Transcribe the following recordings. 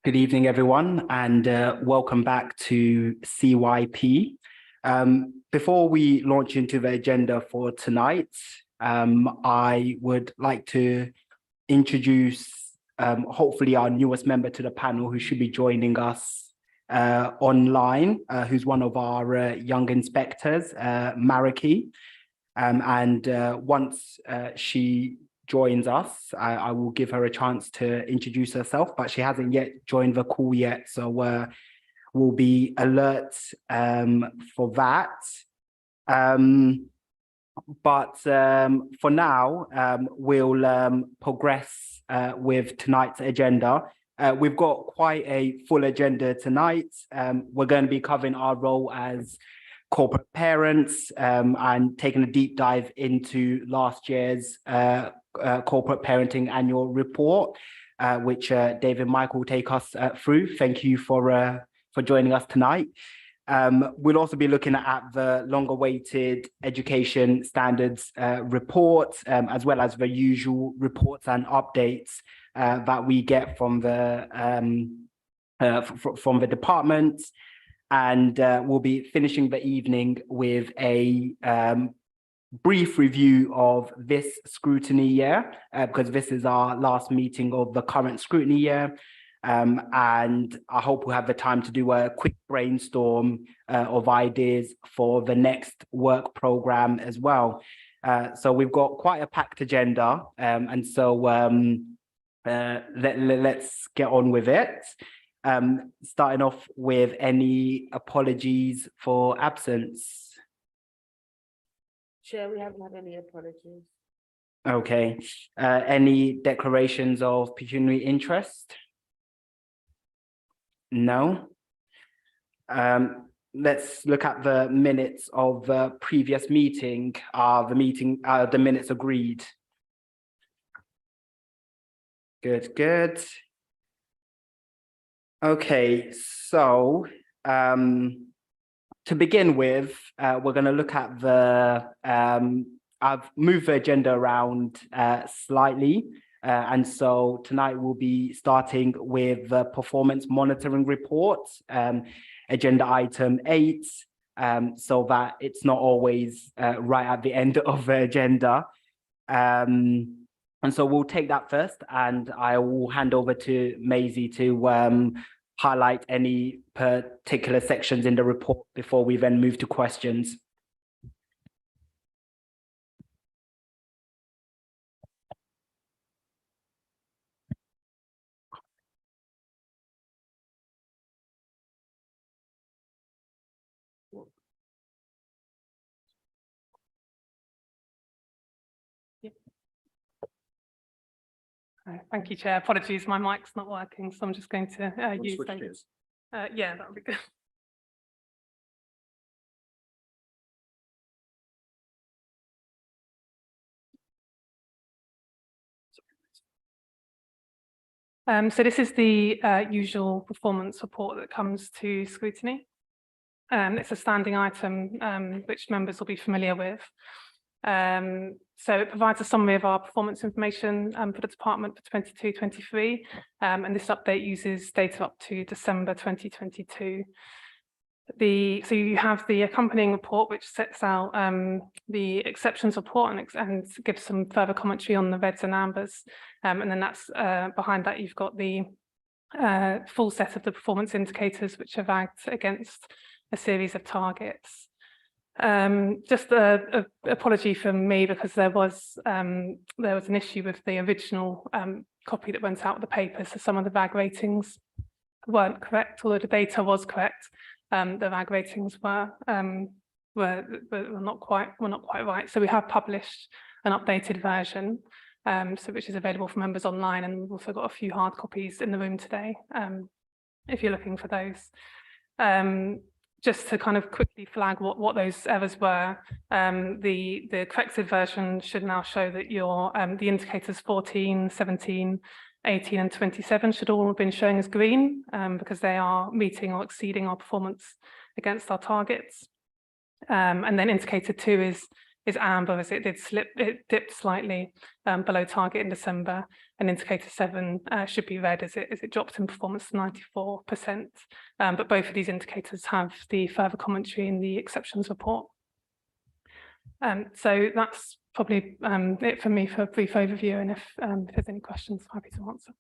Good evening, everyone, and welcome back to CYP. Before we launch into the agenda for tonight, I would like to introduce hopefully our newest member to the panel who should be joining us online, who's one of our young inspectors, Mariki. Once she joins us, I will give her a chance to introduce herself, but she hasn't yet joined the call yet, so we'll be alert for that. For now, we'll progress with tonight's agenda. We've got quite a full agenda tonight. We're going to be covering our role as corporate parents and taking a deep dive into last year's corporate parenting annual report, which David Michael will take us through. Thank you for joining us tonight. We'll also be looking at the long-awaited education standards report, as well as the usual reports and updates that we get from the department. And we'll be finishing the evening with a brief review of this scrutiny year, because this is our last meeting of the current scrutiny year. And I hope we'll have the time to do a quick brainstorm of ideas for the next work program as well. So we've got quite a packed agenda. And so let's get on with it. Starting off with any apologies for absence. Chair, we haven't had any apologies. Okay. Any declarations of pecuniary interest? No. Let's look at the minutes of the previous meeting. The minutes agreed. Good. Okay, so to begin with, we're going to look at I've moved the agenda around slightly. And so tonight we'll be starting with the performance monitoring report, agenda item 8, so that it's not always right at the end of the agenda. And so we'll take that first, and I will hand over to Maisie to highlight any particular sections in the report before we then move to questions. Thank you, Chair. Apologies, my mic's not working, so I'm just going to use those. Yeah, that would be good. So this is the usual performance report that comes to scrutiny. It's a standing item which members will be familiar with. So it provides a summary of our performance information for the department for 22-23, and this update uses data up to December 2022. So you have the accompanying report, which sets out the exceptions report and gives some further commentary on the reds and ambers, and then that's behind that you've got the full set of the performance indicators which are vagged against a series of targets. Just an apology from me, because there was an issue with the original copy that went out with the paper, so some of the VAG ratings weren't correct, although the data was correct. The VAG ratings were not quite right. So we have published an updated version, which is available for members online, and we've also got a few hard copies in the room today, if you're looking for those. Just to kind of quickly flag what those errors were, the corrected version should now show that the indicators 14, 17, 18 and 27 should all have been showing as green, because they are meeting or exceeding our performance against our targets. And then indicator 2 is amber, as it dipped slightly below target in December, and indicator 7 should be red as it dropped in performance to 94%. But both of these indicators have the further commentary in the exceptions report. So that's probably it for me for a brief overview, and if there's any questions, happy to answer.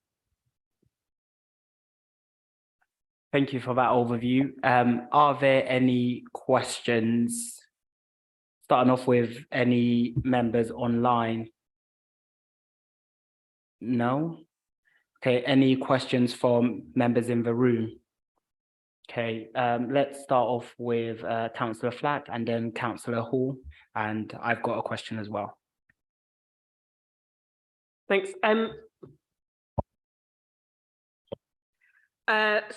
Thank you for that overview. Are there any questions? Starting off with any members online? No? Okay, any questions from members in the room? Okay, let's start off with Councillor Flack and then Councillor Hall, and I've got a question as well. Thanks.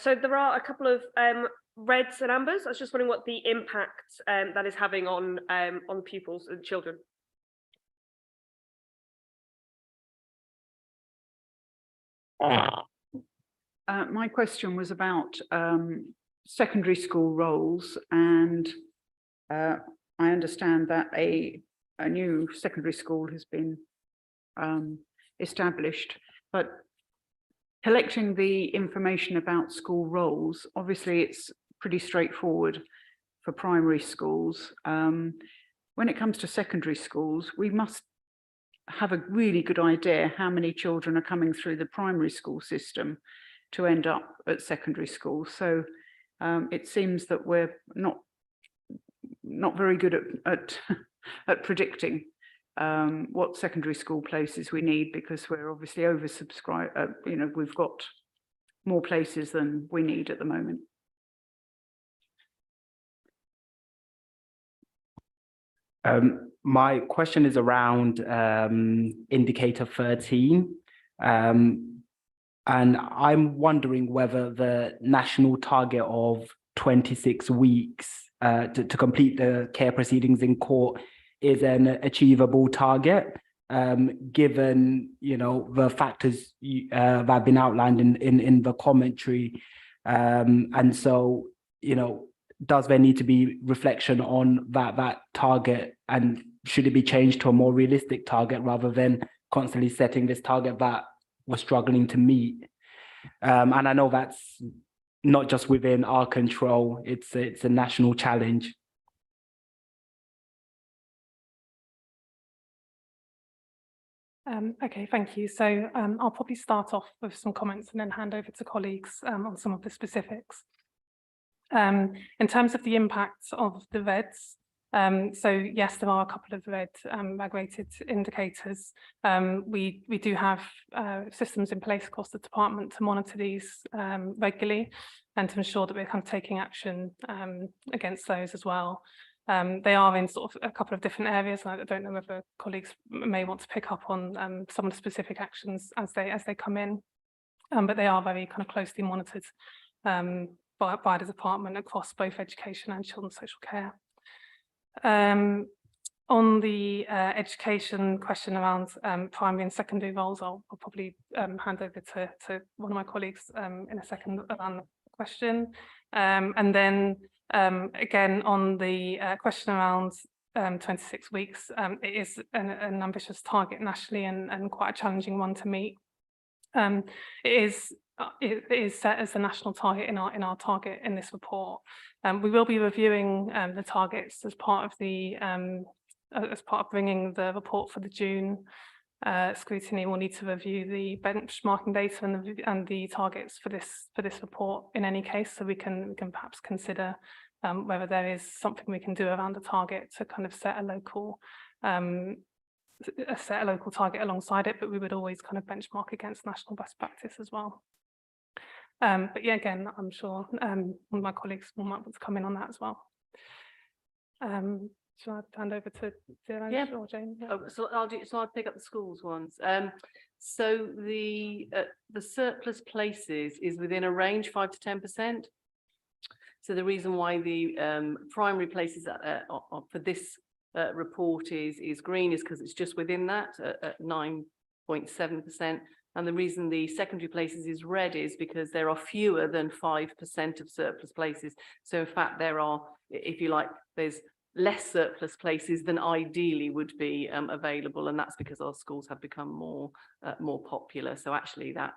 So there are a couple of reds and ambers. I was just wondering what the impact that is having on pupils and children. My question was about secondary school roles, and I understand that a new secondary school has been established, but collecting the information about school roles, obviously it's pretty straightforward for primary schools. When it comes to secondary schools, we must have a really good idea how many children are coming through the primary school system to end up at secondary school. So it seems that we're not very good at predicting what secondary school places we need, because we're obviously oversubscribed. You know, we've got more places than we need at the moment. My question is around indicator 13, and I'm wondering whether the national target of 26 weeks to complete the care proceedings in court is an achievable target, given, you know, the factors that have been outlined in the commentary, and so, you know, does there need to be reflection on that target, and should it be changed to a more realistic target rather than constantly setting this target that we're struggling to meet? And I know that's not just within our control, it's a national challenge. Okay, thank you. So I'll probably start off with some comments and then hand over to colleagues on some of the specifics. In terms of the impact of the reds, so yes, there are a couple of red reg-rated indicators. We do have systems in place across the department to monitor these regularly and to ensure that we're kind of taking action against those as well. They are in sort of a couple of different areas, and I don't know whether colleagues may want to pick up on some of the specific actions as they come in, but they are very kind of closely monitored by the department across both education and children's social care. On the education question around primary and secondary roles, I'll probably hand over to one of my colleagues in a second around the question. And then again, on the question around 26 weeks, it is an ambitious target nationally and quite a challenging one to meet. It is set as the national target in our target in this report. We will be reviewing the targets as part of bringing the report for the June scrutiny. We'll need to review the benchmarking data and the targets for this report in any case, so we can perhaps consider whether there is something we can do around the target to kind of set a local target alongside it, but we would always kind of benchmark against national best practice as well. But yeah, again, I'm sure one of my colleagues might want to come in on that as well. Shall I hand over to Zira or Jane? Yeah. Oh, so I'll pick up the schools ones. So the surplus places is within a range 5 to 10%. So the reason why the primary places for this report is green is because it's just within that at 9.7%. And the reason the secondary places is red is because there are fewer than 5% of surplus places. So in fact, there are, if you like, there's less surplus places than ideally would be available, and that's because our schools have become more popular. So actually that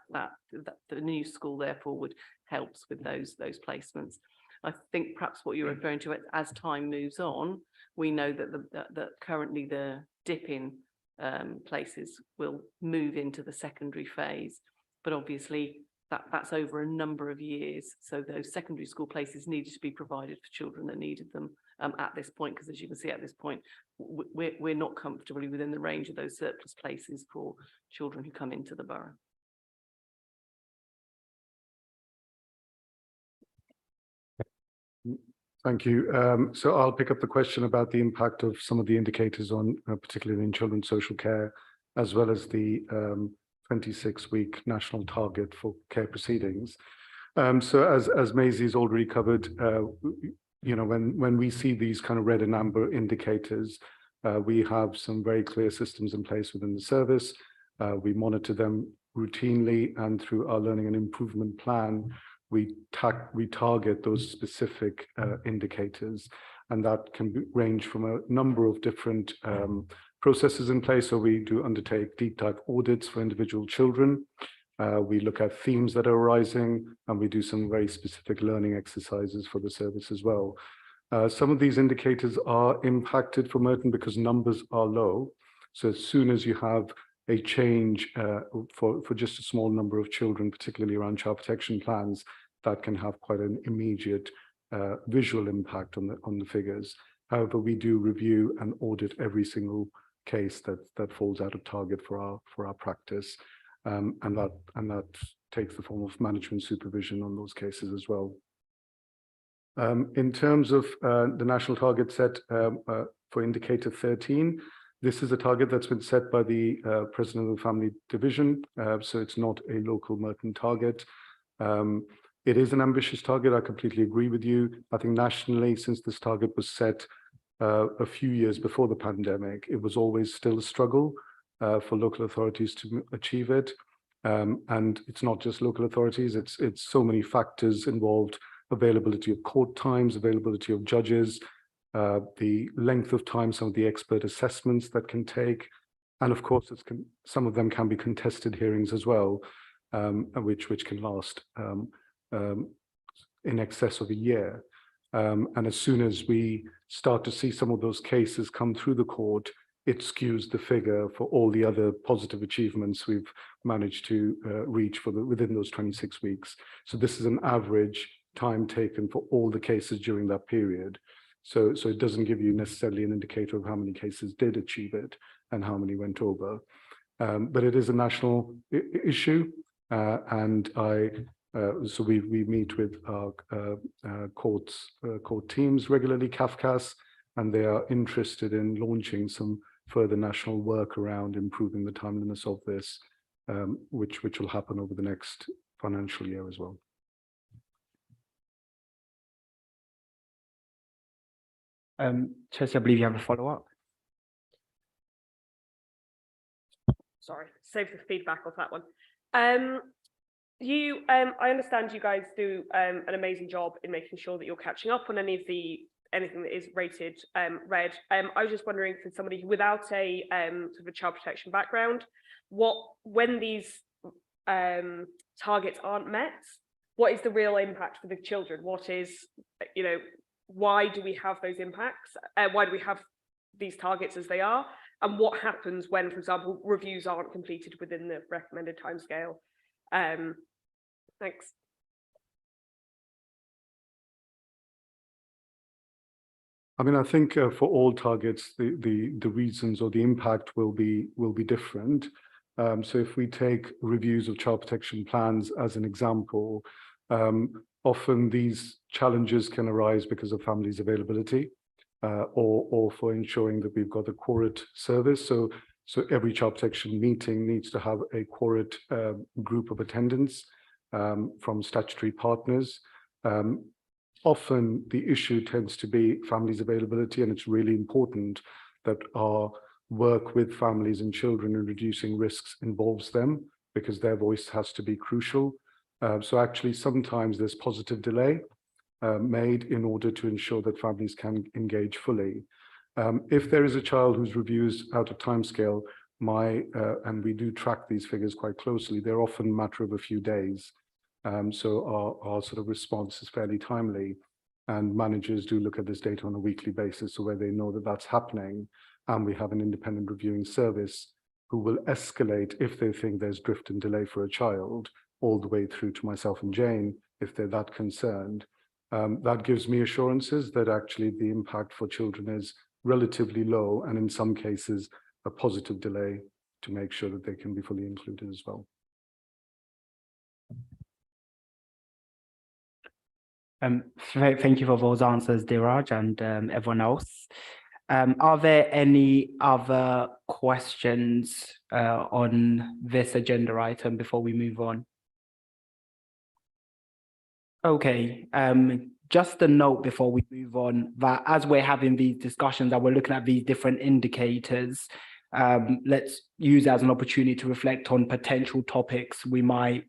the new school therefore would helps with those placements. I think perhaps what you're referring to, as time moves on, we know that currently the dip in places will move into the secondary phase, but obviously that's over a number of years. So those secondary school places needed to be provided for children that needed them at this point, because as you can see at this point, we're not comfortably within the range of those surplus places for children who come into the borough. Thank you. So I'll pick up the question about the impact of some of the indicators on, particularly in children's social care, as well as the 26-week national target for care proceedings. So as Maisie's already covered, you know, when we see these kind of red and amber indicators, we have some very clear systems in place within the service. We monitor them routinely, and through our learning and improvement plan, we target those specific indicators, and that can range from a number of different processes in place. So we do undertake deep dive audits for individual children. We look at themes that are arising, and we do some very specific learning exercises for the service as well. Some of these indicators are impacted for Merton because numbers are low. So as soon as you have a change for just a small number of children, particularly around child protection plans, that can have quite an immediate visual impact on the figures. However, we do review and audit every single case that falls out of target for our practice, and that takes the form of management supervision on those cases as well. In terms of the national target set for indicator 13, this is a target that's been set by the President of the Family Division, so it's not a local Merton target. It is an ambitious target, I completely agree with you. I think nationally, since this target was set a few years before the pandemic, it was always still a struggle for local authorities to achieve it. And it's not just local authorities, it's so many factors involved: availability of court times, availability of judges, the length of time, some of the expert assessments that can take, and of course some of them can be contested hearings as well, which can last in excess of a year. And as soon as we start to see some of those cases come through the court, it skews the figure for all the other positive achievements we've managed to reach within those 26 weeks. So this is an average time taken for all the cases during that period. So it doesn't give you necessarily an indicator of how many cases did achieve it and how many went over. But it is a national issue, and so we meet with our court teams regularly, CAFCAS, and they are interested in launching some further national work around improving the timeliness of this, which will happen over the next financial year as well. Chelsea, I believe you have a follow-up. Sorry, save the feedback off that one. I understand you guys do an amazing job in making sure that you're catching up on anything that is rated red. I was just wondering, for somebody without a sort of a child protection background, when these targets aren't met, what is the real impact for the children? What is, you know, why do we have those impacts? Why do we have these targets as they are? And what happens when, for example, reviews aren't completed within the recommended timescale? Thanks. I mean, I think for all targets, the reasons or the impact will be different. So if we take reviews of child protection plans as an example, often these challenges can arise because of families' availability, or for ensuring that we've got a quorate service. So every child protection meeting needs to have a quorate group of attendants from statutory partners. Often the issue tends to be families' availability, and it's really important that our work with families and children in reducing risks involves them, because their voice has to be crucial. So actually sometimes there's positive delay, made in order to ensure that families can engage fully. If there is a child whose reviews out of timescale, and we do track these figures quite closely, they're often a matter of a few days. So our sort of response is fairly timely, and managers do look at this data on a weekly basis, so where they know that that's happening, and we have an independent reviewing service who will escalate if they think there's drift and delay for a child, all the way through to myself and Jane, if they're that concerned. That gives me assurances that actually the impact for children is relatively low, and in some cases, a positive delay to make sure that they can be fully included as well. Thank you for those answers, Diraj, and everyone else. Are there any other questions on this agenda item before we move on? Okay, just a note before we move on that as we're having these discussions and we're looking at these different indicators, let's use it as an opportunity to reflect on potential topics we might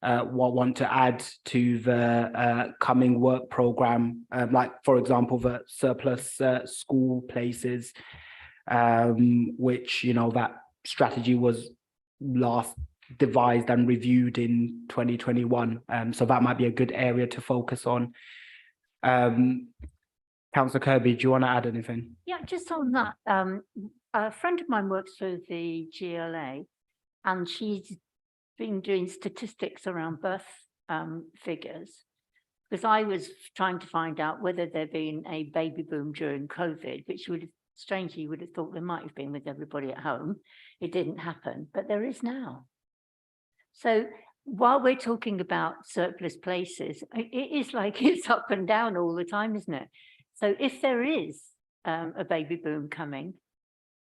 want to add to the coming work program, like, for example, the surplus school places, which, you know, that strategy was last devised and reviewed in 2021. So that might be a good area to focus on. Councillor Kirby, do you want to add anything? Yeah, just on that, a friend of mine works for the GLA, and she's been doing statistics around birth figures, because I was trying to find out whether there'd been a baby boom during COVID, which would have, strangely, you would have thought there might have been with everybody at home. It didn't happen, but there is now. So while we're talking about surplus places, it is like it's up and down all the time, isn't it? So if there is a baby boom coming,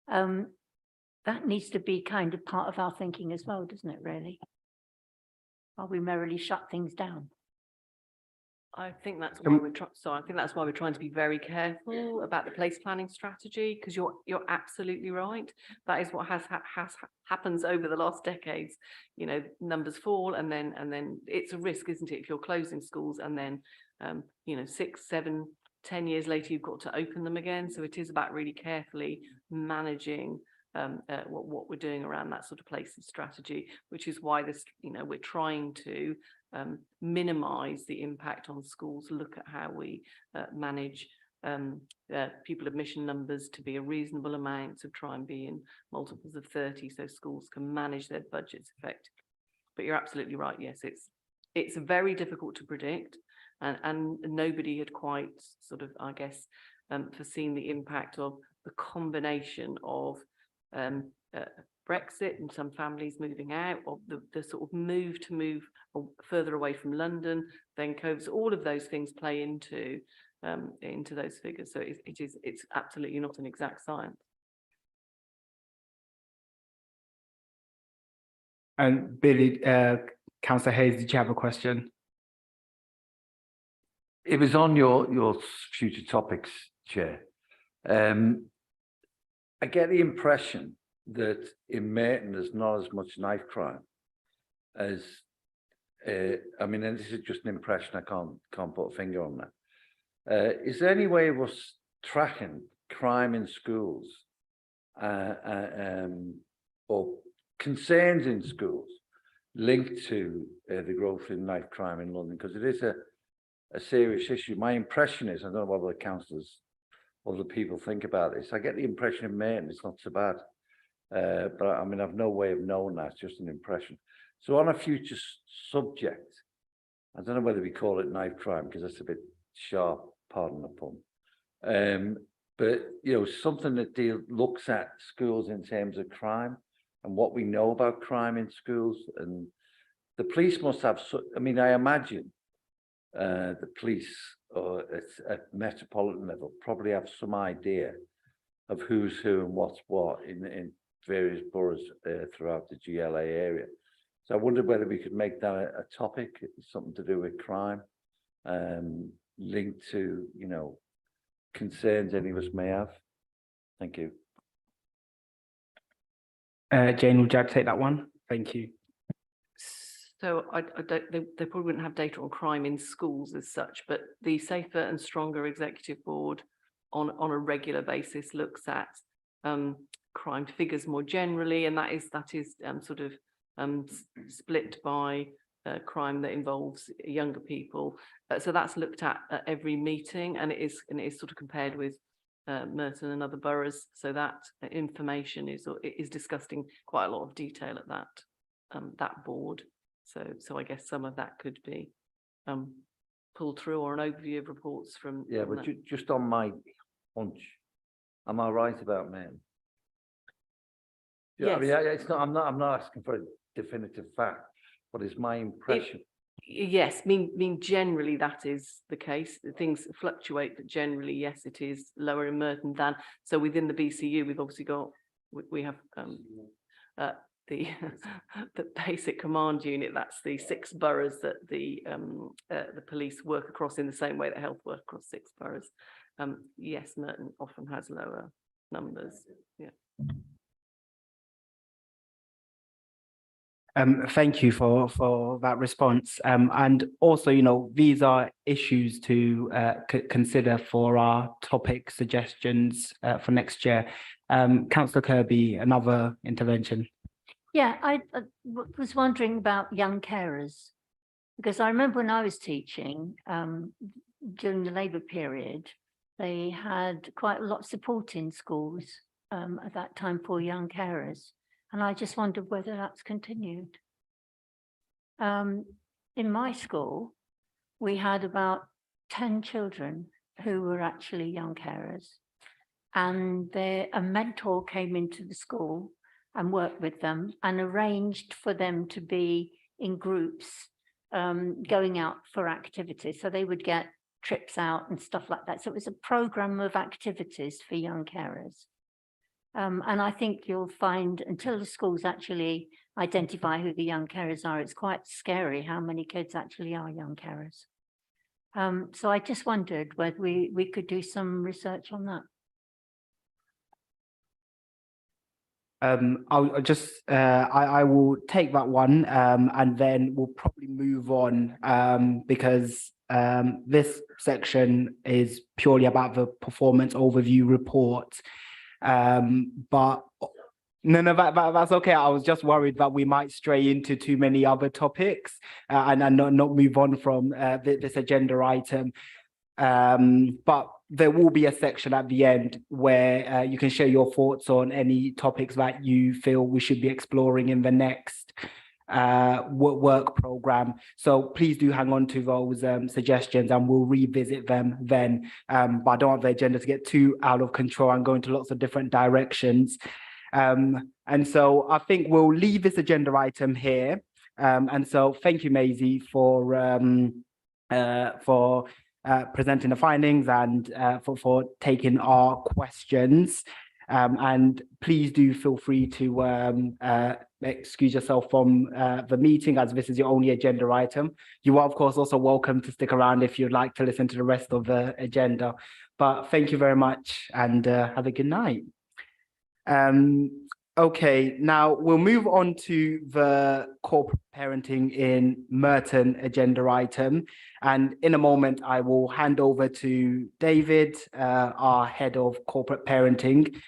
that needs to be kind of part of our thinking as well, doesn't it, really? While we merrily shut things down. I think that's why we're I think that's why we're trying to be very careful about the place planning strategy, because you're absolutely right. That is what has happens over the last decades. You know, numbers fall, and then it's a risk, isn't it? If you're closing schools and then you know, 6, 7, 10 years later you've got to open them again. So it is about really carefully managing what we're doing around that sort of places strategy, which is why this, you know, we're trying to minimize the impact on schools, look at how we manage pupil admission numbers to be a reasonable amount, so try and be in multiples of 30 so schools can manage their budgets effectively. But you're absolutely right, yes, it's very difficult to predict, and nobody had quite sort of, I guess, foreseen the impact of the combination of Brexit and some families moving out, or the sort of move further away from London, then COVID. So all of those things play into those figures. So it's absolutely not an exact science. And Billy, Councillor Hayes, did you have a question? It was on your future topics, Chair. I get the impression that in Merton there's not as much knife crime as, I mean, and this is just an impression, I can't put a finger on that. Is there any way of us tracking crime in schools or concerns in schools linked to the growth in knife crime in London? Because it is a serious issue. My impression is, I don't know what the councillors, other people think about this. I get the impression in Merton it's not so bad. But I mean, I've no way of knowing that, it's just an impression. So on a future subject, I don't know whether we call it knife crime, because that's a bit sharp, pardon the pun. But, you know, something that looks at schools in terms of crime and what we know about crime in schools. And the police must have, I mean, I imagine the police or at metropolitan level probably have some idea of who's who and what's what in various boroughs throughout the GLA area. So I wondered whether we could make that a topic, something to do with crime, linked to, you know, concerns any of us may have. Thank you. Jane, would you like to take that one? Thank you. So I don't, they probably wouldn't have data on crime in schools as such, but the Safer and Stronger Executive Board on a regular basis looks at crime figures more generally, and that is sort of split by crime that involves younger people. So that's looked at every meeting, and it is sort of compared with Merton and other boroughs. So that information is discussed in quite a lot of detail at that board. So I guess some of that could be pulled through, or an overview of reports from. Yeah, but just on my hunch, am I right about men? Yeah, I mean, it's not. I'm not asking for a definitive fact, but it's my impression. Yes, mean generally that is the case. Things fluctuate, but generally, yes, it is lower in Merton than. So within the BCU, we've obviously got we have the basic command unit. That's the 6 boroughs that the police work across in the same way that health work across 6 boroughs. Yes, Merton often has lower numbers. Yeah. Thank you for that response. And also, these are issues to consider for our topic suggestions for next year. Councillor Kirby, another intervention. Yeah, I was wondering about young carers, because I remember when I was teaching during the Labour period, they had quite a lot of support in schools at that time for young carers. And I just wondered whether that's continued. In my school, we had about 10 children who were actually young carers. And a mentor came into the school and worked with them and arranged for them to be in groups going out for activities. So they would get trips out and stuff like that. So it was a program of activities for young carers. And I think you'll find, until the schools actually identify who the young carers are, it's quite scary how many kids actually are young carers. So I just wondered whether we could do some research on that. I'll just, I will take that one and then we'll probably move on because this section is purely about the performance overview report. But no, that's okay. I was just worried that we might stray into too many other topics and not move on from this agenda item. But there will be a section at the end where you can share your thoughts on any topics that you feel we should be exploring in the next work program. So please do hang on to those suggestions and we'll revisit them then. But I don't want the agenda to get too out of control and go into lots of different directions. And so I think we'll leave this agenda item here. And so thank you, Maisie, for presenting the findings and for taking our questions. And please do feel free to excuse yourself from the meeting, as this is your only agenda item. You are, of course, also welcome to stick around if you'd like to listen to the rest of the agenda. But thank you very much and have a good night. Okay, now we'll move on to the corporate parenting in Merton agenda item. And in a moment, I will hand over to David, our head of corporate parenting,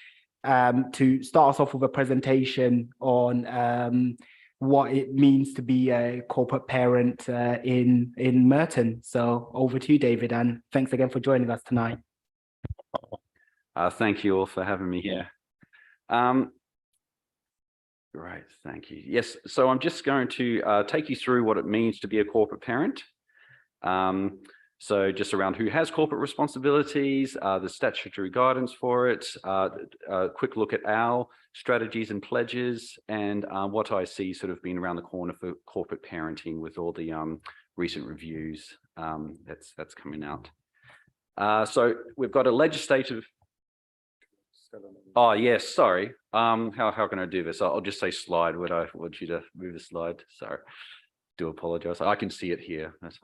to start us off with a presentation on what it means to be a corporate parent in Merton. So over to you, David, and thanks again for joining us tonight. Thank you all for having me here. Great, thank you. Yes, so I'm just going to take you through what it means to be a corporate parent. So just around who has corporate responsibilities, the statutory guidance for it, a quick look at our strategies and pledges, and what I see sort of being around the corner for corporate parenting with all the recent reviews that's coming out. So we've got a legislative. Oh yes, sorry. How can I do this? I'll just say slide. Would I want you to move the slide? Sorry, do apologize. I can see it here. That's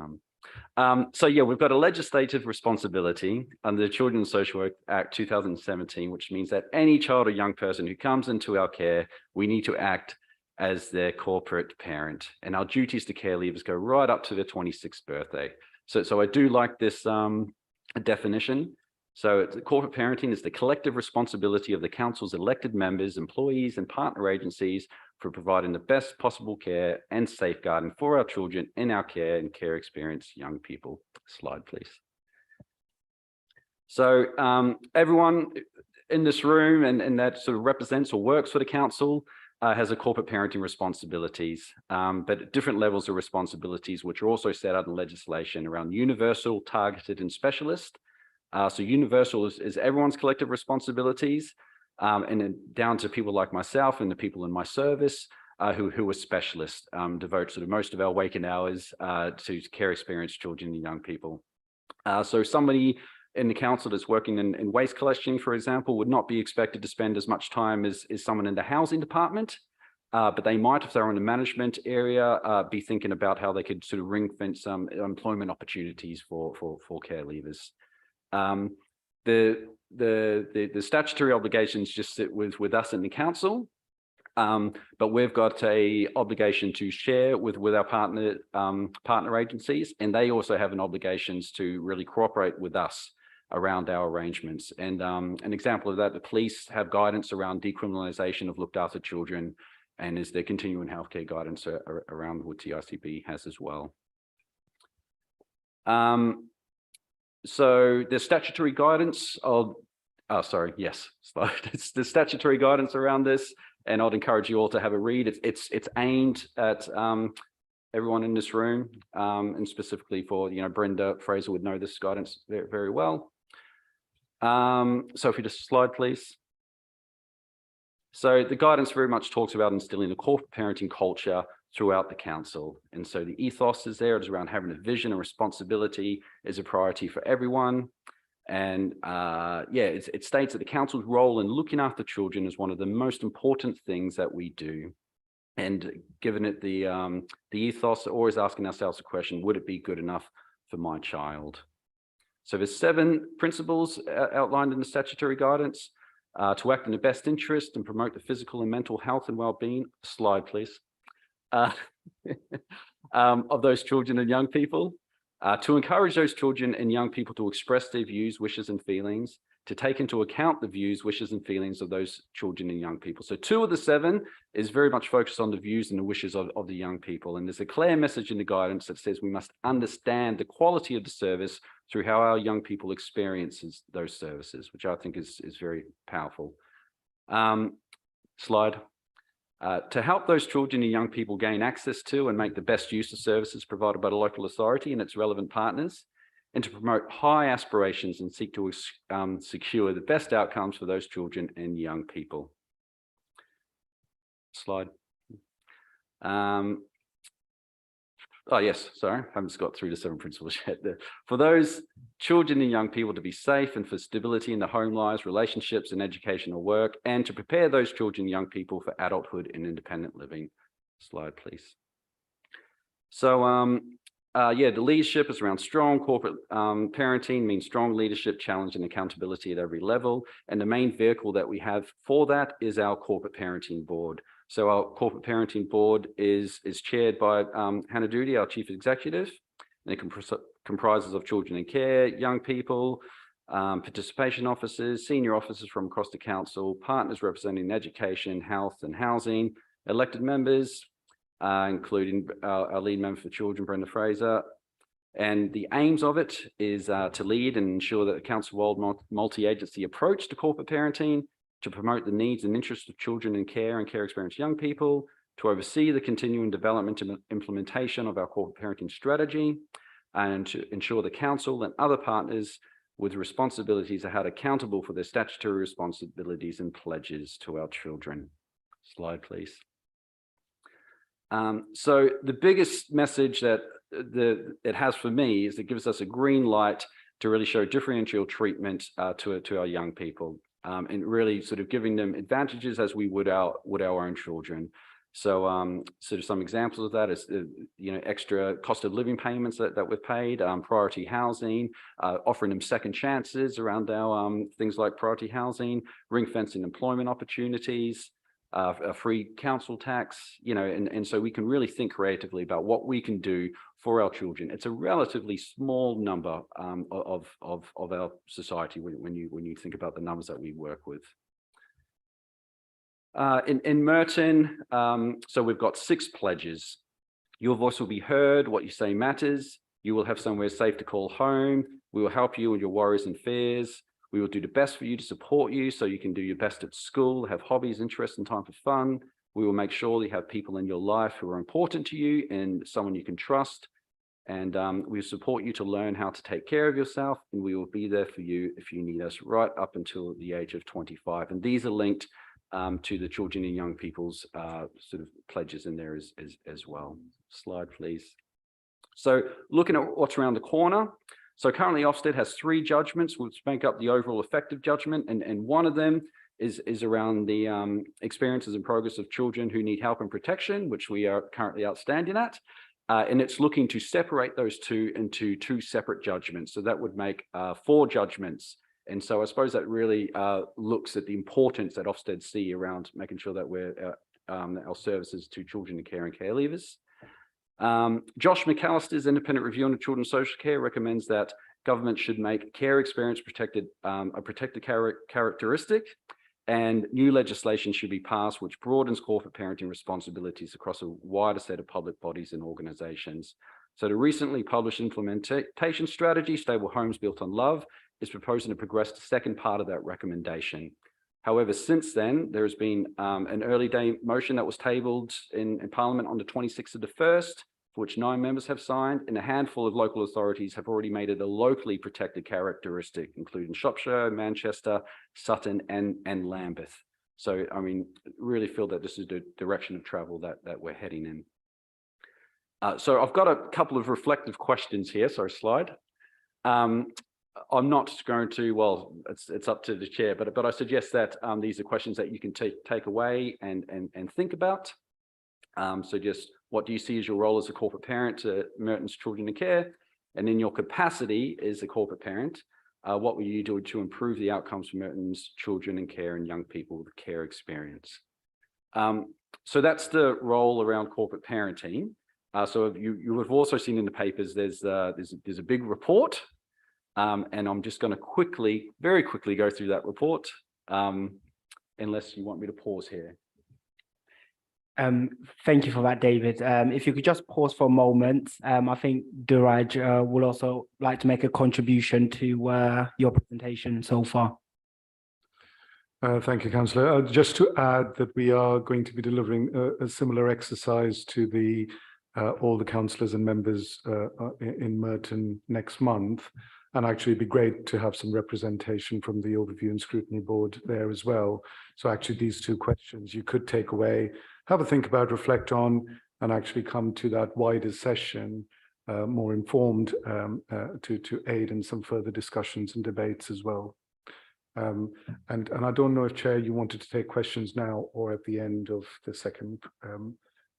so yeah, we've got a legislative responsibility under the Children and Social Work Act 2017, which means that any child or young person who comes into our care, we need to act as their corporate parent. And our duties to care leavers go right up to their 26th birthday. So I do like this definition. So corporate parenting is the collective responsibility of the council's elected members, employees, and partner agencies for providing the best possible care and safeguarding for our children in our care and care experience young people. Slide, please. So everyone in this room and that sort of represents or works for the council has a corporate parenting responsibilities, but at different levels of responsibilities, which are also set out in legislation around universal, targeted, and specialist. So universal is everyone's collective responsibilities, and then down to people like myself and the people in my service who are specialists, devote sort of most of our waking hours to care experienced children and young people. So somebody in the council that's working in waste collection, for example, would not be expected to spend as much time as someone in the housing department, but they might, if they're in the management area, be thinking about how they could sort of ring fence some employment opportunities for care leavers. The statutory obligations just sit with us in the council, but we've got a obligation to share with our partner agencies, and they also have an obligations to really cooperate with us around our arrangements. And an example of that, the police have guidance around decriminalisation of looked after children, and is there continuing healthcare guidance around what TICB has as well. So the statutory guidance of, it's the statutory guidance around this, and I'd encourage you all to have a read. It's aimed at everyone in this room, and specifically for, Brenda Fraser would know this guidance very, very well. So if you just slide, please. So the guidance very much talks about instilling a corporate parenting culture throughout the council. And so the ethos is there. It's around having a vision and responsibility is a priority for everyone. And it states that the council's role in looking after children is one of the most important things that we do. And given it the ethos, always asking ourselves the question, would it be good enough for my child? So there's 7 principles outlined in the statutory guidance to act in the best interest and promote the physical and mental health and well-being. Slide, please. Of those children and young people, to encourage those children and young people to express their views, wishes, and feelings, to take into account the views, wishes, and feelings of those children and young people. So 2 of the 7 is very much focused on the views and the wishes of the young people. And there's a clear message in the guidance that says we must understand the quality of the service through how our young people experiences those services, which I think is very powerful. Slide. To help those children and young people gain access to and make the best use of services provided by the local authority and its relevant partners, and to promote high aspirations and seek to secure the best outcomes for those children and young people. Slide. Oh, yes, sorry, I haven't got through the 7 principles yet. For those children and young people to be safe and for stability in their home lives, relationships, and educational work, and to prepare those children and young people for adulthood and independent living. Slide, please. So, the leadership is around strong corporate parenting, means strong leadership, challenge, and accountability at every level. And the main vehicle that we have for that is our corporate parenting board. So our corporate parenting board is chaired by Hannah Doody, our chief executive, and it comprises of children in care, young people, participation officers, senior officers from across the council, partners representing education, health, and housing, elected members, including our lead member for children, Brenda Fraser. And the aims of it is to lead and ensure that the council-wide multi-agency approach to corporate parenting, to promote the needs and interests of children in care and care experienced young people, to oversee the continuing development and implementation of our corporate parenting strategy, and to ensure the council and other partners with responsibilities are held accountable for their statutory responsibilities and pledges to our children. Slide, please. So the biggest message that it has for me is it gives us a green light to really show differential treatment to our young people, and really sort of giving them advantages as we would our own children. So sort of some examples of that is extra cost of living payments that we've paid, priority housing, offering them second chances around our things like priority housing, ring fencing employment opportunities, a free council tax, you know, and so we can really think creatively about what we can do for our children. It's a relatively small number of our society when you think about the numbers that we work with. In Merton, so we've got 6 pledges. Your voice will be heard. What you say matters. You will have somewhere safe to call home. We will help you with your worries and fears. We will do the best for you to support you so you can do your best at school, have hobbies, interests, and time for fun. We will make sure that you have people in your life who are important to you and someone you can trust. And we support you to learn how to take care of yourself, and we will be there for you if you need us right up until the age of 25. And these are linked to the children and young people's sort of pledges in there as well. Slide, please. So looking at what's around the corner. So currently Ofsted has 3 judgments which make up the overall effective judgment, and one of them is around the experiences and progress of children who need help and protection, which we are currently outstanding at. And it's looking to separate those 2 into 2 separate judgments. So that would make 4 judgments. And so I suppose that really looks at the importance that Ofsted see around making sure that we're our services to children in care and care leavers. Josh McAllister's independent review on children's social care recommends that government should make care experience protected a protected characteristic, and new legislation should be passed which broadens corporate parenting responsibilities across a wider set of public bodies and organizations. So the recently published implementation strategy, Stable Homes Built on Love, is proposing to progress the second part of that recommendation. However, since then, there has been an early day motion that was tabled in Parliament on the 26th of the 1st, for which 9 members have signed, and a handful of local authorities have already made it a locally protected characteristic, including Shropshire, Manchester, Sutton, and Lambeth. So, I mean, really feel that this is the direction of travel that we're heading in. So I've got a couple of reflective questions here, sorry, slide. I'm not going to, well, it's up to the chair, but I suggest that these are questions that you can take away and think about. So just what do you see as your role as a corporate parent to Merton's Children in Care? And in your capacity as a corporate parent, what will you do to improve the outcomes for Merton's children in care and young people with care experience? So that's the role around corporate parenting. So you have also seen in the papers, there's a big report. And I'm just going to very quickly go through that report, unless you want me to pause here. Thank you for that, David. If you could just pause for a moment, I think Duraj will also like to make a contribution to your presentation so far. Thank you, Councillor. Just to add that we are going to be delivering a similar exercise to all the councillors and members in Merton next month. And actually it'd be great to have some representation from the Overview and Scrutiny Board there as well. So actually these 2 questions you could take away, have a think about, reflect on, and actually come to that wider session more informed to aid in some further discussions and debates as well. And I don't know if, Chair, you wanted to take questions now or at the end of the second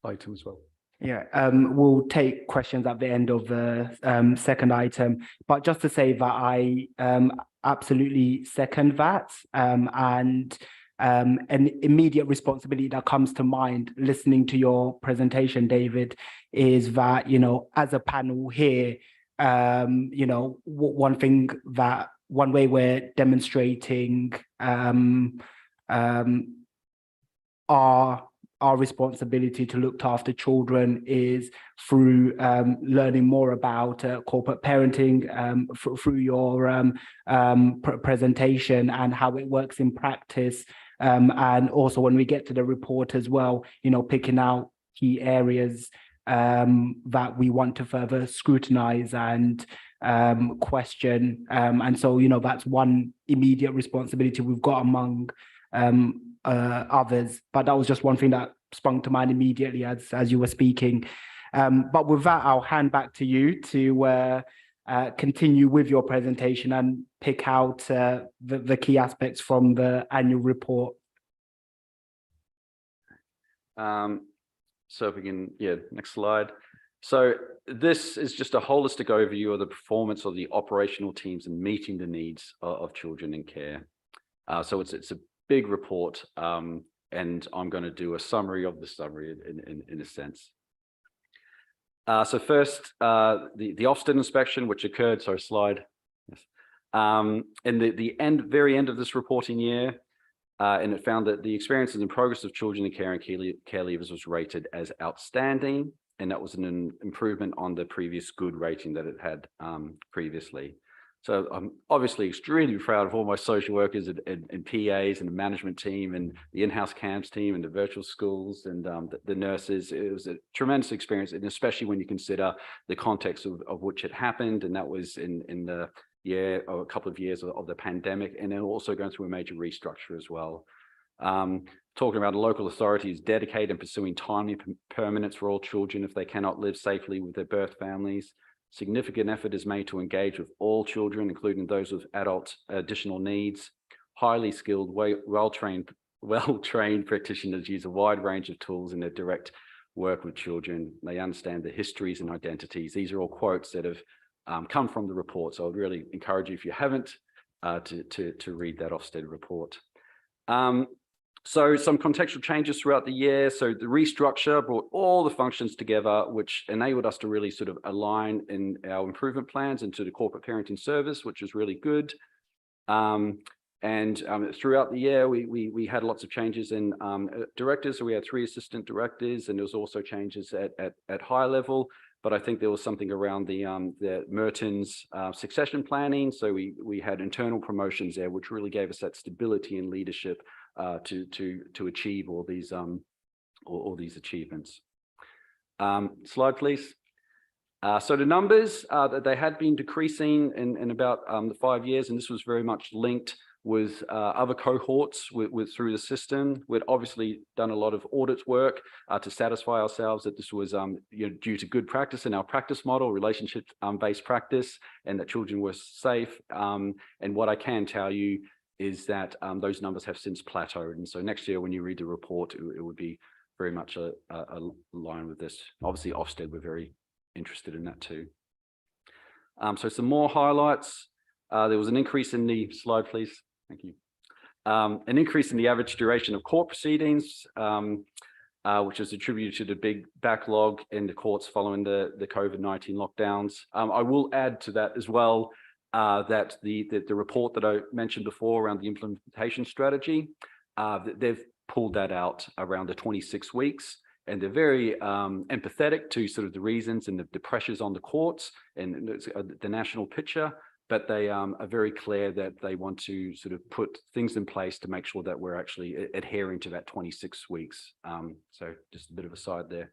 item as well. Yeah, we'll take questions at the end of the second item, but just to say that I absolutely second that, and an immediate responsibility that comes to mind listening to your presentation, David, is that, you know, as a panel here, you know, one way we're demonstrating our responsibility to look after children is through learning more about corporate parenting through your presentation and how it works in practice. And also when we get to the report as well, you know, picking out key areas that we want to further scrutinize and question. And so, you know, that's one immediate responsibility we've got among others, but that was just one thing that sprung to mind immediately as you were speaking. But with that, I'll hand back to you to continue with your presentation and pick out the key aspects from the annual report. So if we can, next slide. So this is just a holistic overview of the performance of the operational teams and meeting the needs of children in care. So it's a big report. and I'm going to do a summary of the summary in a sense. So first, the Ofsted inspection, which occurred, sorry, slide. Yes. In the very end of this reporting year, and it found that the experiences and progress of children in care and care leavers was rated as outstanding, and that was an improvement on the previous good rating that it had previously. So I'm obviously extremely proud of all my social workers and PAs and the management team and the in-house camps team and the virtual schools and the nurses. It was a tremendous experience, and especially when you consider the context of which it happened, and that was in the year or a couple of years of the pandemic, and then also going through a major restructure as well. Talking about local authorities dedicated and pursuing timely permanence for all children if they cannot live safely with their birth families. Significant effort is made to engage with all children, including those with adult additional needs. Highly skilled, well-trained practitioners use a wide range of tools in their direct work with children. They understand their histories and identities. These are all quotes that have come from the report. So I'd really encourage you, if you haven't, to read that Ofsted report. So some contextual changes throughout the year. So the restructure brought all the functions together, which enabled us to really sort of align in our improvement plans into the corporate parenting service, which is really good. Throughout the year, we had lots of changes in directors. So we had 3 assistant directors, and there was also changes at high level. But I think there was something around the Merton's succession planning. So we had internal promotions there, which really gave us that stability and leadership to achieve all these achievements. Slide, please. So the numbers that they had been decreasing in about the 5 years, and this was very much linked with other cohorts through the system. We'd obviously done a lot of audit work to satisfy ourselves that this was due to good practice in our practice model, relationship-based practice, and that children were safe. And what I can tell you is that those numbers have since plateaued. And so next year, when you read the report, it would be very much aligned with this. Obviously, Ofsted, we're very interested in that too. So some more highlights. There was an increase in the slide, please. Thank you. An increase in the average duration of court proceedings, which is attributed to the big backlog in the courts following the COVID-19 lockdowns. I will add to that as well that the report that I mentioned before around the implementation strategy, they've pulled that out around the 26 weeks. And they're very empathetic to sort of the reasons and the pressures on the courts and the national picture. But they are very clear that they want to sort of put things in place to make sure that we're actually adhering to that 26 weeks. So just a bit of a side there.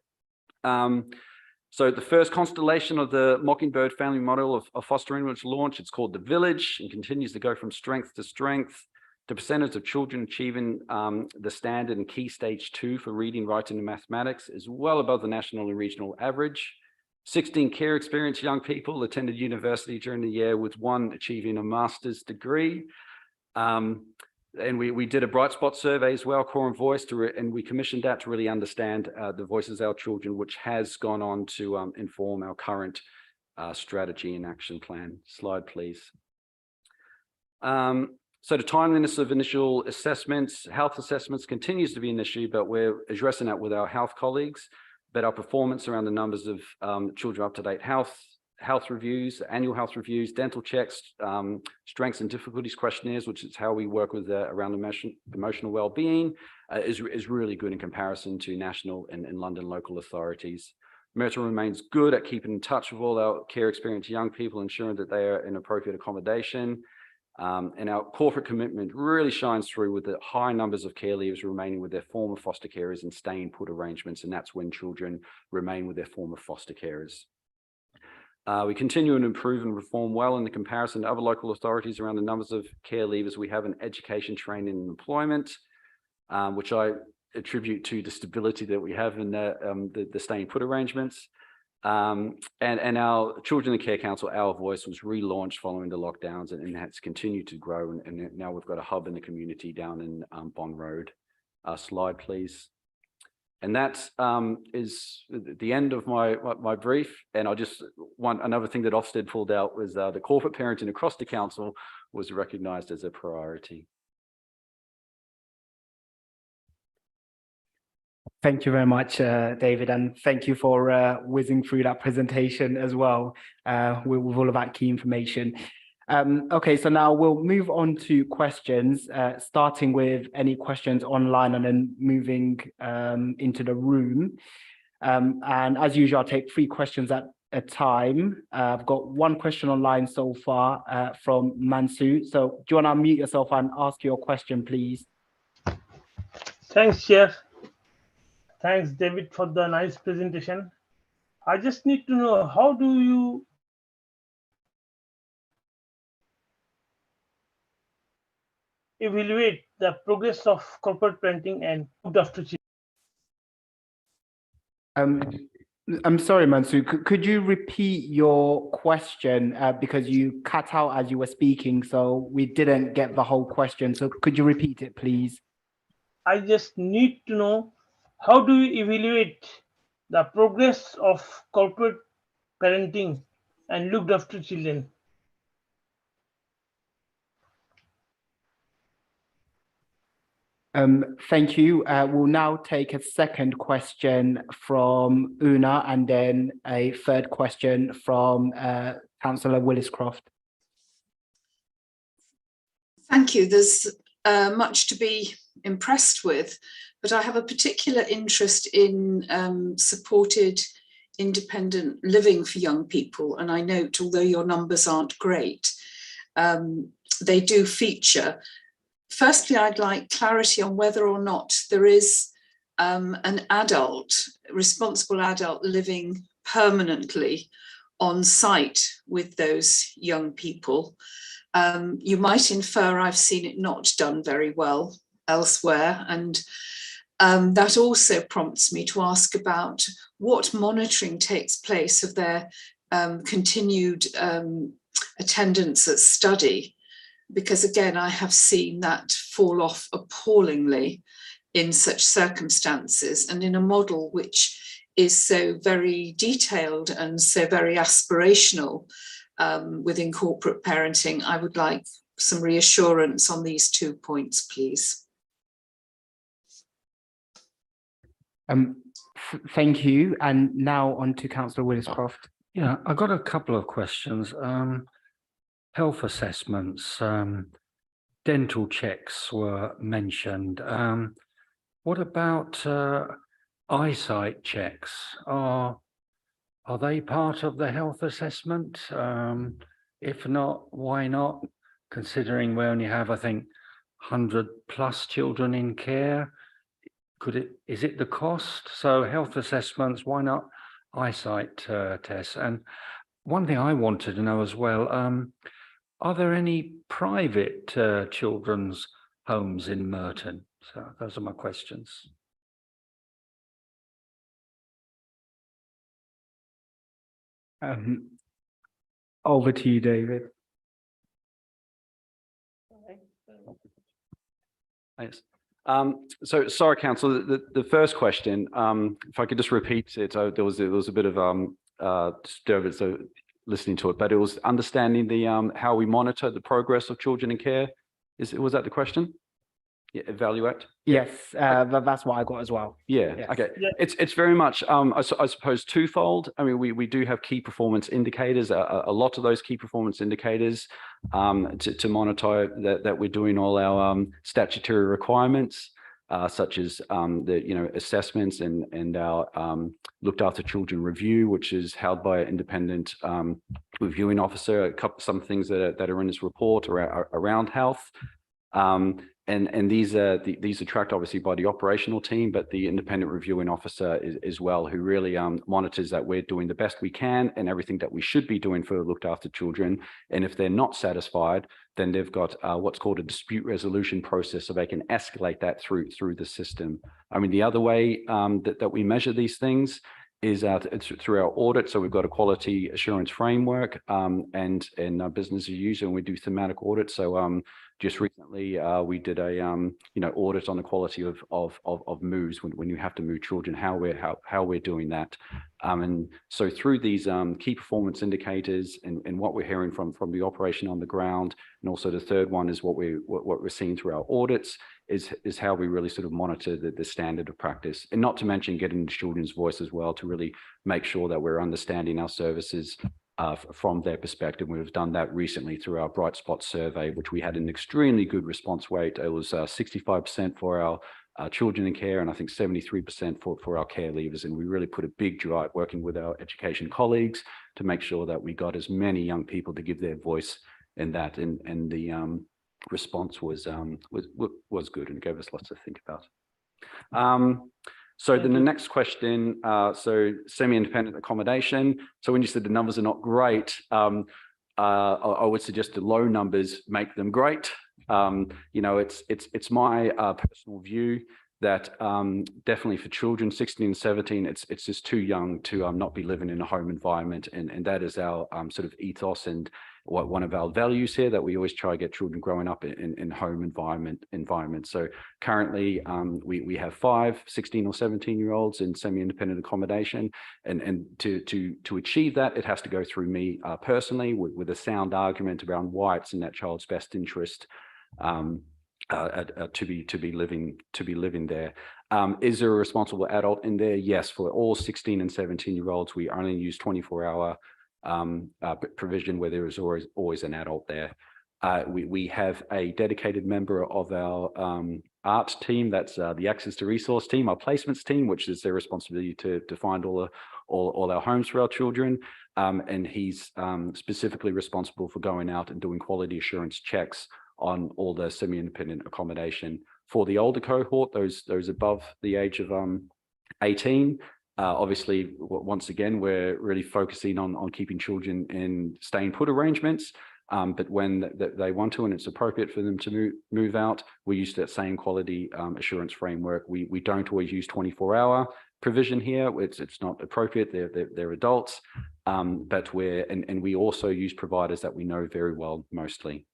So the first constellation of the Mockingbird family model of fostering was launched. It's called The Village and continues to go from strength to strength. The percentage of children achieving the standard and key stage 2 for reading, writing, and mathematics is well above the national and regional average. 16 care experienced young people attended university during the year, with 1 achieving a master's degree. And we did a bright spot survey as well, Core and Voice, and we commissioned that to really understand the voices of our children, which has gone on to inform our current strategy and action plan. Slide, please. So the timeliness of initial assessments, health assessments continues to be an issue, but we're addressing that with our health colleagues. But our performance around the numbers of children up-to-date health reviews, annual health reviews, dental checks, strengths and difficulties questionnaires, which is how we work with around emotional well-being, is really good in comparison to national and London local authorities. Merton remains good at keeping in touch with all our care experienced young people, ensuring that they are in appropriate accommodation. And our corporate commitment really shines through with the high numbers of care leavers remaining with their former foster carers and staying put arrangements, and that's when children remain with their former foster carers. We continue to improve and perform well in the comparison to other local authorities around the numbers of care leavers we have in education, training, and employment, which I attribute to the stability that we have in the staying put arrangements. And our Children in Care Council, Our Voice, was relaunched following the lockdowns and has continued to grow. And now we've got a hub in the community down in Bond Road. Slide, please. And that is the end of my brief. And I just want another thing that Ofsted pulled out was the corporate parenting across the council was recognised as a priority. Thank you very much, David, and thank you for whizzing through that presentation as well with all of that key information. Okay, so now we'll move on to questions, starting with any questions online and then moving into the room. And as usual, I'll take 3 questions at a time. I've got 1 question online so far from Mansu. So do you want to unmute yourself and ask your question, please? Thanks, Chair. Thanks, David, for the nice presentation. I just need to know, how do you evaluate the progress of corporate parenting and looked after children? I'm sorry, Mansu, could you repeat your question because you cut out as you were speaking, so we didn't get the whole question. So could you repeat it, please? I just need to know, how do you evaluate the progress of corporate parenting and looked after children? Thank you. We'll now take a second question from Una and then a third question from Councillor Willis-Croft. Thank you. There's much to be impressed with, but I have a particular interest in supported independent living for young people. And I note, although your numbers aren't great, they do feature. Firstly, I'd like clarity on whether or not there is an adult, responsible adult living permanently on site with those young people. You might infer I've seen it not done very well elsewhere, and that also prompts me to ask about what monitoring takes place of their continued attendance at study, because again, I have seen that fall off appallingly in such circumstances, and in a model which is so very detailed and so very aspirational within corporate parenting. I would like some reassurance on these 2 points, please. Thank you. And now on to Councillor Willis-Croft. Yeah, I've got a couple of questions. Health assessments, dental checks were mentioned. What about eyesight checks? Are they part of the health assessment? If not, why not? Considering we only have, I think, 100+ children in care, is it the cost? So health assessments, why not eyesight tests? And one thing I wanted to know as well, are there any private children's homes in Merton? So those are my questions. Over to you, David. Thanks. So sorry, Councillor, the first question, if I could just repeat it, there was a bit of disturbance listening to it, but it was understanding the how we monitor the progress of children in care. Was that the question? Yeah, evaluate. Yes, that's what I got as well. Yeah. Yes. Okay. Yeah. It's very much I suppose twofold. I mean, we do have key performance indicators. A lot of those key performance indicators to monitor that we're doing all our statutory requirements, such as the assessments and our looked after children review, which is held by an independent reviewing officer. Some things that are in this report around health. And these are tracked obviously by the operational team, but the independent reviewing officer is as well, who really monitors that we're doing the best we can and everything that we should be doing for looked after children. And if they're not satisfied, then they've got what's called a dispute resolution process, so they can escalate that through the system. I mean, the other way that we measure these things is through our audit. So we've got a quality assurance framework and business as usual, and we do thematic audits. So just recently, we did a audit on the quality of moves when you have to move children, how we're doing that. And so through these key performance indicators and what we're hearing from the operation on the ground, and also the third one is what we're seeing through our audits, is how we really sort of monitor the standard of practice, and not to mention getting the children's voice as well to really make sure that we're understanding our services from their perspective. We've done that recently through our Bright Spot survey, which we had an extremely good response rate. It was 65% for our children in care, and I think 73% for our care leavers. And we really put a big drive working with our education colleagues to make sure that we got as many young people to give their voice in that. And the response was good and gave us lots to think about. So then the next question, so semi-independent accommodation. So when you said the numbers are not great, I would suggest the low numbers make them great. It's my personal view that definitely for children 16 and 17, it's just too young to not be living in a home environment, and that is our sort of ethos and one of our values here, that we always try to get children growing up in home environment. So currently we have 5 16 or 17-year-olds in semi-independent accommodation, and to achieve that, it has to go through me personally with a sound argument around why it's in that child's best interest to be living there. Is there a responsible adult in there? Yes, for all 16 and 17-year-olds, we only use 24-hour provision where there is always an adult there. We have a dedicated member of our art team, that's the access to resource team, our placements team, which is their responsibility to find all our homes for our children. And he's specifically responsible for going out and doing quality assurance checks on all the semi-independent accommodation. For the older cohort, those above the age of 18, obviously, once again, we're really focusing on keeping children in stay and put arrangements. But when they want to and it's appropriate for them to move out, we use that same quality assurance framework. We don't always use 24-hour provision here. It's not appropriate. They're adults, but we also use providers that we know very well mostly.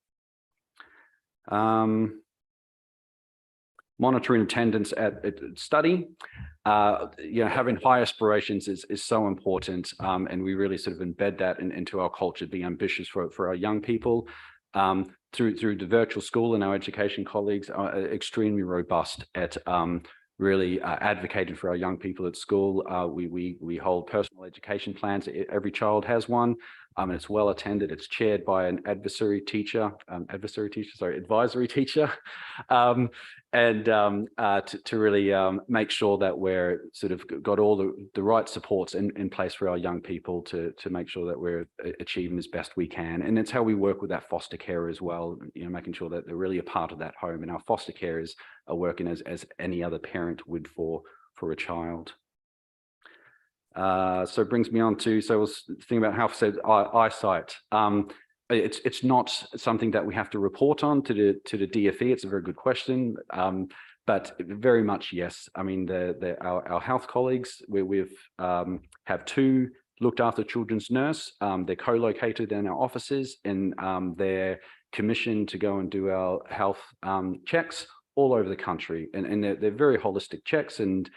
Monitoring attendance at study. Having high aspirations is so important, and we really sort of embed that into our culture, be ambitious for our young people. Through the virtual school, and our education colleagues are extremely robust at really advocating for our young people at school. We hold personal education plans. Every child has one, and it's well attended. It's chaired by an advisory teacher, to really make sure that we're sort of got all the right supports in place for our young people to make sure that we're achieving as best we can. And it's how we work with that foster care as well, making sure that they're really a part of that home, and our foster carers are working as any other parent would for a child. So it brings me on to, so I was thinking about how said eyesight. It's not something that we have to report on to the DFE. It's a very good question, but very much yes. I mean, our health colleagues, we've have 2 looked after children's nurse. They're co-located in our offices, and they're commissioned to go and do our health checks all over the country, and they're very holistic checks, and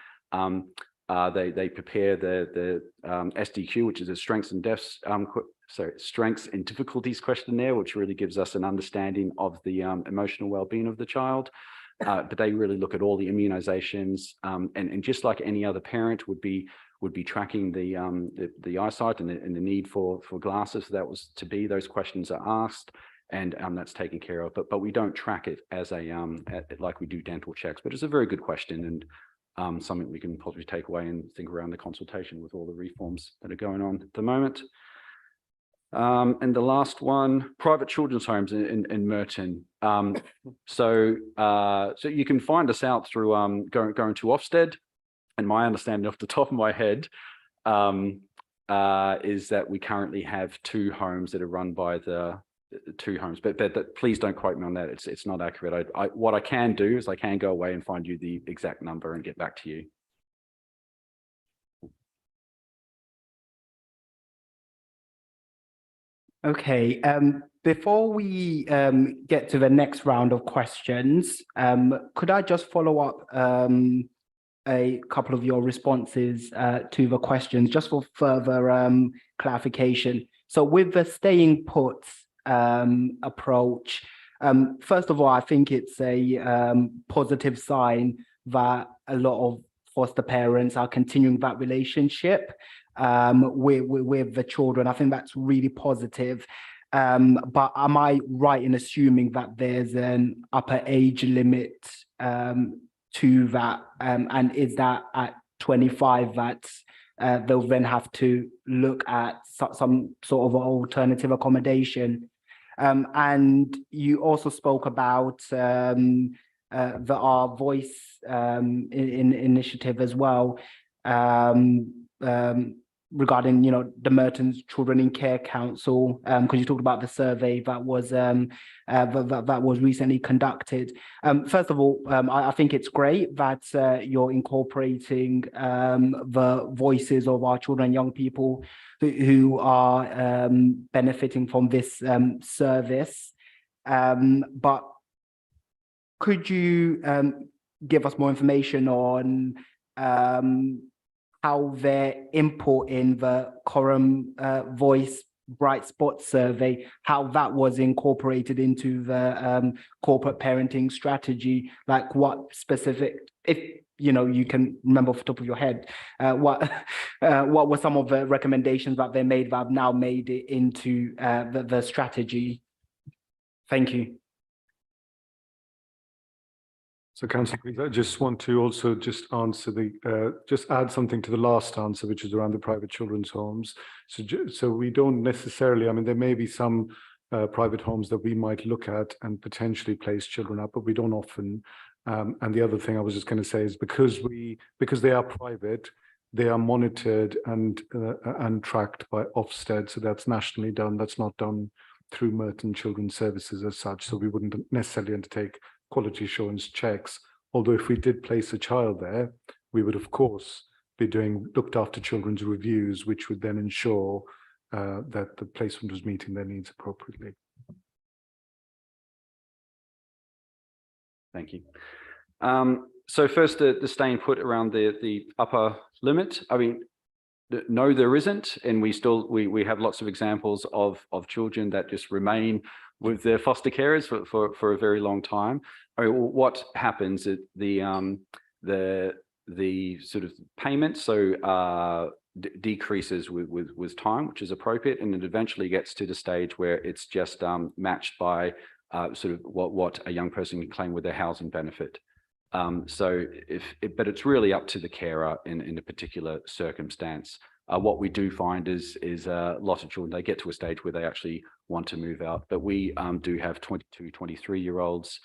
they prepare the SDQ, which is a strengths and difficulties questionnaire, which really gives us an understanding of the emotional well-being of the child. But they really look at all the immunizations, and just like any other parent would be tracking the eyesight and the need for glasses. That was to be, those questions are asked, and that's taken care of. But we don't track it as like we do dental checks. But it's a very good question, and something we can possibly take away and think around the consultation with all the reforms that are going on at the moment. And the last one, private children's homes in Merton. So you can find us out through going to Ofsted, and my understanding off the top of my head is that we currently have 2 homes that are run by the 2 homes, but please don't quote me on that. It's not accurate. What I can do is I can go away and find you the exact number and get back to you. Okay, before we get to the next round of questions, could I just follow up a couple of your responses to the questions, just for further clarification? So with the staying put approach, first of all, I think it's a positive sign that a lot of foster parents are continuing that relationship with the children. I think that's really positive. But am I right in assuming that there's an upper age limit to that? And is that at 25 that they'll then have to look at some sort of alternative accommodation? And you also spoke about the Our Voice initiative as well, regarding, the Merton's Children in Care Council, because you talked about the survey that was recently conducted. First of all, I think it's great that you're incorporating the voices of our children and young people who are benefiting from this service. But could you give us more information on how their input in the Quorum Voice Bright Spot survey, how that was incorporated into the corporate parenting strategy? Like what specific, if you can remember off the top of your head, what were some of the recommendations that they made that have now made it into the strategy? Thank you. So, Councillor, I just want to also just answer just add something to the last answer, which is around the private children's homes. So we don't necessarily, there may be some private homes that we might look at and potentially place children at, but we don't often. And the other thing I was just going to say is because they are private, they are monitored and tracked by Ofsted. So that's nationally done. That's not done through Merton Children's Services as such. So we wouldn't necessarily undertake quality assurance checks. Although if we did place a child there, we would of course be doing looked after children's reviews, which would then ensure that the placement was meeting their needs appropriately. Thank you. So first, the staying put around the upper limit. No, there isn't, and we have lots of examples of children that just remain with their foster carers for a very long time. What happens at the sort of payment decreases with time, which is appropriate, and it eventually gets to the stage where it's just matched by sort of what a young person can claim with their housing benefit. But it's really up to the carer in a particular circumstance. What we do find is a lot of children, they get to a stage where they actually want to move out, but we do have 22, 23-year-olds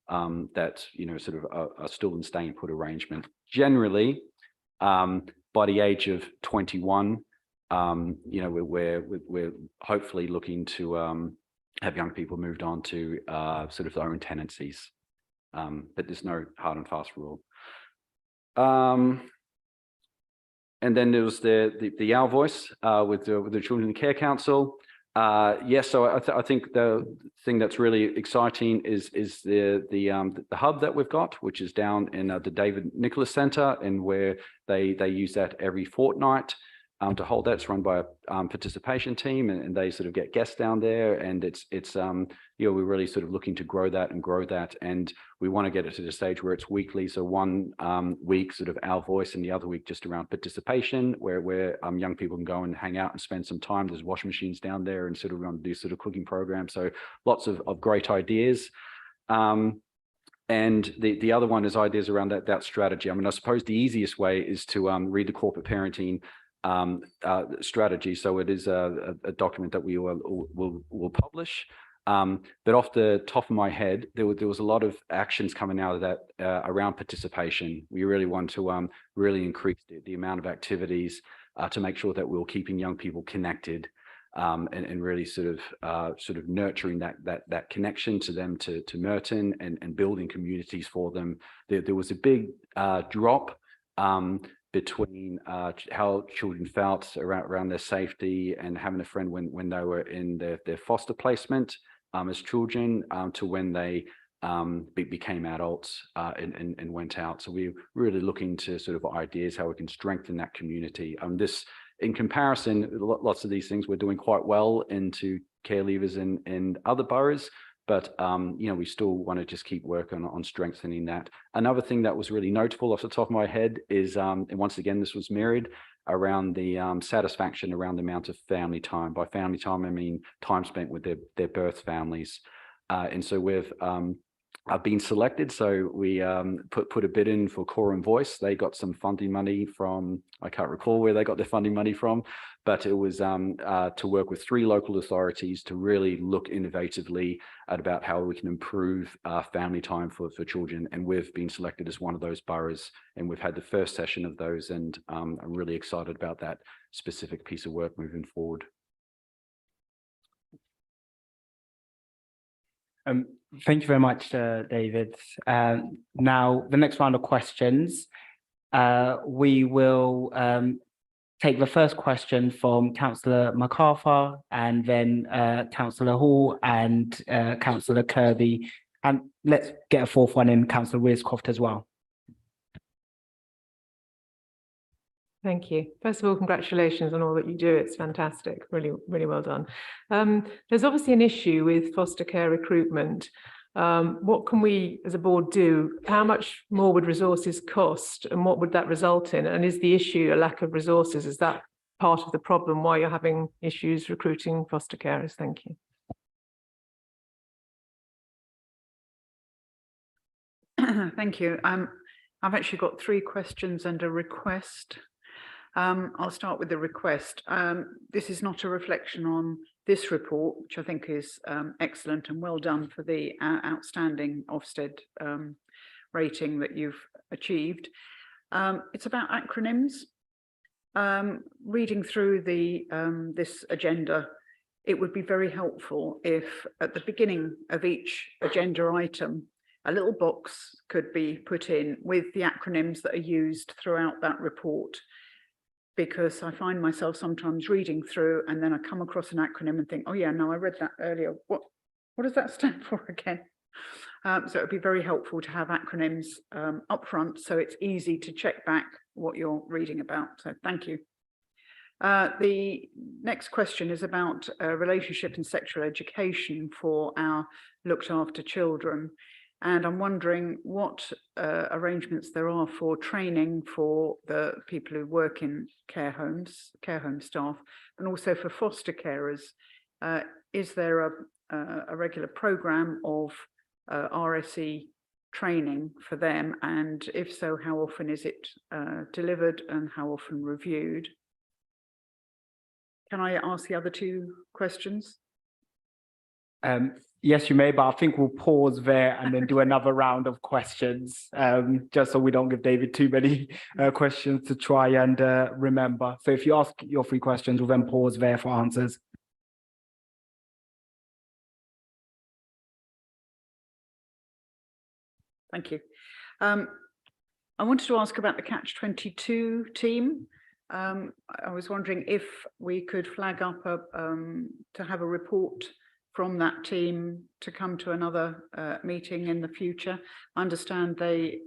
that sort of are still in staying put arrangement. Generally, by the age of 21, we're hopefully looking to have young people moved on to sort of their own tenancies, but there's no hard and fast rule. And then there was the Our Voice with the Children in Care Council. Yes, so I think the thing that's really exciting is the hub that we've got, which is down in the David Nicholas Centre, and where they use that every fortnight to hold that. It's run by a participation team, and they sort of get guests down there, and it's we're really sort of looking to grow that, and we want to get it to the stage where it's weekly. So one week sort of Our Voice, and the other week just around participation, where young people can go and hang out and spend some time. There's washing machines down there, and sort of do sort of cooking programs. So lots of great ideas. And the other one is ideas around that strategy. I suppose the easiest way is to read the corporate parenting strategy. So it is a document that we will publish. But off the top of my head, there was a lot of actions coming out of that around participation. We really want to really increase the amount of activities to make sure that we're keeping young people connected, and really sort of nurturing that connection to them to Merton, and building communities for them. There was a big drop between how children felt around their safety and having a friend when they were in their foster placement as children to when they became adults and went out. So we're really looking to sort of ideas how we can strengthen that community. This, in comparison, lots of these things we're doing quite well into care leavers in other boroughs, but you know, we still want to just keep working on strengthening that. Another thing that was really notable off the top of my head is, and once again, this was mirrored around the satisfaction around the amount of family time. By family time, I mean time spent with their birth families. And so we've been selected. So we put a bid in for Core and Voice. They got some funding money from, I can't recall where they got their funding money from, but it was to work with 3 local authorities to really look innovatively at about how we can improve family time for children. And we've been selected as one of those boroughs, and we've had the first session of those, and I'm really excited about that specific piece of work moving forward. Thank you very much, David. Now, the next round of questions, we will take the first question from Councillor MacArthur, and then Councillor Hall and Councillor Kirby. And let's get a fourth one in, Councillor Wiscroft as well. Thank you. First of all, congratulations on all that you do. It's fantastic. Really, really well done. There's obviously an issue with foster care recruitment. What can we as a board do? How much more would resources cost, and what would that result in? And is the issue a lack of resources? Is that part of the problem why you're having issues recruiting foster carers? Thank you. Thank you. I've actually got 3 questions and a request. I'll start with the request. This is not a reflection on this report, which I think is excellent and well done for the outstanding Ofsted rating that you've achieved. It's about acronyms. Reading through this agenda, it would be very helpful if at the beginning of each agenda item, a little box could be put in with the acronyms that are used throughout that report. Because I find myself sometimes reading through and then I come across an acronym and think, oh yeah, no, I read that earlier. What does that stand for again? So it would be very helpful to have acronyms up front, so it's easy to check back what you're reading about. So thank you. The next question is about relationship and sexual education for our looked after children. And I'm wondering what arrangements there are for training for the people who work in care home staff, and also for foster carers. Is there a regular programme of RSE training for them? And if so, how often is it delivered and how often reviewed? Can I ask the other 2 questions? Yes, you may, but I think we'll pause there and then do another round of questions, just so we don't give David too many questions to try and remember. So if you ask your 3 questions, we'll then pause there for answers. Thank you. I wanted to ask about the Catch-22 team. I was wondering if we could flag up to have a report from that team to come to another meeting in the future. I understand they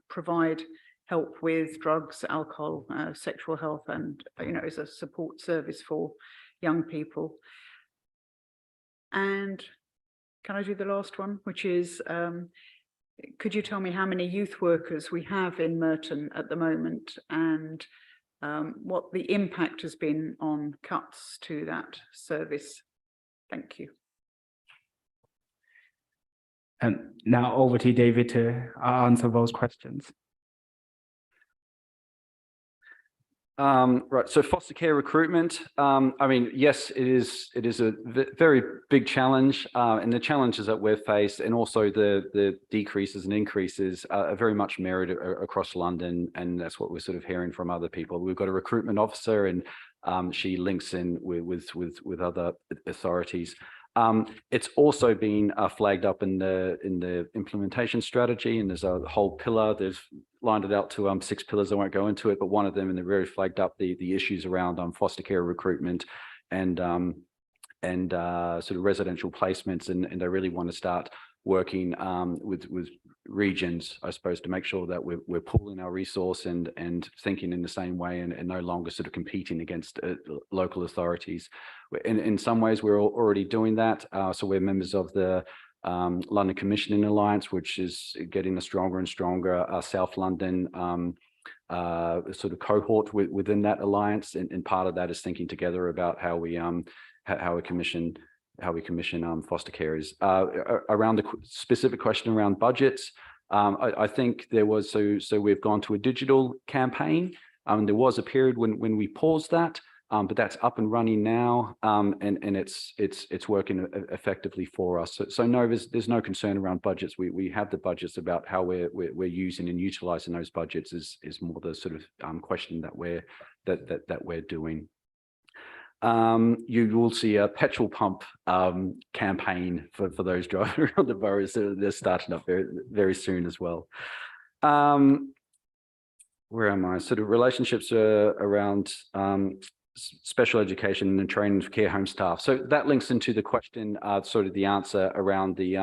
provide help with drugs, alcohol, sexual health, and as a support service for young people. And can I do the last one, which is, could you tell me how many youth workers we have in Merton at the moment, and what the impact has been on cuts to that service? Thank you. And now over to you, David, to answer those questions. Right, so foster care recruitment, I mean, yes, it is a very big challenge, and the challenges that we've faced, and also the decreases and increases are very much mirrored across London, and that's what we're sort of hearing from other people. We've got a recruitment officer, and she links in with other authorities. It's also been flagged up in the implementation strategy, and there's a whole pillar. There's lined it out to 6 pillars. I won't go into it, but one of them, and they've really flagged up the issues around foster care recruitment and sort of residential placements, and they really want to start working with regions, I suppose, to make sure that we're pooling our resource and thinking in the same way, and no longer sort of competing against local authorities. In some ways, we're already doing that. So we're members of the London Commissioning Alliance, which is getting a stronger and stronger South London sort of cohort within that alliance, and part of that is thinking together about how we commission foster carers. Around the specific question around budgets, I think there was, so we've gone to a digital campaign. There was a period when we paused that, but that's up and running now, and it's working effectively for us. So no, there's no concern around budgets. We have the budgets. About how we're using and utilizing those budgets is more the sort of question that we're doing. You will see a petrol pump campaign for those driving around the boroughs. They're starting up very soon as well. Where am I? Sort of relationships around special education and training for care home staff. So that links into the question, sort of the answer around the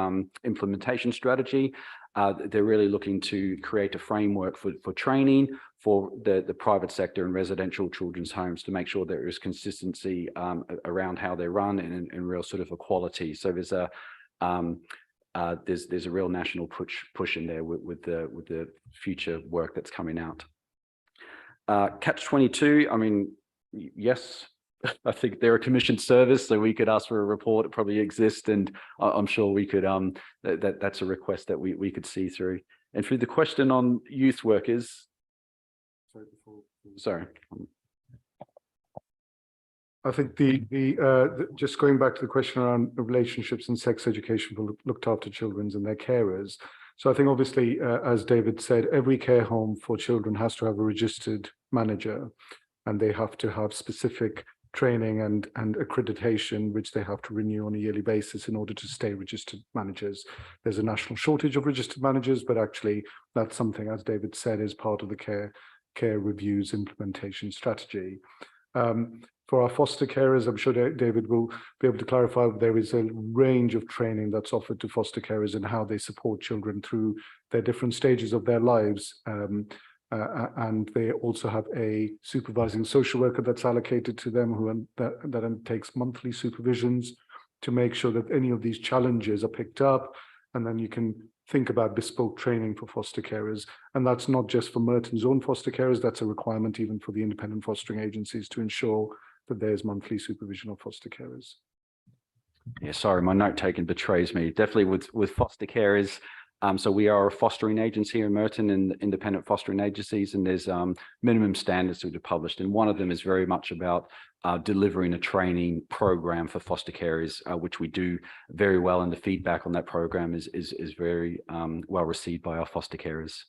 implementation strategy. They're really looking to create a framework for training for the private sector and residential children's homes to make sure there is consistency around how they run and real sort of equality. So there's a real national push in there with the future work that's coming out. Catch-22, I mean, yes, I think they're a commissioned service, so we could ask for a report. It probably exists, and I'm sure we could. That's a request that we could see through. And for the question on youth workers, sorry. I think the just going back to the question around relationships and sex education for looked after children and their carers. So I think obviously, as David said, every care home for children has to have a registered manager, and they have to have specific training and accreditation, which they have to renew on a yearly basis in order to stay registered managers. There's a national shortage of registered managers, but actually that's something, as David said, is part of the care reviews implementation strategy. For our foster carers, I'm sure David will be able to clarify, there is a range of training that's offered to foster carers and how they support children through their different stages of their lives. And they also have a supervising social worker that's allocated to them that undertakes monthly supervisions to make sure that any of these challenges are picked up. And then you can think about bespoke training for foster carers. And that's not just for Merton's own foster carers, that's a requirement even for the independent fostering agencies to ensure that there's monthly supervision of foster carers. Yeah, sorry, my note taken betrays me. Definitely with foster carers. So we are a fostering agency here in Merton and independent fostering agencies, and there's minimum standards that are published. And one of them is very much about delivering a training program for foster carers, which we do very well. And the feedback on that program is very well received by our foster carers.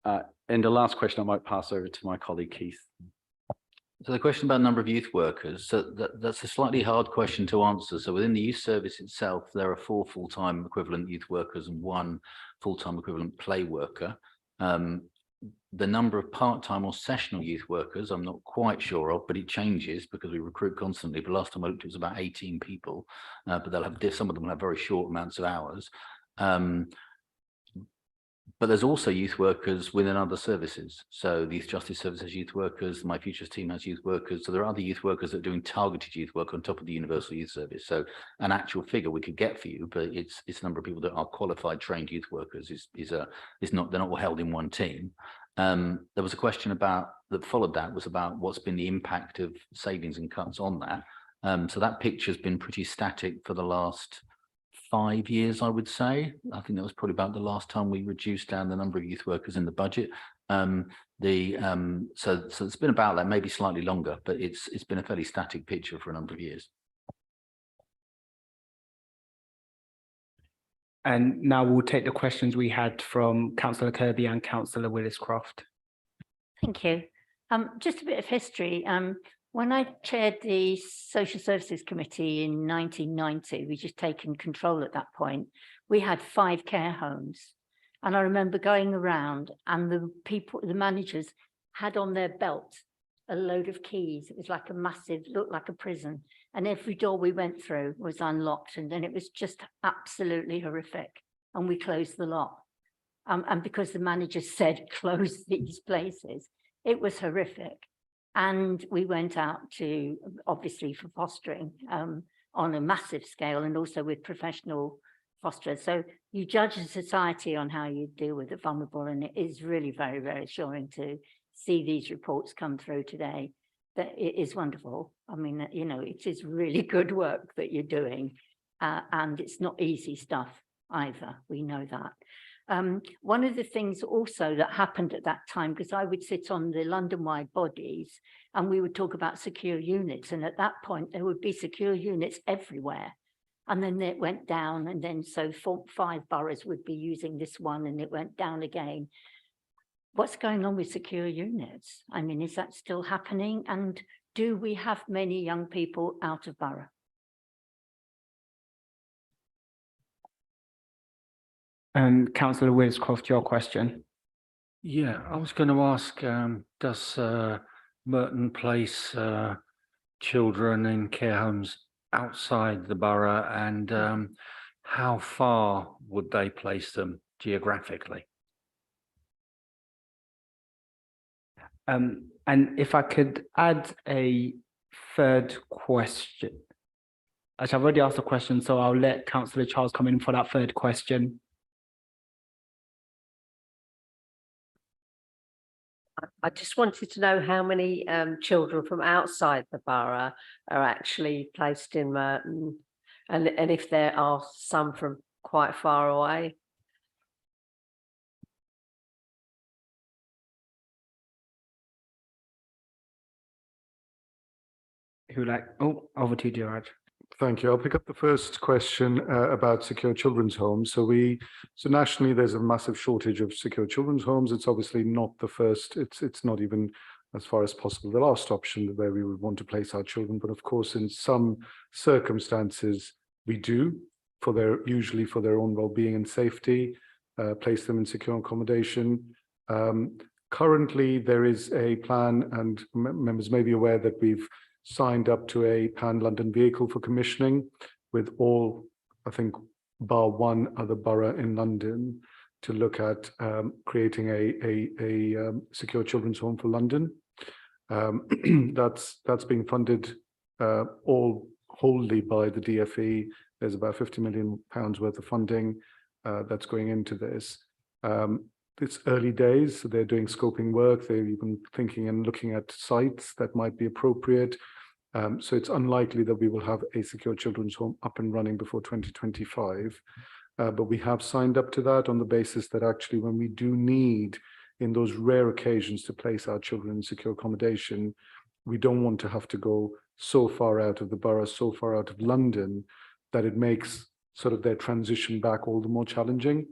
And the last question I might pass over to my colleague, Keith. So the question about number of youth workers, so that's a slightly hard question to answer. So within the youth service itself, there are 4 full-time equivalent youth workers and 1 full-time equivalent play worker. The number of part-time or sessional youth workers, I'm not quite sure of, but it changes because we recruit constantly. But last time I looked, it was about 18 people, but they'll have some of them will have very short amounts of hours. But there's also youth workers within other services. So the Youth Justice Service has youth workers, My Futures team has youth workers. So there are other youth workers that are doing targeted youth work on top of the Universal Youth Service. So an actual figure we could get for you, but it's a number of people that are qualified, trained youth workers. They're not all held in one team. There was a question that followed that was about what's been the impact of savings and cuts on that. So that picture's been pretty static for the last 5 years, I would say. I think that was probably about the last time we reduced down the number of youth workers in the budget. So it's been about that, maybe slightly longer, but it's been a fairly static picture for a number of years. And now we'll take the questions we had from Councillor Kirby and Councillor Willis-Croft. Thank you. Just a bit of history. When I chaired the Social Services Committee in 1990, we just taken control at that point. We had 5 care homes, And I remember going around and the managers had on their belt a load of keys. It was like a massive, looked like a prison. And every door we went through was unlocked. And then it was just absolutely horrific. And we closed the lot. And because the manager said, close these places, it was horrific. And we went out to, obviously for fostering on a massive scale and also with professional fosterers. So you judge a society on how you deal with the vulnerable. And it is really very, very assuring to see these reports come through today. That it is wonderful. I mean, you know, it is really good work that you're doing. And it's not easy stuff either. We know that. One of the things also that happened at that time, because I would sit on the London-wide bodies and we would talk about secure units. And at that point, there would be secure units everywhere. And then it went down. And then so 5 boroughs would be using this one and it went down again. What's going on with secure units? I mean, is that still happening? And do we have many young people out of borough? And Councillor Wiscroft, your question. Yeah, I was going to ask, does Merton place children in care homes outside the borough, and how far would they place them geographically? And if I could add a third question. Actually, I've already asked a question, so I'll let Councillor Charles come in for that third question. I just wanted to know how many children from outside the borough are actually placed in Merton, and if there are some from quite far away. Over to you, Gerard. Thank you. I'll pick up the first question about secure children's homes. So nationally, there's a massive shortage of secure children's homes. It's obviously not the first. It's not even, as far as possible, the last option where we would want to place our children. But of course, in some circumstances, we do, usually for their own well-being and safety, place them in secure accommodation. Currently, there is a plan, and members may be aware that we've signed up to a pan-London vehicle for commissioning with all, I think, bar one other borough in London, to look at creating a secure children's home for London. That's being funded all wholly by the DfE. There's about £50 million worth of funding that's going into this. It's early days, so they're doing scoping work. They're even thinking and looking at sites that might be appropriate. So it's unlikely that we will have a secure children's home up and running before 2025. But we have signed up to that on the basis that actually when we do need, in those rare occasions, to place our children in secure accommodation, we don't want to have to go so far out of the borough, so far out of London, that it makes sort of their transition back all the more challenging.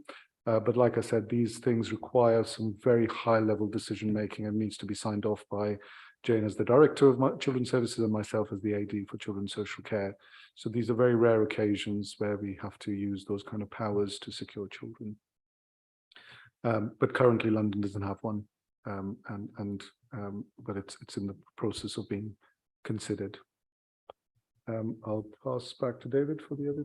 But like I said, these things require some very high level decision making and needs to be signed off by Jane as the Director of Children's Services and myself as the AD for Children's Social Care. So these are very rare occasions where we have to use those kind of powers to secure children. But currently London doesn't have one, but it's in the process of being considered. I'll pass back to David for the other.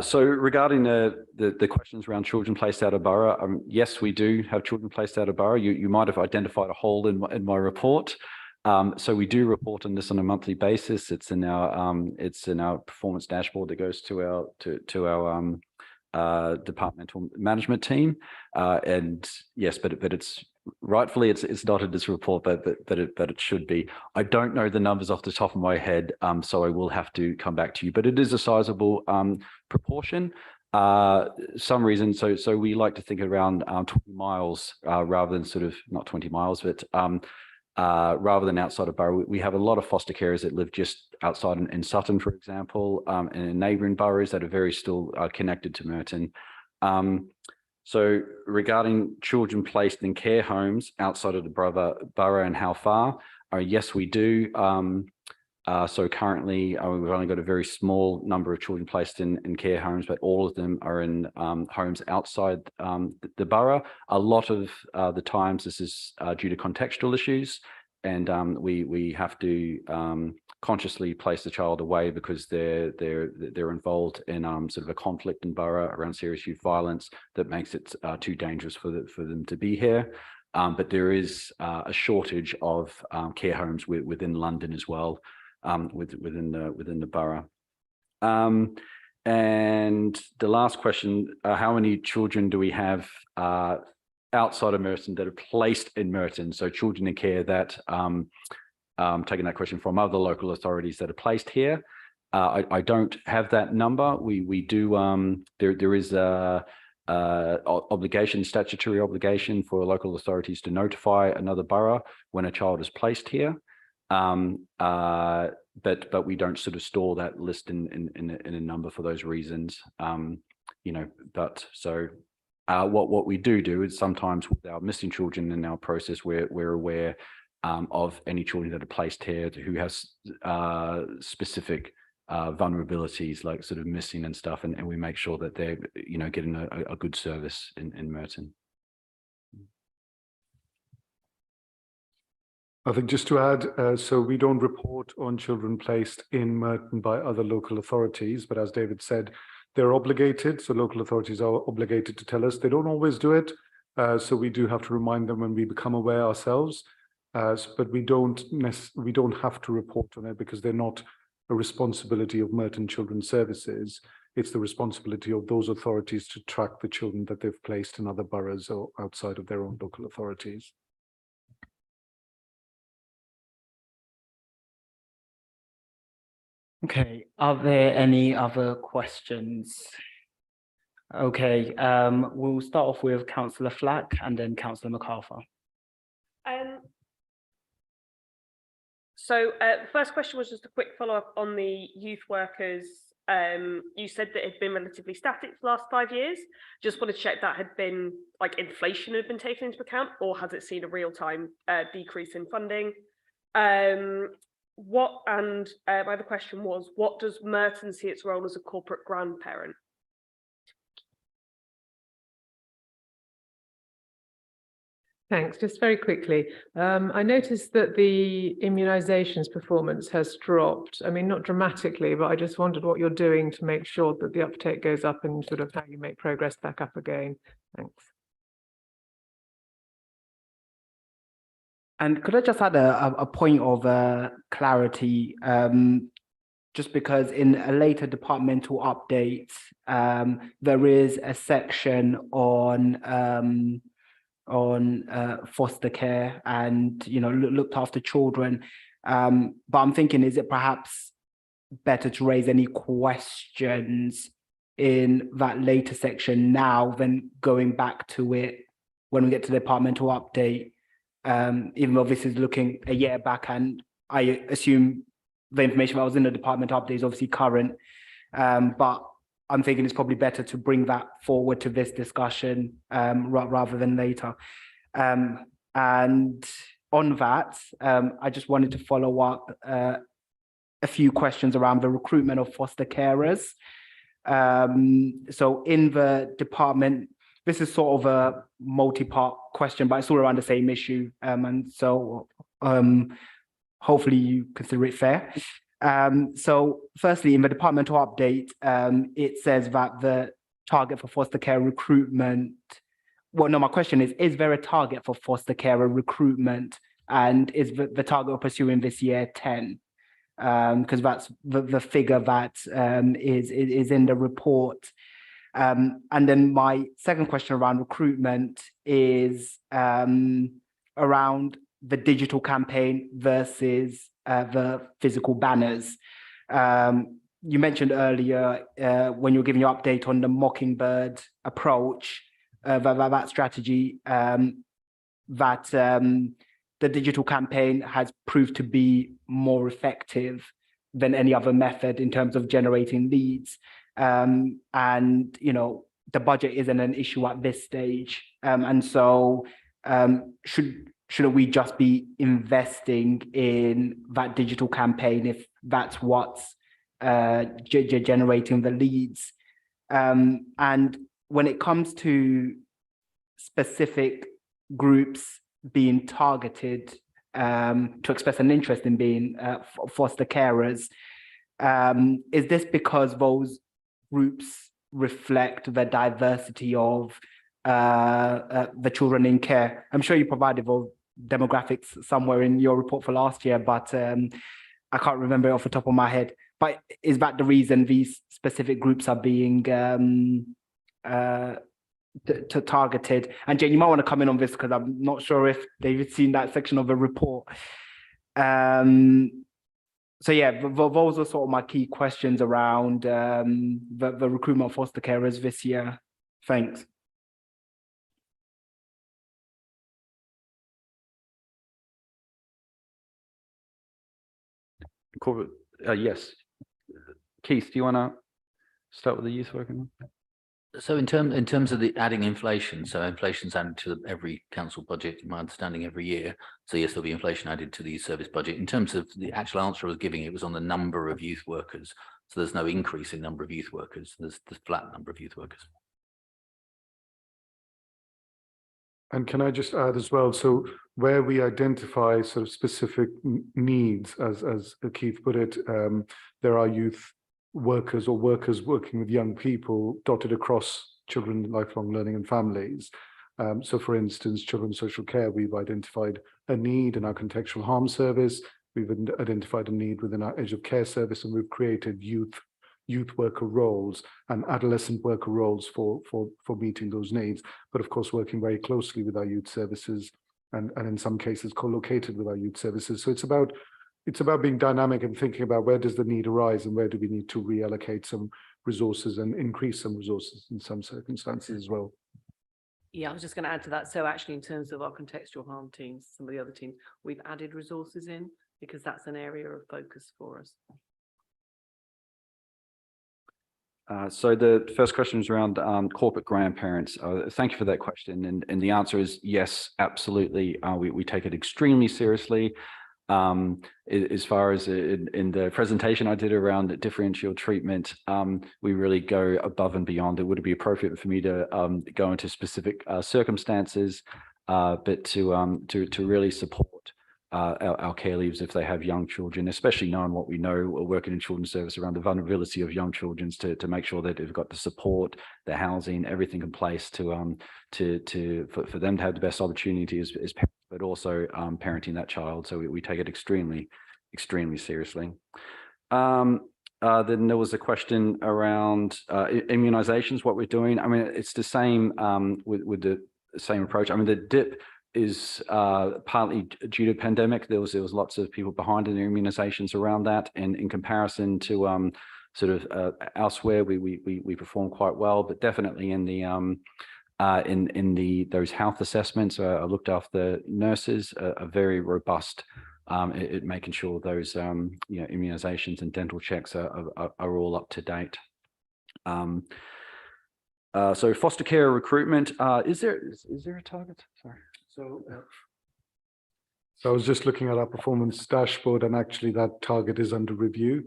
So regarding the questions around children placed out of borough, yes, we do have children placed out of borough. You might have identified a hole in my report. So we do report on this on a monthly basis. It's in our performance dashboard that goes to our departmental management team. And yes, but it's rightfully it's not in this report, but it should be. I don't know the numbers off the top of my head, so I will have to come back to you. But it is a sizable proportion. Some reason, so we like to think around 20 miles rather than sort of not 20 miles, but rather than outside of borough. We have a lot of foster carers that live just outside in Sutton, for example, and in neighbouring boroughs that are very still connected to Merton. So regarding children placed in care homes outside of the borough and how far, yes, we do. So currently, we've only got a very small number of children placed in care homes, but all of them are in homes outside the borough. A lot of the times this is due to contextual issues, and we have to consciously place the child away because they're involved in sort of a conflict in borough around serious youth violence that makes it too dangerous for them to be here. But there is a shortage of care homes within London as well. Within the borough. And the last question, how many children do we have outside of Merton that are placed in Merton? So children in care that, taking that question from other local authorities that are placed here. I don't have that number. We do, there is a statutory obligation for local authorities to notify another borough when a child is placed here. But we don't sort of store that list in a number for those reasons. But so what we do is sometimes with our missing children in our process, we're aware of any children that are placed here who has specific vulnerabilities like sort of missing and stuff, and we make sure that they're getting a good service in Merton. I think just to add, so we don't report on children placed in Merton by other local authorities, but as David said, they're obligated. So local authorities are obligated to tell us. They don't always do it. So we do have to remind them when we become aware ourselves. But we don't have to report on it because they're not a responsibility of Merton Children's Services. It's the responsibility of those authorities to track the children that they've placed in other boroughs or outside of their own local authorities. Okay, are there any other questions? Okay, we'll start off with Councillor Flack and then Councillor MacArthur. So the first question was just a quick follow-up on the youth workers. You said that it had been relatively static for the last 5 years. Just want to check that had been, like, inflation had been taken into account, or has it seen a real-time decrease in funding? My other question was, what does Merton see its role as a corporate grandparent? Thanks. Just very quickly, I noticed that the immunisations performance has dropped. I mean, not dramatically, but I just wondered what you're doing to make sure that the uptake goes up and sort of how you make progress back up again. Thanks. And could I just add a point of clarity, just because in a later departmental update, there is a section on foster care and, looked after children. But I'm thinking, is it perhaps better to raise any questions in that later section now than going back to it when we get to the departmental update? Even though this is looking a year back, and I assume the information that was in the department update is obviously current, but I'm thinking it's probably better to bring that forward to this discussion rather than later. And on that, I just wanted to follow up a few questions around the recruitment of foster carers. So in the department, this is sort of a multi-part question, but it's all around the same issue. And so hopefully you consider it fair. So firstly, in the departmental update, it says that the target for foster care recruitment, well, no, my question is there a target for foster carer recruitment, and is the target we're pursuing this year 10? Because that's the figure that is in the report. And then my second question around recruitment is around the digital campaign versus the physical banners. You mentioned earlier when you were giving your update on the Mockingbird approach, that strategy, that the digital campaign has proved to be more effective than any other method in terms of generating leads. And, the budget isn't an issue at this stage. And so should shouldn't we just be investing in that digital campaign if that's what's generating the leads? And when it comes to specific groups being targeted to express an interest in being foster carers, is this because those groups reflect the diversity of the children in care? I'm sure you provided those demographics somewhere in your report for last year, but I can't remember it off the top of my head. But is that the reason these specific groups are being targeted? And Jane, you might want to come in on this because I'm not sure if they've seen that section of the report. So yeah, those are sort of my key questions around the recruitment of foster carers this year. Thanks. Corporate, yes. Keith, do you want to start with the youth worker? So in terms of the adding inflation, so inflation's added to every council budget, in my understanding, every year. So yes, there'll be inflation added to the youth service budget. In terms of the actual answer I was giving, it was on the number of youth workers. So there's no increase in number of youth workers. There's the flat number of youth workers. And can I just add as well, so where we identify sort of specific needs, as Keith put it, there are youth workers or workers working with young people dotted across children, lifelong learning and families. So for instance, children's social care, we've identified a need in our contextual harm service, we've identified a need within our edge of care service, and we've created youth worker roles and adolescent worker roles for meeting those needs, but of course working very closely with our youth services and in some cases co-located with our youth services. So it's about being dynamic and thinking about where does the need arise and where do we need to reallocate some resources and increase some resources in some circumstances as well. Yeah, I was just going to add to that. So actually in terms of our contextual harm teams, some of the other teams, we've added resources in because that's an area of focus for us. So the first question is around corporate grandparents. Thank you for that question. And the answer is yes, absolutely. We take it extremely seriously. As far as in the presentation I did around differential treatment, we really go above and beyond. It would be appropriate for me to go into specific circumstances, but to really support our care leavers if they have young children, especially knowing what we know working in children's service around the vulnerability of young children, to make sure that they've got the support, the housing, everything in place for them to have the best opportunity as parents, but also parenting that child. So we take it extremely seriously. Then there was a question around immunizations, what we're doing. I mean, it's the same with the same approach. I mean, the dip is partly due to pandemic. There was lots of people behind in their immunizations around that, and in comparison to sort of elsewhere, we perform quite well, but definitely in the those health assessments, I looked after nurses, are very robust at making sure those immunizations and dental checks are all up to date. So foster care recruitment, is there a target? Sorry. So I was just looking at our performance dashboard, and actually that target is under review.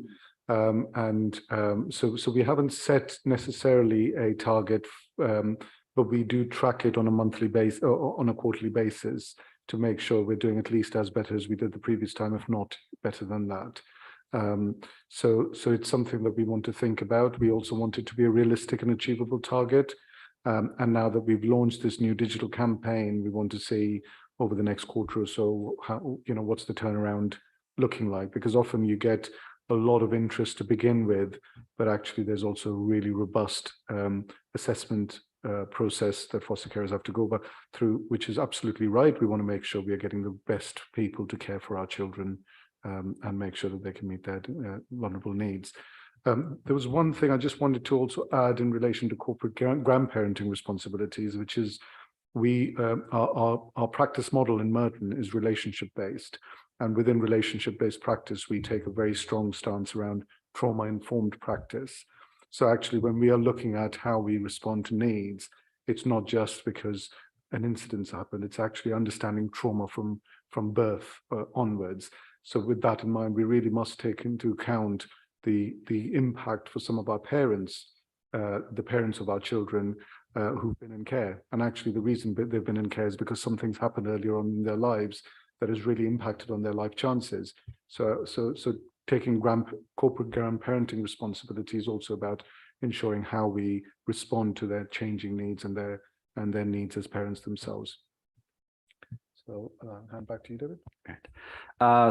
So we haven't set necessarily a target, but we do track it on a monthly basis or on a quarterly basis to make sure we're doing at least as better as we did the previous time, if not better than that. So it's something that we want to think about. We also want it to be a realistic and achievable target. And now that we've launched this new digital campaign, we want to see over the next quarter or so, how, what's the turnaround looking like? Because often you get a lot of interest to begin with, but actually there's also a really robust assessment process that foster carers have to go through, which is absolutely right. We want to make sure we are getting the best people to care for our children and make sure that they can meet their vulnerable needs. There was one thing I just wanted to also add in relation to corporate grandparenting responsibilities, which is our practice model in Merton is relationship-based. And within relationship-based practice, we take a very strong stance around trauma-informed practice. So actually, when we are looking at how we respond to needs, it's not just because an incident's happened. It's actually understanding trauma from birth onwards. So with that in mind, we really must take into account the impact for some of our parents, the parents of our children who've been in care. And actually the reason they've been in care is because something's happened earlier on in their lives that has really impacted on their life chances. So taking corporate grandparenting responsibility is also about ensuring how we respond to their changing needs and their needs as parents themselves. So hand back to you, David.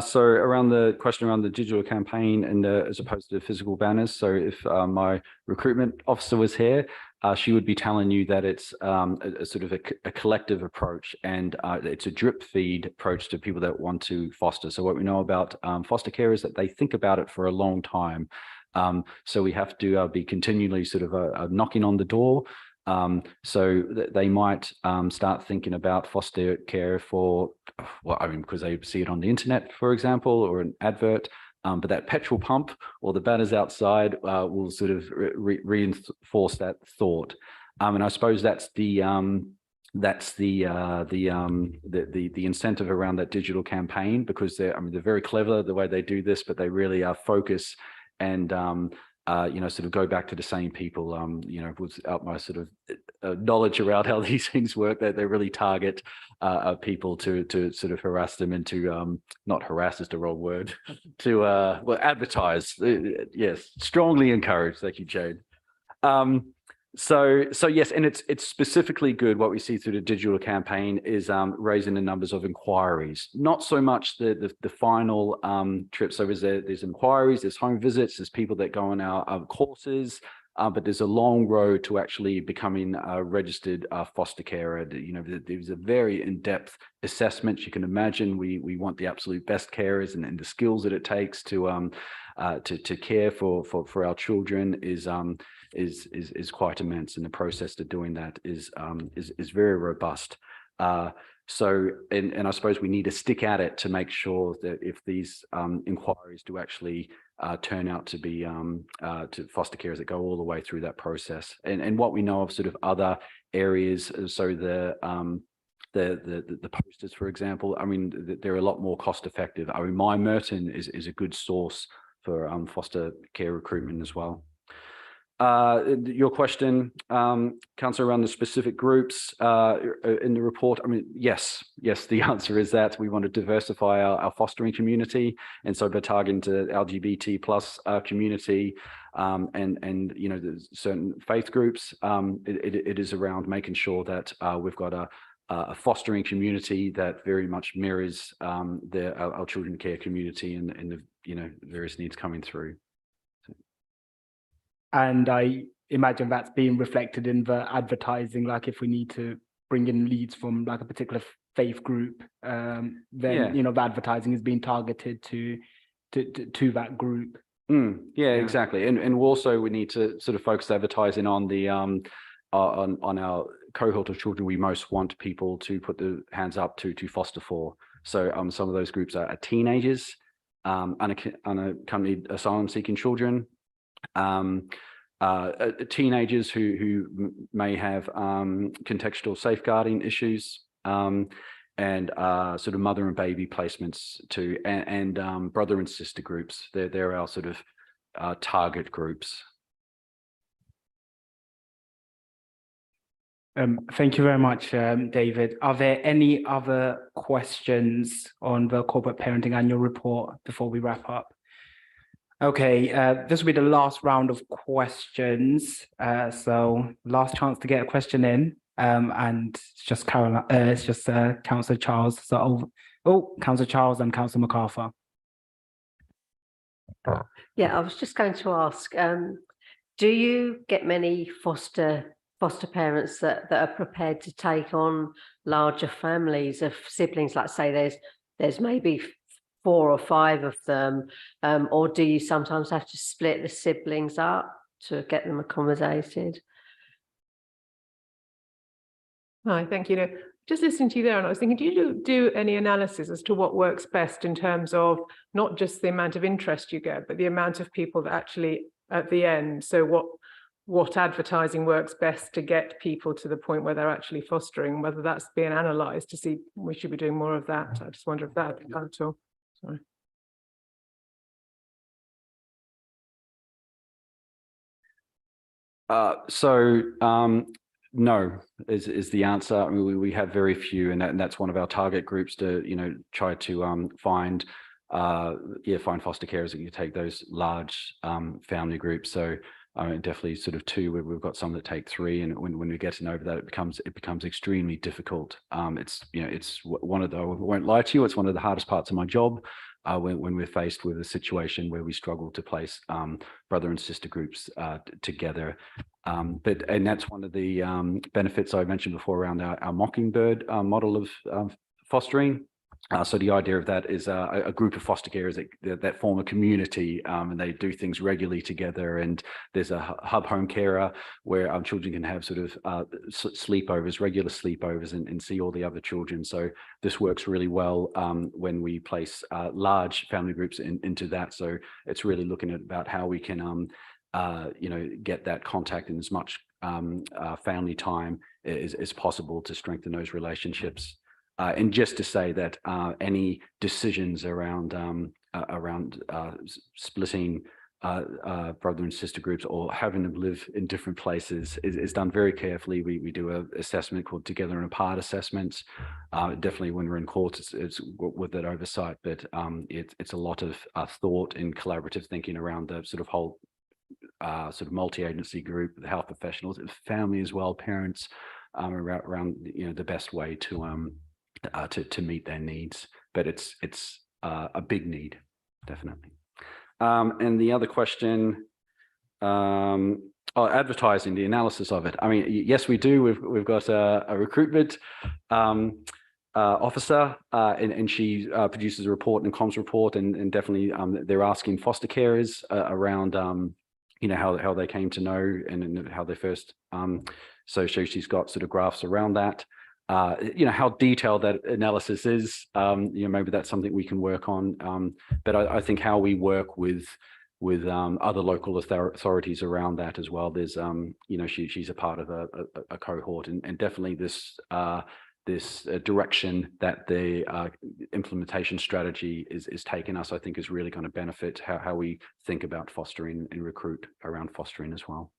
So around the question around the digital campaign and as opposed to physical banners. So if my recruitment officer was here, she would be telling you that it's a sort of a collective approach, and it's a drip feed approach to people that want to foster. So what we know about foster care is that they think about it for a long time. So we have to be continually sort of knocking on the door. So they might start thinking about foster care for, well, I mean, because they see it on the internet, for example, or an advert. But that petrol pump or the banners outside will sort of reinforce that thought. And I suppose that's the incentive around that digital campaign, because they're very clever the way they do this, but they really are focused and sort of go back to the same people, without my sort of knowledge around how these things work, that they really target people to sort of harass them and to, not harass is the wrong word, to, advertise. Yes, strongly encourage. Thank you, Jane. So yes, and it's specifically good. What we see through the digital campaign is raising the numbers of inquiries, not so much the final trip. So there's inquiries, there's home visits, there's people that go on our courses, but there's a long road to actually becoming a registered foster carer. There's a very in-depth assessment. You can imagine we want the absolute best carers, and the skills that it takes to care for our children is quite immense, and the process to doing that is very robust. So I suppose we need to stick at it to make sure that if these inquiries do actually turn out to be to foster carers that go all the way through that process, and what we know of sort of other areas, so the posters, for example, I mean, they're a lot more cost effective. I mean, My Merton is a good source for foster care recruitment as well. Your question, Councillor, around the specific groups in the report. I mean, yes, the answer is that we want to diversify our fostering community, and so by targeting to LGBT plus community and there's certain faith groups, it is around making sure that we've got a fostering community that very much mirrors our children care community and the various needs coming through. And I imagine that's being reflected in the advertising, like if we need to bring in leads from like a particular faith group, then the advertising is being targeted to that group. Exactly. And also we need to sort of focus advertising on the on our cohort of children we most want people to put their hands up to foster for. So some of those groups are teenagers, unaccompanied asylum seeking children, teenagers who may have contextual safeguarding issues, and sort of mother and baby placements too, and brother and sister groups. They're our sort of target groups. Thank you very much, David. Are there any other questions on the corporate parenting annual report before we wrap up? Okay, this will be the last round of questions. So last chance to get a question in, and it's just Councillor Charles. So, Councillor Charles and Councillor MacArthur. Yeah, I was just going to ask, do you get many foster parents that are prepared to take on larger families of siblings? Like say there's maybe 4 or 5 of them, or do you sometimes have to split the siblings up to get them accommodated? Hi, thank you. Just listening to you there, and I was thinking, do you do any analysis as to what works best in terms of not just the amount of interest you get, but the amount of people that actually at the end? So what advertising works best to get people to the point where they're actually fostering, whether that's being analysed to see we should be doing more of that. I just wonder if that at all. Sorry. No is the answer. I mean, we have very few, and that's one of our target groups to, you know, try to find foster carers that you take those large family groups. So definitely sort of 2, where we've got some that take 3, and when we're getting over that, it becomes extremely difficult. It's, you know, it's one of the, I won't lie to you, it's one of the hardest parts of my job. When we're faced with a situation where we struggle to place brother and sister groups together. And that's one of the benefits I mentioned before around our Mockingbird model of fostering. So the idea of that is a group of foster carers that form a community, and they do things regularly together. And there's a hub home carer where our children can have sort of sleepovers, regular sleepovers, and see all the other children. So this works really well when we place large family groups into that. So it's really looking at about how we can you know, get that contact and as much family time as possible to strengthen those relationships. And just to say that any decisions around splitting brother and sister groups or having them live in different places is done very carefully. We do an assessment called together and apart assessments. Definitely when we're in court, it's with that oversight, but it's a lot of thought and collaborative thinking around the sort of whole sort of multi-agency group, the health professionals, family as well, parents, around, you know, the best way to meet their needs. But it's a big need, definitely. And the other question, advertising, the analysis of it. I mean, yes, we do. We've got a recruitment officer, and she produces a report and comms report, and definitely they're asking foster carers around you know, how they came to know and how they first so she's got sort of graphs around that. You know, how detailed that analysis is, you know, maybe that's something we can work on. But I think how we work with other local authorities around that as well. There's, you know, she's a part of a cohort, and definitely this direction that the implementation strategy is taking us, I think, is really going to benefit how we think about fostering and recruit around fostering as well.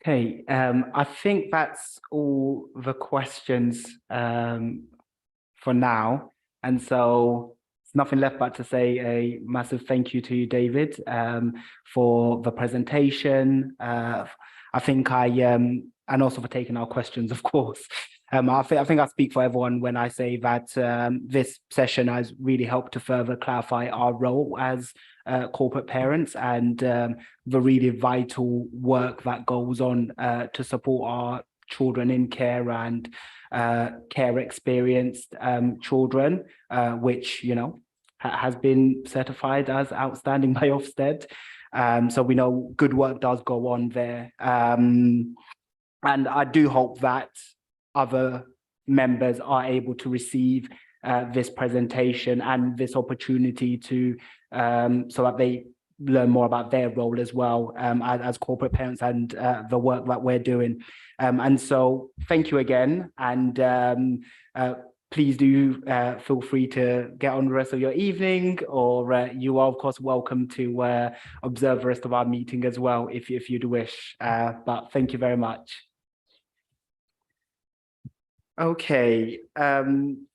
Okay, I think that's all the questions for now. And so there's nothing left but to say a massive thank you to you, David, for the presentation. I think and also for taking our questions, of course. I think I speak for everyone when I say that this session has really helped to further clarify our role as corporate parents and the really vital work that goes on to support our children in care and care experienced children, which, you know, has been certified as outstanding by Ofsted. So we know good work does go on there. And I do hope that other members are able to receive this presentation and this opportunity to so that they learn more about their role as well as corporate parents and the work that we're doing. And so thank you again, and please do feel free to get on the rest of your evening, or you are of course welcome to observe the rest of our meeting as well if you'd wish. But thank you very much. Okay,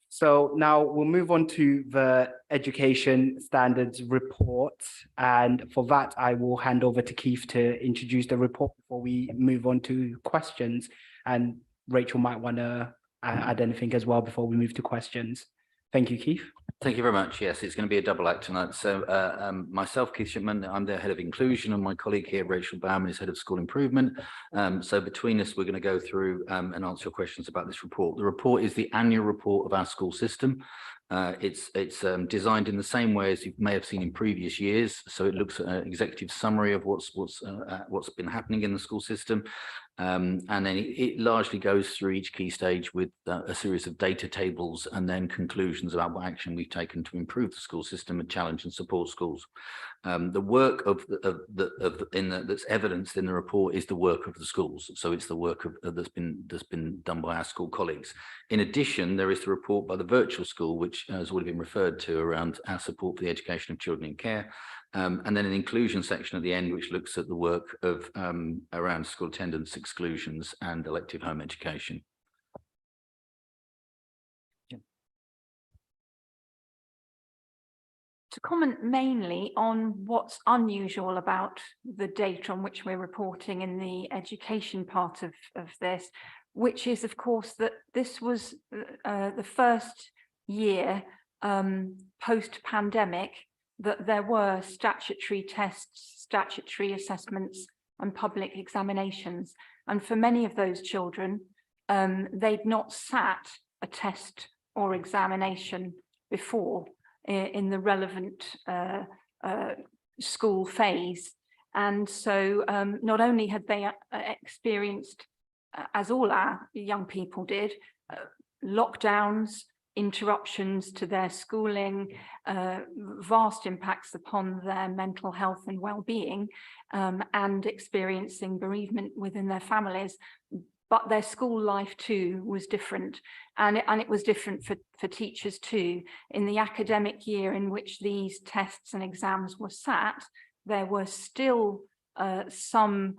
so now we'll move on to the Education Standards Report. And for that, I will hand over to Keith to introduce the report before we move on to questions. And Rachel might want to add anything as well before we move to questions. Thank you, Keith. Thank you very much. Yes, it's going to be a double act tonight. So myself, Keith Shipman, I'm the head of inclusion, and my colleague here, Rachel Bauman, is head of school improvement. So between us, we're going to go through and answer your questions about this report. The report is the annual report of our school system. It's designed in the same way as you may have seen in previous years. So it looks at an executive summary of what's been happening in the school system. And then it largely goes through each key stage with a series of data tables and then conclusions about what action we've taken to improve the school system and challenge and support schools. The work that's evidenced in the report is the work of the schools. So it's the work that's been done by our school colleagues. In addition, there is the report by the virtual school, which has already been referred to, around our support for the education of children in care. And then an inclusion section at the end, which looks at the work of around school attendance exclusions and elective home education. To comment mainly on what's unusual about the data on which we're reporting in the education part of this, which is, of course, that this was the first year post-pandemic that there were statutory tests, statutory assessments and public examinations. And for many of those children, they'd not sat a test or examination before in the relevant school phase. And so not only had they experienced, as all our young people did, lockdowns, interruptions to their schooling, vast impacts upon their mental health and well-being, and experiencing bereavement within their families. But their school life too was different, and it was different for teachers too. In the academic year in which these tests and exams were sat, there were still some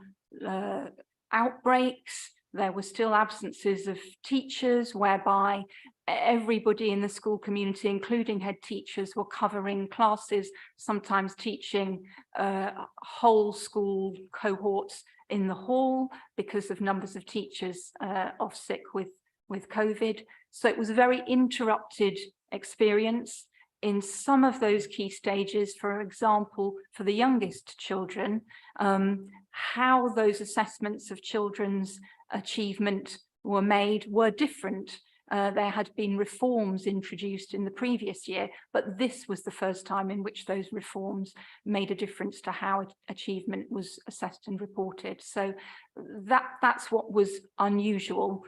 outbreaks. There were still absences of teachers, whereby everybody in the school community, including head teachers, were covering classes, sometimes teaching whole school cohorts in the hall because of numbers of teachers off sick with COVID. So it was a very interrupted experience. In some of those key stages, for example, for the youngest children, how those assessments of children's achievement were made were different. There had been reforms introduced in the previous year, but this was the first time in which those reforms made a difference to how achievement was assessed and reported. So that's what was unusual.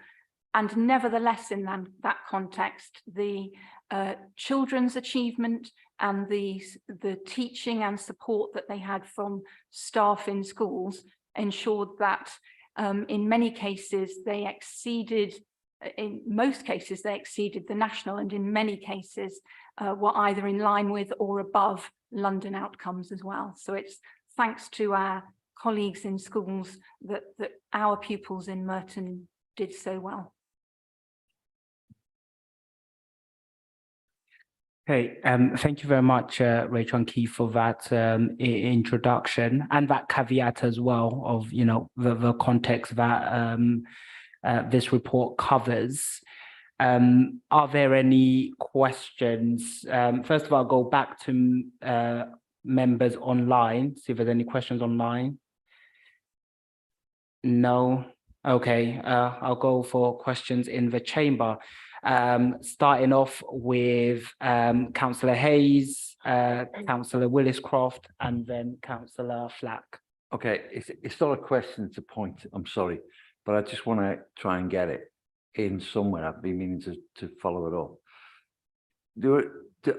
And nevertheless, in that context, the children's achievement and the teaching and support that they had from staff in schools ensured that in many cases they exceeded, in most cases they exceeded the national, and in many cases were either in line with or above London outcomes as well. So it's thanks to our colleagues in schools that our pupils in Merton did so well. Okay, thank you very much, Rachel and Keith, for that introduction and that caveat as well of, you know, the context that this report covers. Are there any questions? First of all, I'll go back to members online, see if there's any questions online. No? Okay, I'll go for questions in the chamber. Starting off with Councillor Hayes, Councillor Willis-Croft, and then Councillor Flack. Okay, it's not a question, it's a point, I'm sorry, but I just want to try and get it in somewhere. I've been meaning to follow it up.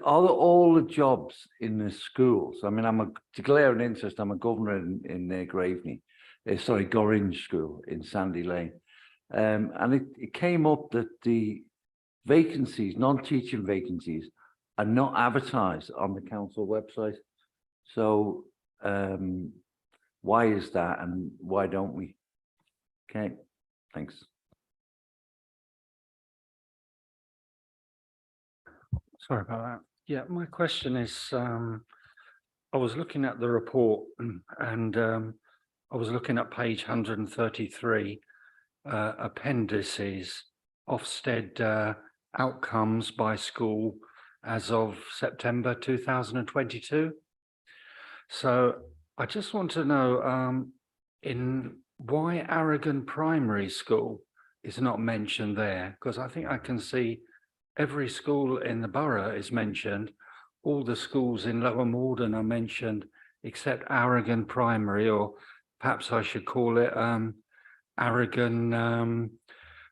Are all the jobs in the schools? I mean, I'm declaring interest, I'm a governor in Graveney, sorry, Gorringe School in Sandy Lane. And it came up that the vacancies, non-teaching vacancies, are not advertised on the council website. So why is that, and why don't we? Okay, thanks. Sorry about that. Yeah, my question is, I was looking at the report and I was looking at page 133, appendices, Ofsted outcomes by school as of September 2022. So I just want to know in why Aragon Primary School is not mentioned there, because I think I can see every school in the borough is mentioned. All the schools in Lower Morden are mentioned except Aragon Primary, or perhaps I should call it Aragon,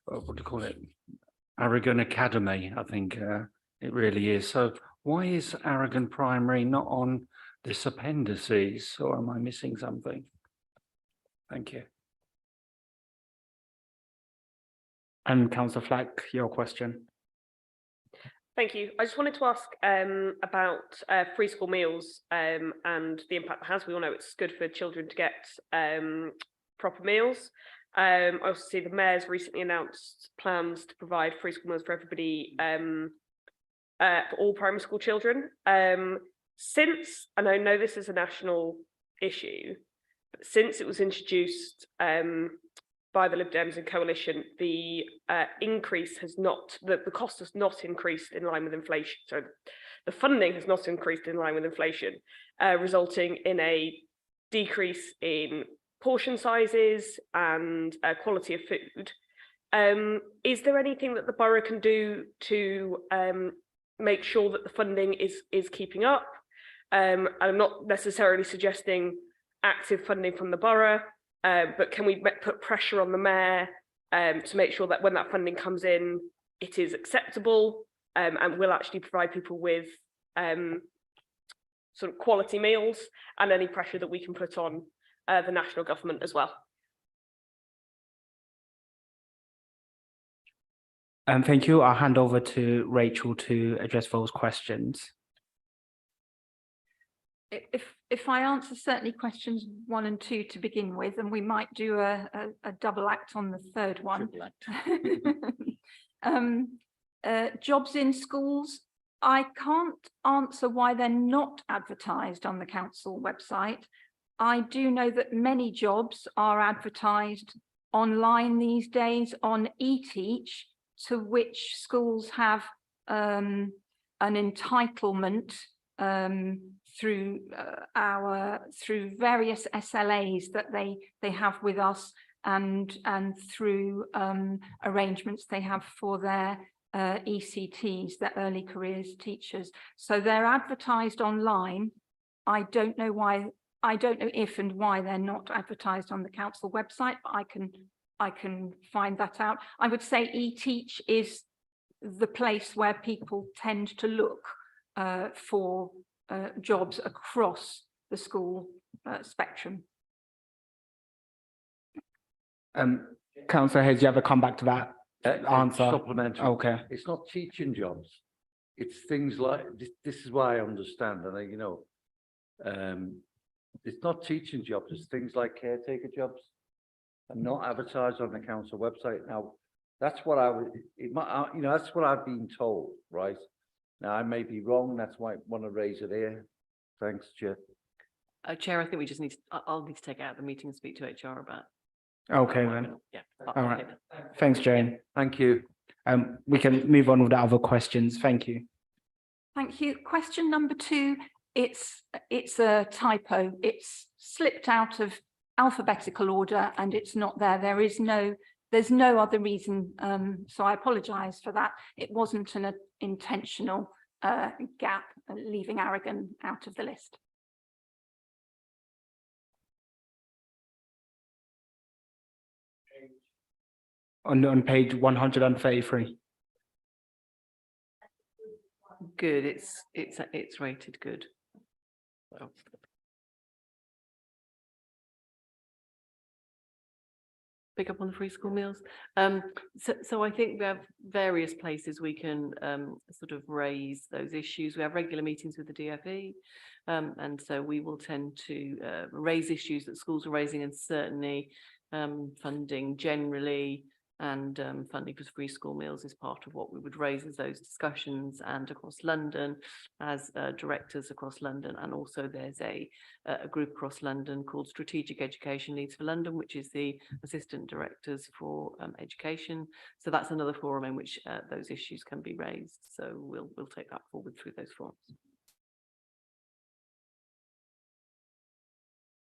what do you call it? Aragon Academy, I think it really is. So why is Aragon Primary not on this appendices, or am I missing something? Thank you. And Councillor Flack, your question. Thank you. I just wanted to ask about free school meals and the impact it has. We all know it's good for children to get proper meals. I also see the Mayor's recently announced plans to provide free school meals for everybody, for all primary school children. Since, and I know this is a national issue, but since it was introduced by the Lib Dems and Coalition, the increase has not, the cost has not increased in line with inflation. So the funding has not increased in line with inflation, resulting in a decrease in portion sizes and quality of food. Is there anything that the borough can do to make sure that the funding is keeping up? I'm not necessarily suggesting active funding from the borough, but can we put pressure on the Mayor to make sure that when that funding comes in, it is acceptable and will actually provide people with sort of quality meals, and any pressure that we can put on the national government as well? Thank you. I'll hand over to Rachel to address those questions. If I answer certainly questions 1 and 2 to begin with, and we might do a double act on the third one. Jobs in schools, I can't answer why they're not advertised on the council website. I do know that many jobs are advertised online these days on eTeach, to which schools have an entitlement through various SLAs that they have with us, and through arrangements they have for their ECTs, their early careers teachers. So they're advertised online. I don't know if and why they're not advertised on the council website, but I can find that out. I would say eTeach is the place where people tend to look for jobs across the school spectrum. Councillor Hayes, you have to come back to that answer. Supplementary. Okay. It's not teaching jobs. It's things like this is why I understand, and you know, it's not teaching jobs. It's things like caretaker jobs, and not advertised on the council website. Now, that's what I would. You know, that's what I've been told. Right now, I may be wrong. That's why I want to raise it here. Thanks, Chair. Chair, I think we just need to, I'll need to take it out of the meeting and speak to HR about. Okay then. Yeah. All right. Thanks, Jane. Thank you. We can move on with the other questions. Thank you. Thank you. Question number 2, it's a typo. It's slipped out of alphabetical order and it's not there. There's no other reason. So I apologise for that. It wasn't an intentional gap, leaving Aragon out of the list. On page 133. Good. It's rated good. Well. Pick up on the free school meals. So I think we have various places we can sort of raise those issues. We have regular meetings with the DfE, and so we will tend to raise issues that schools are raising, and certainly funding generally and funding for free school meals is part of what we would raise as those discussions, and across London as directors across London. And also there's a group across London called Strategic Education Leads for London, which is the assistant directors for education. So that's another forum in which those issues can be raised. So we'll take that forward through those forums.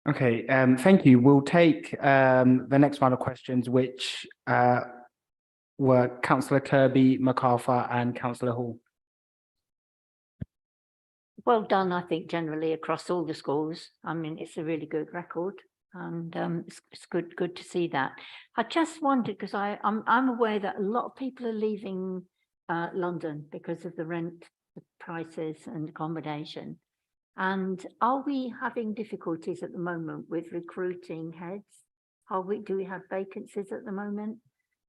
Okay, thank you. We'll take the next round of questions, which were Councillor Kirby, MacArthur and Councillor Hall. Well done, I think, generally across all the schools. I mean, it's a really good record. And it's good to see that. I just wondered, because I'm aware that a lot of people are leaving London because of the rent prices and accommodation. And are we having difficulties at the moment with recruiting heads? Do we have vacancies at the moment?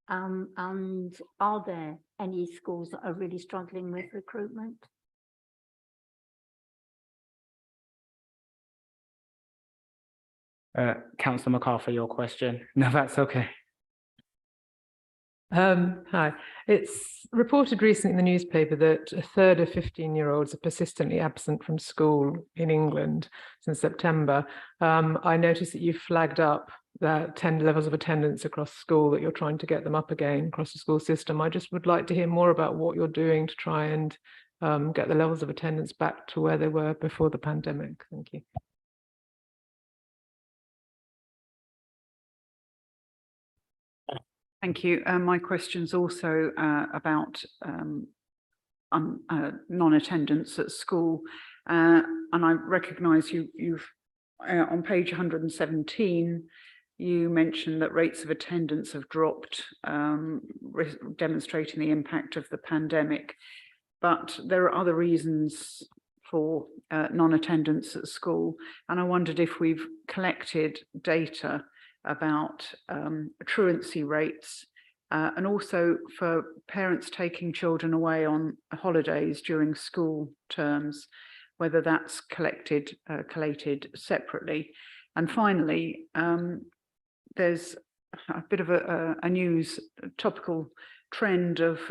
And are there any schools that are really struggling with recruitment? Councillor MacArthur, your question. No, that's okay. Hi. It's reported recently in the newspaper that a third of 15-year-olds are persistently absent from school in England since September. I noticed that you flagged up that 10 levels of attendance across school, that you're trying to get them up again across the school system. I just would like to hear more about what you're doing to try and get the levels of attendance back to where they were before the pandemic. Thank you. Thank you. My question's also about non-attendance at school, and I recognise you've on page 117. You mentioned that rates of attendance have dropped, demonstrating the impact of the pandemic. But there are other reasons for non-attendance at school, and I wondered if we've collected data about truancy rates, and also for parents taking children away on holidays during school terms, whether that's collated separately. And finally, there's a bit of a news topical trend of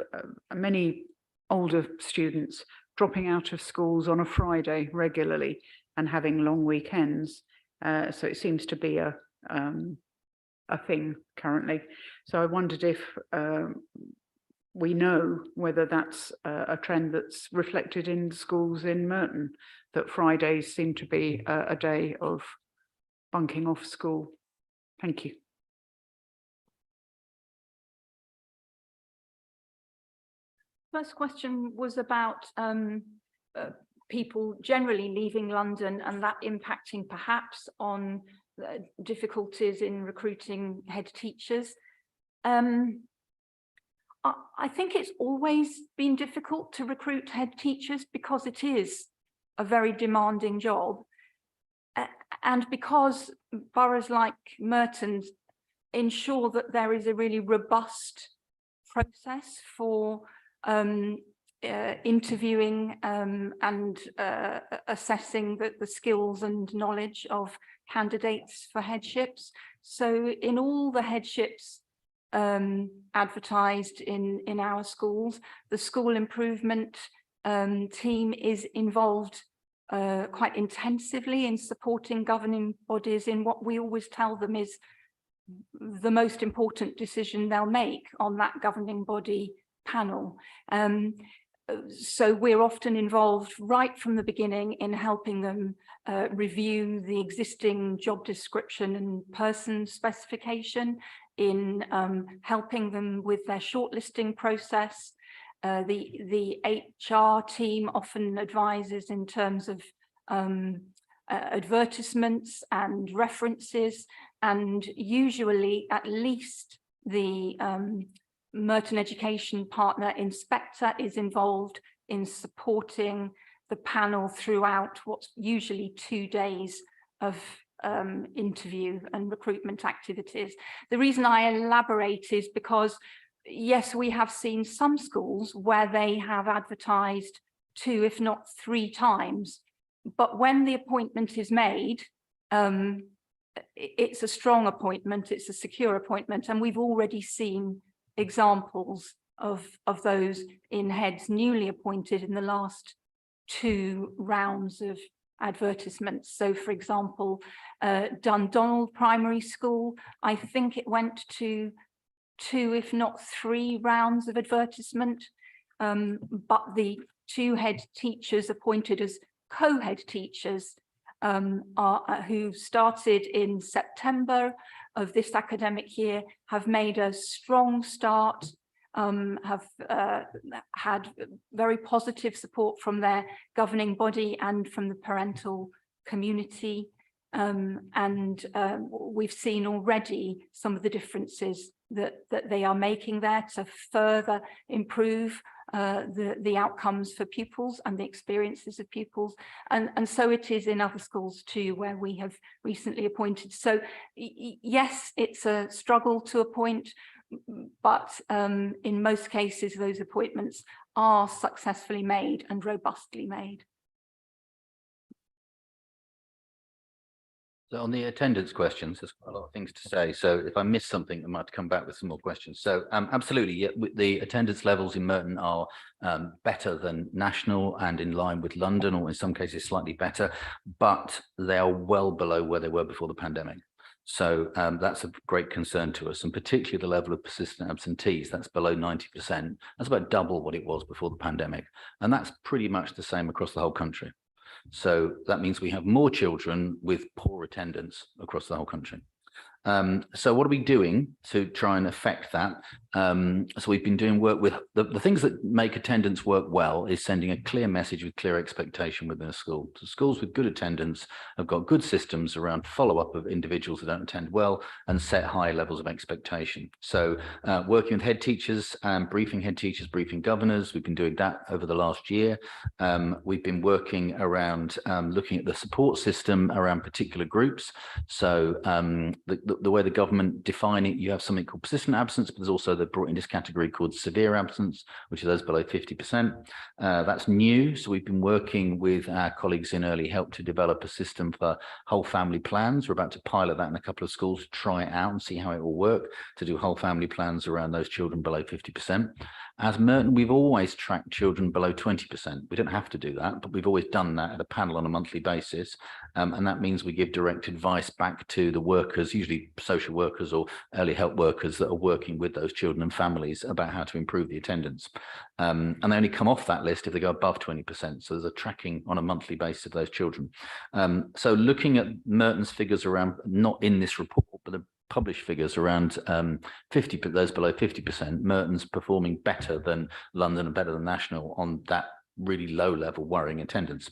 many older students dropping out of schools on a Friday regularly and having long weekends. So it seems to be a thing currently. So I wondered if we know whether that's a trend that's reflected in schools in Merton, that Fridays seem to be a day of bunking off school. Thank you. First question was about people generally leaving London and that impacting perhaps on difficulties in recruiting head teachers. I think it's always been difficult to recruit head teachers because it is a very demanding job. And because boroughs like Merton ensure that there is a really robust process for interviewing and assessing the skills and knowledge of candidates for headships. So in all the headships advertised in our schools, the school improvement team is involved quite intensively in supporting governing bodies in what we always tell them is the most important decision they'll make on that governing body panel. So we're often involved right from the beginning in helping them review the existing job description and person specification, in helping them with their shortlisting process. The HR team often advises in terms of advertisements and references, and usually at least the Merton Education Partner Inspector is involved in supporting the panel throughout what's usually 2 days of interview and recruitment activities. The reason I elaborate is because, yes, we have seen some schools where they have advertised 2, if not 3 times, but when the appointment is made, it's a strong appointment, it's a secure appointment, and we've already seen examples of those in heads newly appointed in the last 2 rounds of advertisements. So, for example, Dundonald Primary School, I think it went to 2, if not 3 rounds of advertisement, but the 2 head teachers appointed as co-head teachers who started in September of this academic year have made a strong start, have had very positive support from their governing body and from the parental community. we've seen already some of the differences that they are making there to further improve the outcomes for pupils and the experiences of pupils, and so it is in other schools too, where we have recently appointed. So yes, it's a struggle to appoint, but in most cases those appointments are successfully made and robustly made. So on the attendance questions, there's quite a lot of things to say. So if I miss something, I might come back with some more questions. So absolutely, yeah, the attendance levels in Merton are better than national and in line with London, or in some cases slightly better, but they are well below where they were before the pandemic. So that's a great concern to us, and particularly the level of persistent absentees, that's below 90%. That's about double what it was before the pandemic. And that's pretty much the same across the whole country. So that means we have more children with poor attendance across the whole country. So what are we doing to try and affect that? So we've been doing work with the things that make attendance work well is sending a clear message with clear expectation within a school. So schools with good attendance have got good systems around follow-up of individuals that don't attend well and set high levels of expectation. So working with head teachers and briefing head teachers, briefing governors, we've been doing that over the last year. We've been working around looking at the support system around particular groups. So the way the government define it, you have something called persistent absence, but there's also they've brought in this category called severe absence, which are those below 50%. That's new. So we've been working with our colleagues in early help to develop a system for whole family plans. We're about to pilot that in a couple of schools to try it out and see how it will work, to do whole family plans around those children below 50%. As Merton, we've always tracked children below 20%. We don't have to do that, but we've always done that at a panel on a monthly basis. And that means we give direct advice back to the workers, usually social workers or early help workers that are working with those children and families about how to improve the attendance. And they only come off that list if they go above 20%. So there's a tracking on a monthly basis of those children. So looking at Merton's figures around, not in this report, but the published figures around 50, but those below 50%, Merton's performing better than London and better than national on that really low level worrying attendance.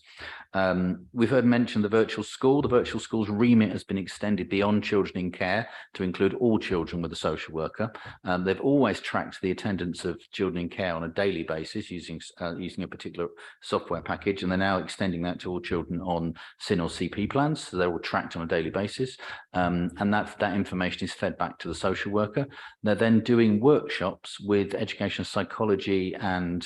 We've heard mentioned the virtual school. The virtual school's remit has been extended beyond children in care to include all children with a social worker. They've always tracked the attendance of children in care on a daily basis using a particular software package, and they're now extending that to all children on SIN or CP plans. So they're all tracked on a daily basis, and that information is fed back to the social worker. They're then doing workshops with education psychology and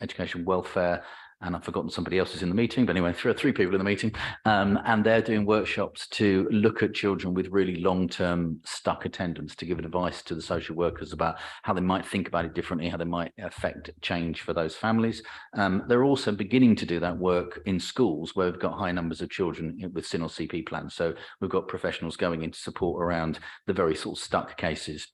education welfare, and I've forgotten somebody else is in the meeting, but anyway, three people in the meeting, and they're doing workshops to look at children with really long-term stuck attendance, to give advice to the social workers about how they might think about it differently, how they might affect change for those families. They're also beginning to do that work in schools where we've got high numbers of children with SIN or CP plans. So we've got professionals going into support around the very sort of stuck cases.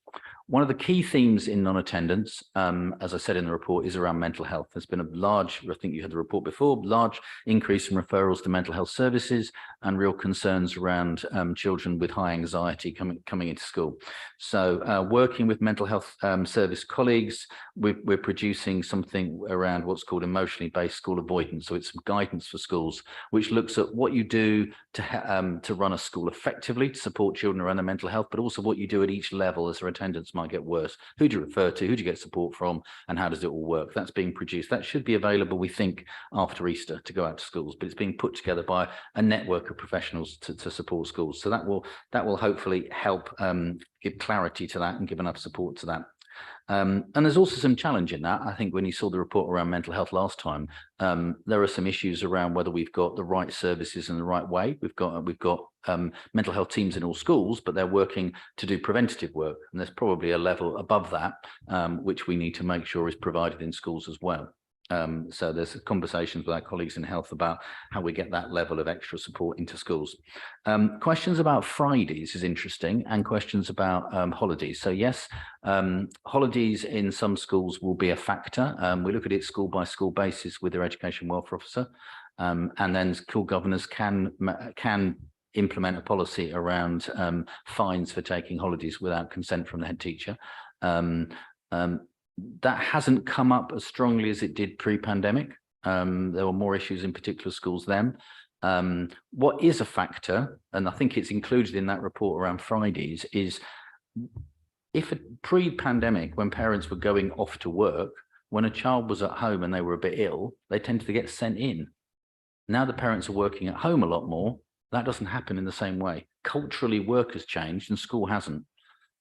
One of the key themes in non-attendance, as I said in the report, is around mental health. There's been a large, I think you had the report before, large increase in referrals to mental health services and real concerns around children with high anxiety coming into school. So working with mental health service colleagues, we're producing something around what's called emotionally based school avoidance. So it's some guidance for schools, which looks at what you do to run a school effectively, to support children around their mental health, but also what you do at each level as their attendance might get worse. Who do you refer to? Who do you get support from? And how does it all work? That's being produced. That should be available, we think, after Easter to go out to schools, but it's being put together by a network of professionals to support schools. So that will hopefully help give clarity to that and give enough support to that. And there's also some challenge in that. I think when you saw the report around mental health last time, there are some issues around whether we've got the right services in the right way. We've got mental health teams in all schools, but they're working to do preventative work. And there's probably a level above that, which we need to make sure is provided in schools as well. So there's conversations with our colleagues in health about how we get that level of extra support into schools. Questions about Fridays is interesting, and questions about holidays. So yes, holidays in some schools will be a factor. We look at it school by school basis with their education welfare officer, and then school governors can implement a policy around fines for taking holidays without consent from the head teacher. That hasn't come up as strongly as it did pre-pandemic. There were more issues in particular schools then. What is a factor, and I think it's included in that report around Fridays, is if pre-pandemic, when parents were going off to work, when a child was at home and they were a bit ill, they tended to get sent in. Now the parents are working at home a lot more. That doesn't happen in the same way. Culturally, work has changed and school hasn't.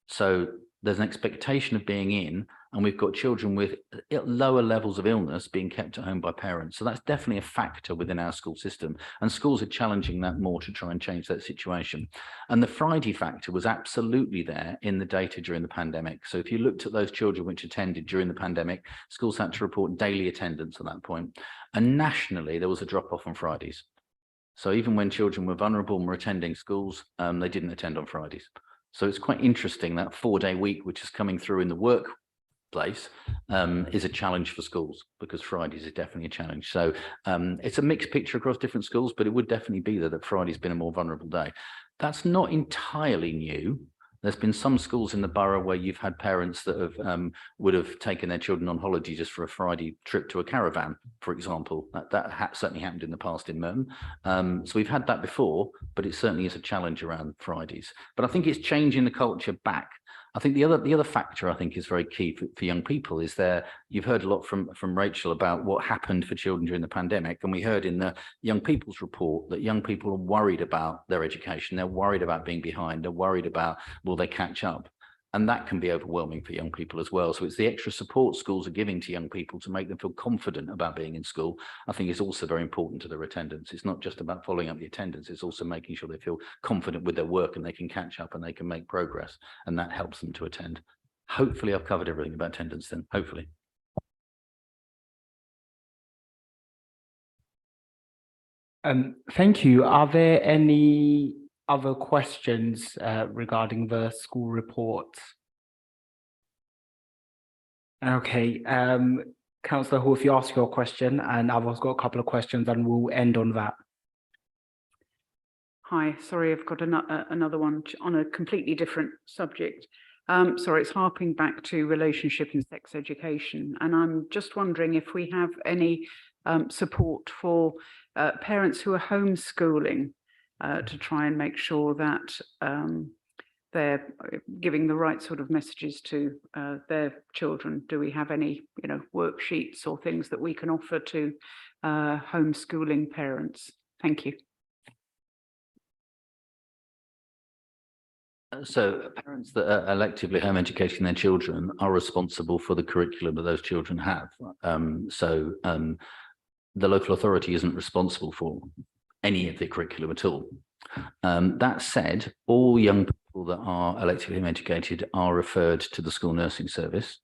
So there's an expectation of being in, and we've got children with lower levels of illness being kept at home by parents. So that's definitely a factor within our school system. And schools are challenging that more to try and change that situation. And the Friday factor was absolutely there in the data during the pandemic. So if you looked at those children which attended during the pandemic, schools had to report daily attendance at that point. And nationally, there was a drop off on Fridays. So even when children were vulnerable and were attending schools, they didn't attend on Fridays. So it's quite interesting that 4-day week, which is coming through in the workplace, is a challenge for schools, because Fridays is definitely a challenge. So it's a mixed picture across different schools, but it would definitely be that Friday's been a more vulnerable day. That's not entirely new. There's been some schools in the borough where you've had parents that have would have taken their children on holiday just for a Friday trip to a caravan, for example. That certainly happened in the past in Merton. So we've had that before, but it certainly is a challenge around Fridays. But I think it's changing the culture back. I think the other factor I think is very key for young people is you've heard a lot from Rachel about what happened for children during the pandemic, and we heard in the young people's report that young people are worried about their education, they're worried about being behind, they're worried about will they catch up, and that can be overwhelming for young people as well. So it's the extra support schools are giving to young people to make them feel confident about being in school. I think is also very important to their attendance. It's not just about following up the attendance, it's also making sure they feel confident with their work and they can catch up and they can make progress, and that helps them to attend. Hopefully I've covered everything about attendance then, hopefully. Thank you. Are there any other questions regarding the school report? Okay, Councillor Hall, if you ask your question, and I've also got a couple of questions, and we'll end on that. Hi, sorry, I've got another one on a completely different subject. Sorry, it's harping back to relationship and sex education, and I'm just wondering if we have any support for parents who are homeschooling to try and make sure that they're giving the right sort of messages to their children. Do we have any, worksheets or things that we can offer to homeschooling parents? Thank you. So parents that are electively home educating their children are responsible for the curriculum that those children have. The local authority isn't responsible for any of the curriculum at all. That said, all young people that are electively home educated are referred to the school nursing service,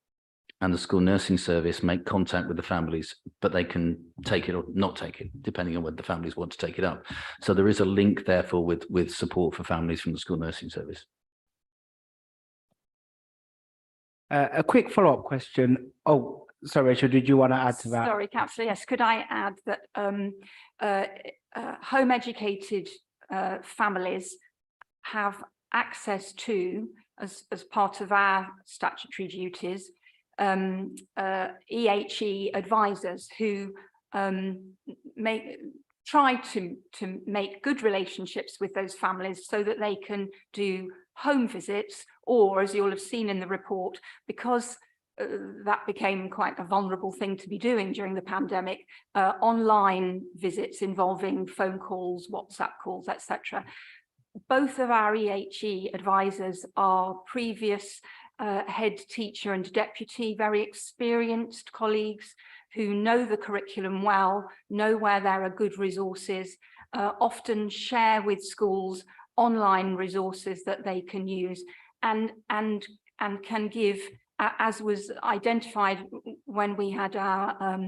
and the school nursing service make contact with the families, but they can take it or not take it, depending on whether the families want to take it up. So there is a link, therefore, with support for families from the school nursing service. A quick follow-up question. Oh, sorry, Rachel, did you want to add to that? Sorry, Councillor, yes. Could I add that home educated families have access to, as part of our statutory duties, EHE advisors who try to make good relationships with those families so that they can do home visits, or, as you'll have seen in the report, because that became quite a vulnerable thing to be doing during the pandemic, online visits involving phone calls, WhatsApp calls, etc. Both of our EHE advisors are previous head teacher and deputy, very experienced colleagues who know the curriculum well, know where there are good resources, often share with schools online resources that they can use, and can give, as was identified when we had our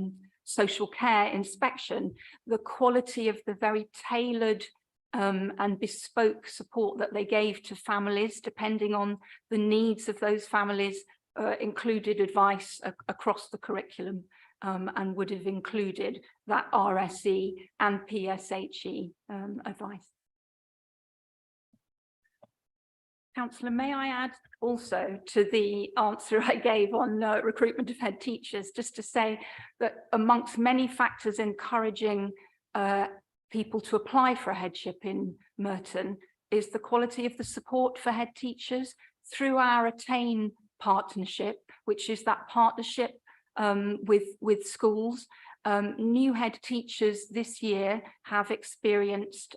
social care inspection, the quality of the very tailored and bespoke support that they gave to families, depending on the needs of those families, included advice across the curriculum, and would have included that RSE and PSHE advice. Councillor, may I add also to the answer I gave on recruitment of head teachers, just to say that amongst many factors encouraging people to apply for a headship in Merton is the quality of the support for head teachers through our Attain partnership, which is that partnership with schools. New head teachers this year have experienced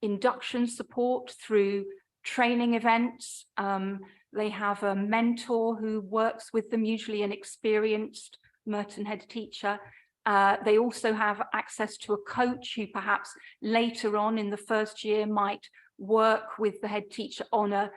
induction support through training events. They have a mentor who works with them, usually an experienced Merton head teacher. They also have access to a coach who perhaps later on in the first year might work with the head teacher on a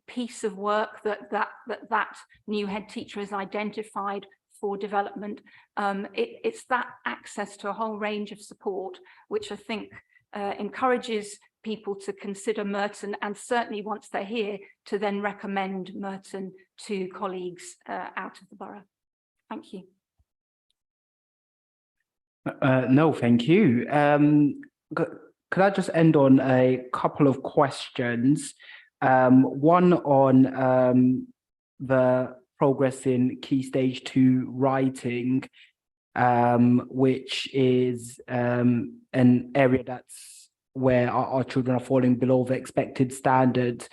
piece of work that new head teacher has identified for development. It's that access to a whole range of support, which I think encourages people to consider Merton, and certainly once they're here, to then recommend Merton to colleagues out of the borough. Thank you. No, thank you. Could I just end on a couple of questions? One on the progress in Key Stage 2 writing, which is an area that's where our children are falling below the expected standards.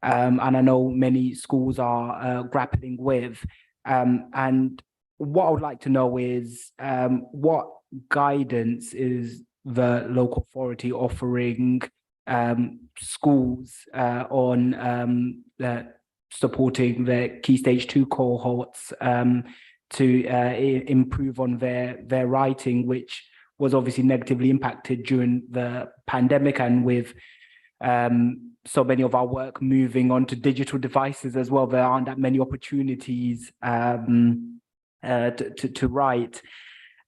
And I know many schools are grappling with. And what I would like to know is what guidance is the local authority offering schools on supporting the Key Stage 2 cohorts to improve on their writing, which was obviously negatively impacted during the pandemic, and with so many of our work moving on to digital devices as well, there aren't that many opportunities to write.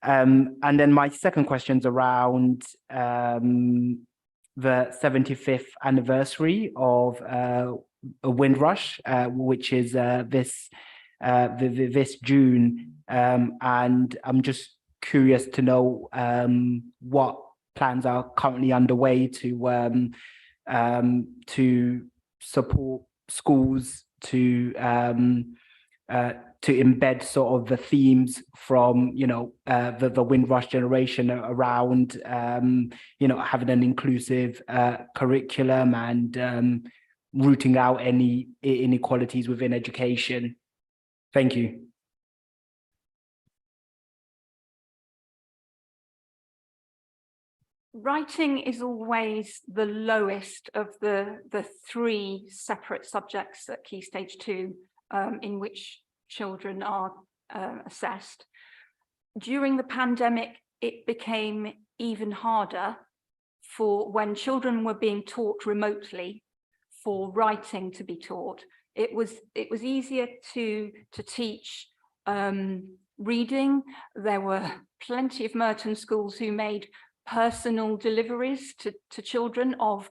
And then my second question's around the 75th anniversary of Windrush, which is this June, and I'm just curious to know what plans are currently underway to support schools to embed sort of the themes from, you know, the Windrush generation around, you know, having an inclusive curriculum and rooting out any inequalities within education. Thank you. Writing is always the lowest of the three separate subjects at Key Stage 2 in which children are assessed. During the pandemic, it became even harder for when children were being taught remotely for writing to be taught. It was easier to teach reading. There were plenty of Merton schools who made personal deliveries to children of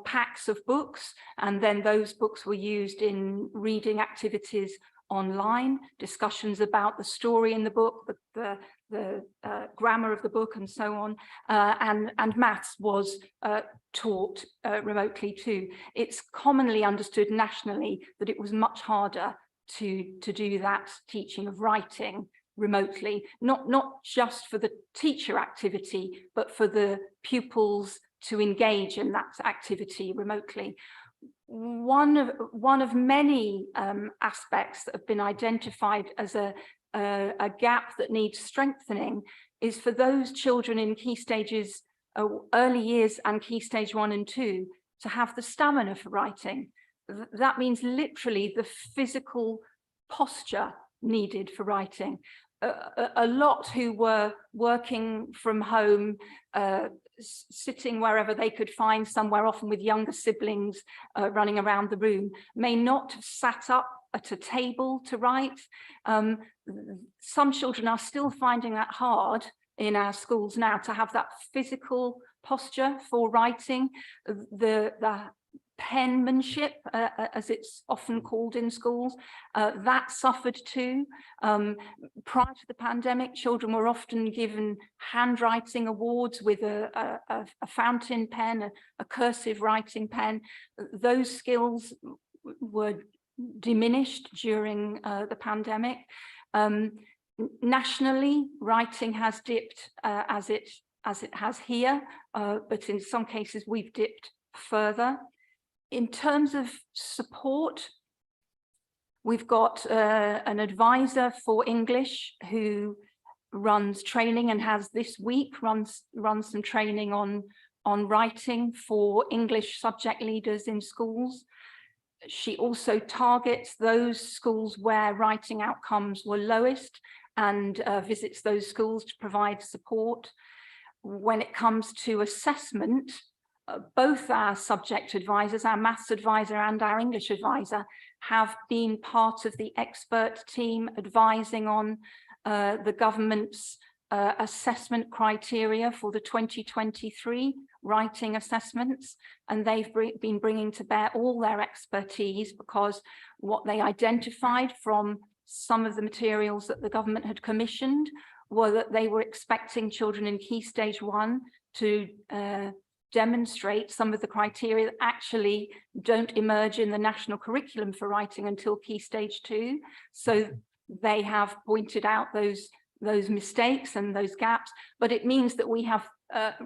packs of books, and then those books were used in reading activities online, discussions about the story in the book, the grammar of the book, and so on, and maths was taught remotely too. It's commonly understood nationally that it was much harder to do that teaching of writing remotely, not just for the teacher activity, but for the pupils to engage in that activity remotely. One of many aspects that have been identified as a gap that needs strengthening is for those children in key stages, early years and Key Stage 1 and 2, to have the stamina for writing. That means literally the physical posture needed for writing. A lot who were working from home, sitting wherever they could find somewhere, often with younger siblings running around the room, may not have sat up at a table to write. Some children are still finding that hard in our schools now, to have that physical posture for writing. The penmanship, as it's often called in schools, that suffered too. Prior to the pandemic, children were often given handwriting awards with a fountain pen, a cursive writing pen. Those skills were diminished during the pandemic. Nationally, writing has dipped as it as it has here, but in some cases we've dipped further. In terms of support, we've got an advisor for English who runs training and has this week run some training on writing for English subject leaders in schools. She also targets those schools where writing outcomes were lowest and visits those schools to provide support. When it comes to assessment, both our subject advisors, our maths advisor and our English advisor, have been part of the expert team advising on the government's assessment criteria for the 2023 writing assessments, and they've been bringing to bear all their expertise, because what they identified from some of the materials that the government had commissioned were that they were expecting children in Key Stage 1 to demonstrate some of the criteria that actually don't emerge in the national curriculum for writing until Key Stage 2. So they have pointed out those mistakes and those gaps, but it means that we have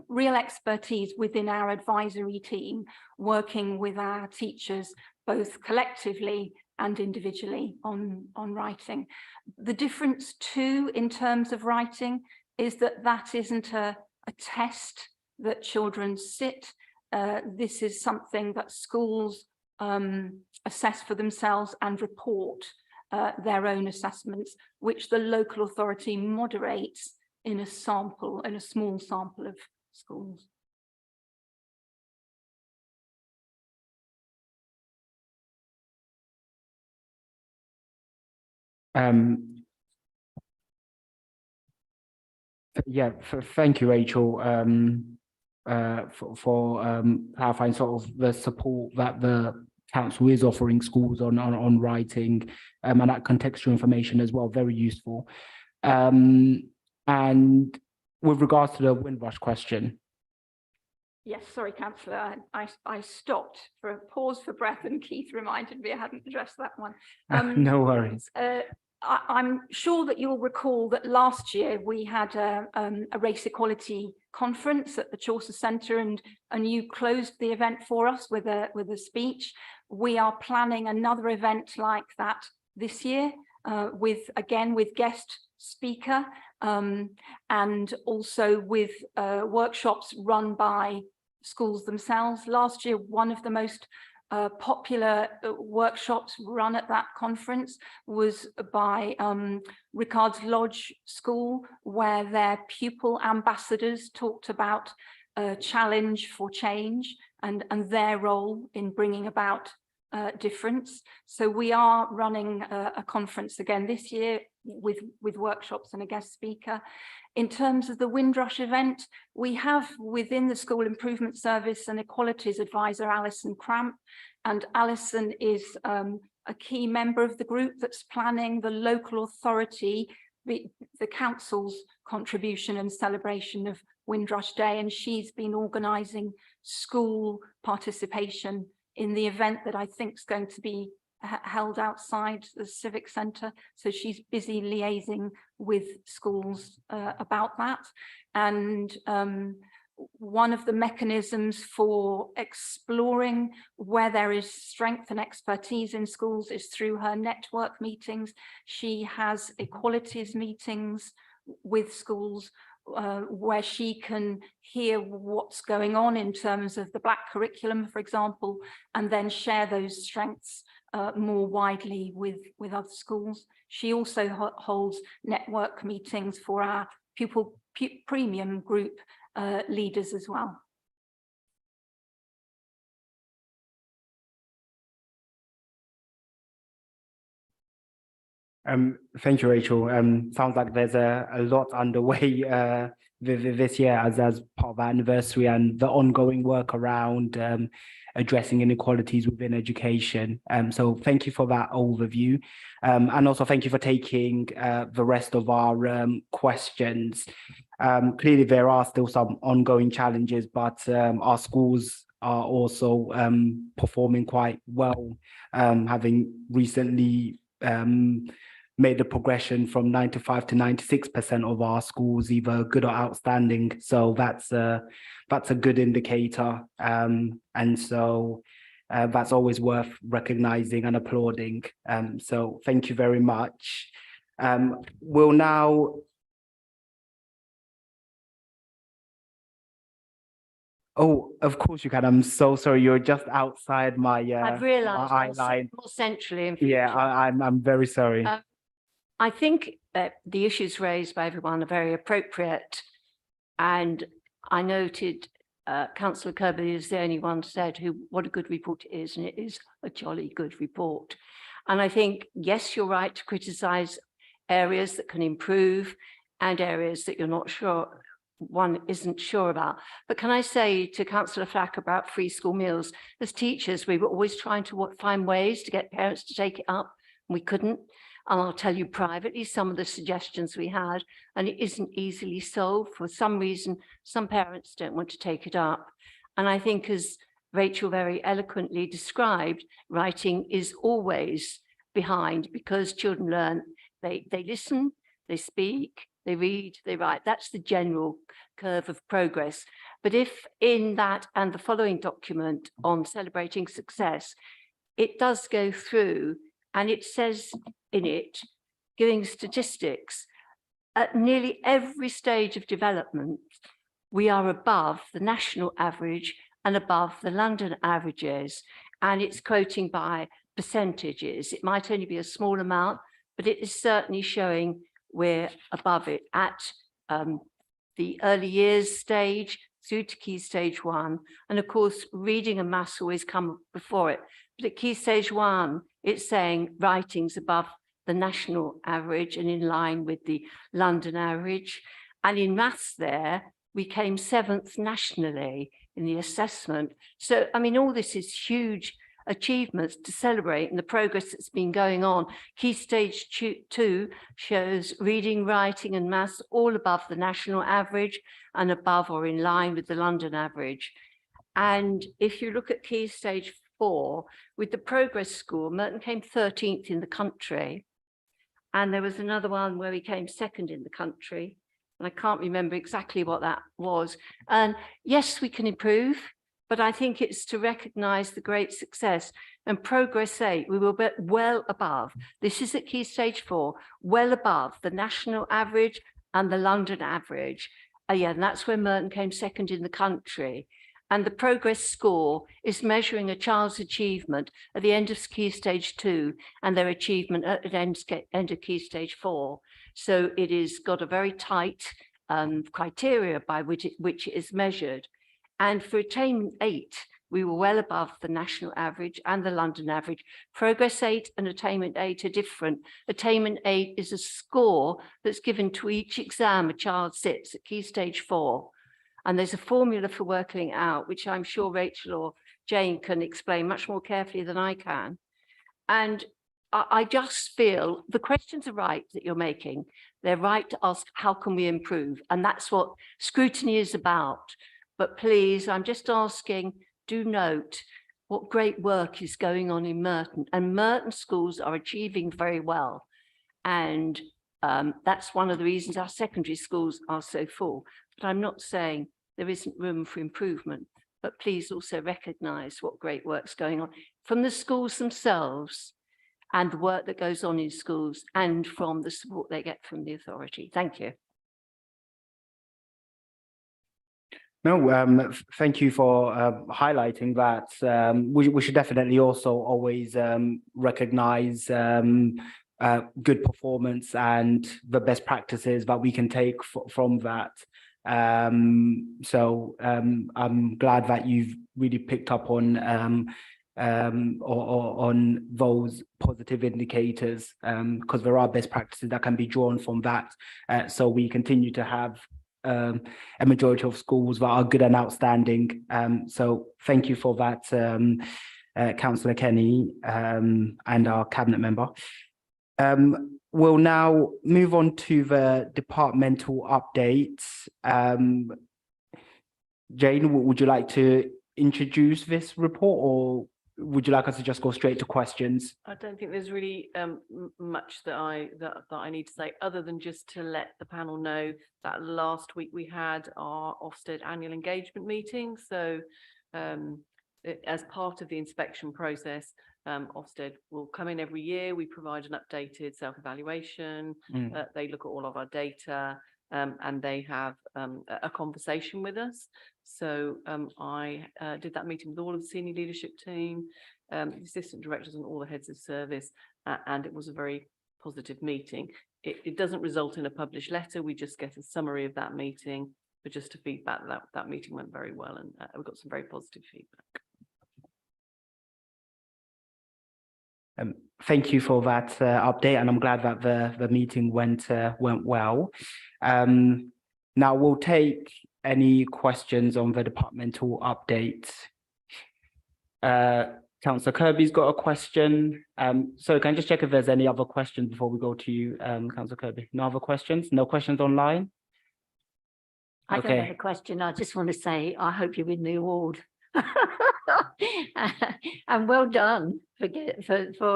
real expertise within our advisory team, working with our teachers, both collectively and individually on writing. The difference too, in terms of writing, is that that isn't a test that children sit. This is something that schools assess for themselves and report their own assessments, which the local authority moderates in a sample, in a small sample of schools. Yeah, thank you, Rachel, for clarifying sort of the support that the council is offering schools on writing, and that contextual information as well, very useful. And with regards to the Windrush question. Yes, sorry, Councillor, I stopped for a pause for breath, and Keith reminded me I hadn't addressed that one. No worries. I'm sure that you'll recall that last year we had a race equality conference at the Chaucer Centre, and you closed the event for us with a speech. We are planning another event like that this year, with guest speaker, and also with workshops run by schools themselves. Last year, one of the most popular workshops run at that conference was by Ricard's Lodge School, where their pupil ambassadors talked about challenge for change and their role in bringing about difference. So we are running a conference again this year with workshops and a guest speaker. In terms of the Windrush event, we have within the School Improvement Service an Equalities Advisor, Alison Cramp, and Alison is a key member of the group that's planning the local authority, the council's contribution and celebration of Windrush Day, and she's been organising school participation in the event that I think is going to be held outside the Civic Centre. So she's busy liaising with schools about that. And one of the mechanisms for exploring where there is strength and expertise in schools is through her network meetings. She has equalities meetings with schools where she can hear what's going on in terms of the Black curriculum, for example, and then share those strengths more widely with other schools. She also holds network meetings for our pupil premium group leaders as well. Thank you, Rachel. Sounds like there's a lot underway this year as part of our anniversary and the ongoing work around addressing inequalities within education. So thank you for that overview. And also thank you for taking the rest of our questions. Clearly, there are still some ongoing challenges, but our schools are also performing quite well, having recently made the progression from 95 to 96% of our schools either good or outstanding. So that's a good indicator. And so that's always worth recognizing and applauding. So thank you very much. We'll now Oh, of course you can. I'm so sorry. You're just outside my I've my realised eye more, line. more centrally in Yeah, future. I'm very sorry. I think the issues raised by everyone are very appropriate. And I noted Councillor Kirby is the only one said what a good report it is, and it is a jolly good report. And I think, yes, you're right to criticise areas that can improve and areas that you're not sure, one isn't sure about. But can I say to Councillor Flack about free school meals, as teachers, we were always trying to find ways to get parents to take it up, and we couldn't. And I'll tell you privately some of the suggestions we had, and it isn't easily solved. For some reason, some parents don't want to take it up. And I think, as Rachel very eloquently described, writing is always behind, because children learn, they listen, they speak, they read, they write. That's the general curve of progress. But if in that and the following document on celebrating success, it does go through and it says in it, giving statistics, at nearly every stage of development, we are above the national average and above the London averages. And it's quoting by percentages. It might only be a small amount, but it is certainly showing we're above it at the early years stage through to Key Stage 1. And of course, reading and maths always come before it. But at Key Stage 1, it's saying writing's above the national average and in line with the London average. And in maths there, we came 7th nationally in the assessment. So, I mean, all this is huge achievements to celebrate and the progress that's been going on. Key Stage 2 shows reading, writing and maths all above the national average and above or in line with the London average. And if you look at Key Stage 4, with the progress score, Merton came 13th in the country. And there was another one where we came 2nd in the country. And I can't remember exactly what that was. And yes, we can improve, but I think it's to recognise the great success. And Progress 8, we were well above. This is at Key Stage 4, well above the national average and the London average. Yeah, and that's where Merton came 2nd in the country. And the progress score is measuring a child's achievement at the end of Key Stage 2 and their achievement at the end of Key Stage 4. So it is got a very tight criteria by which it is measured. And for Attainment 8, we were well above the national average and the London average. Progress 8 and Attainment 8 are different. Attainment 8 is a score that's given to each exam a child sits at Key Stage 4. And there's a formula for working out, which I'm sure Rachel or Jane can explain much more carefully than I can. And I just feel the questions are right that you're making. They're right to ask, how can we improve? And that's what scrutiny is about. But please, I'm just asking, do note what great work is going on in Merton. And Merton schools are achieving very well. And that's one of the reasons our secondary schools are so full. But I'm not saying there isn't room for improvement, but please also recognise what great work's going on from the schools themselves and the work that goes on in schools and from the support they get from the authority. Thank you. No, thank you for highlighting that. We should definitely also always recognise good performance and the best practices that we can take from that. So I'm glad that you've really picked up on those positive indicators, because there are best practices that can be drawn from that. So we continue to have a majority of schools that are good and outstanding. So thank you for that, Councillor Kenny, and our cabinet member. We'll now move on to the departmental updates. Jane, would you like to introduce this report, or would you like us to just go straight to questions? I don't think there's really much that I need to say, other than just to let the panel know that last week we had our Ofsted annual engagement meeting. So as part of the inspection process, Ofsted will come in every year. We provide an updated self-evaluation. They look at all of our data, and they have a conversation with us. So I did that meeting with all of the senior leadership team, the assistant directors and all the heads of service, and it was a very positive meeting. It doesn't result in a published letter. We just get a summary of that meeting, but just to feedback that meeting went very well, and we got some very positive feedback. Thank you for that update, and I'm glad that the meeting went well. Now we'll take any questions on the departmental update. Councillor Kirby's got a question. So can I just check if there's any other questions before we go to you, Councillor Kirby? No other questions? No questions online? I don't have a question. I just want to say I hope you win the award. And well done for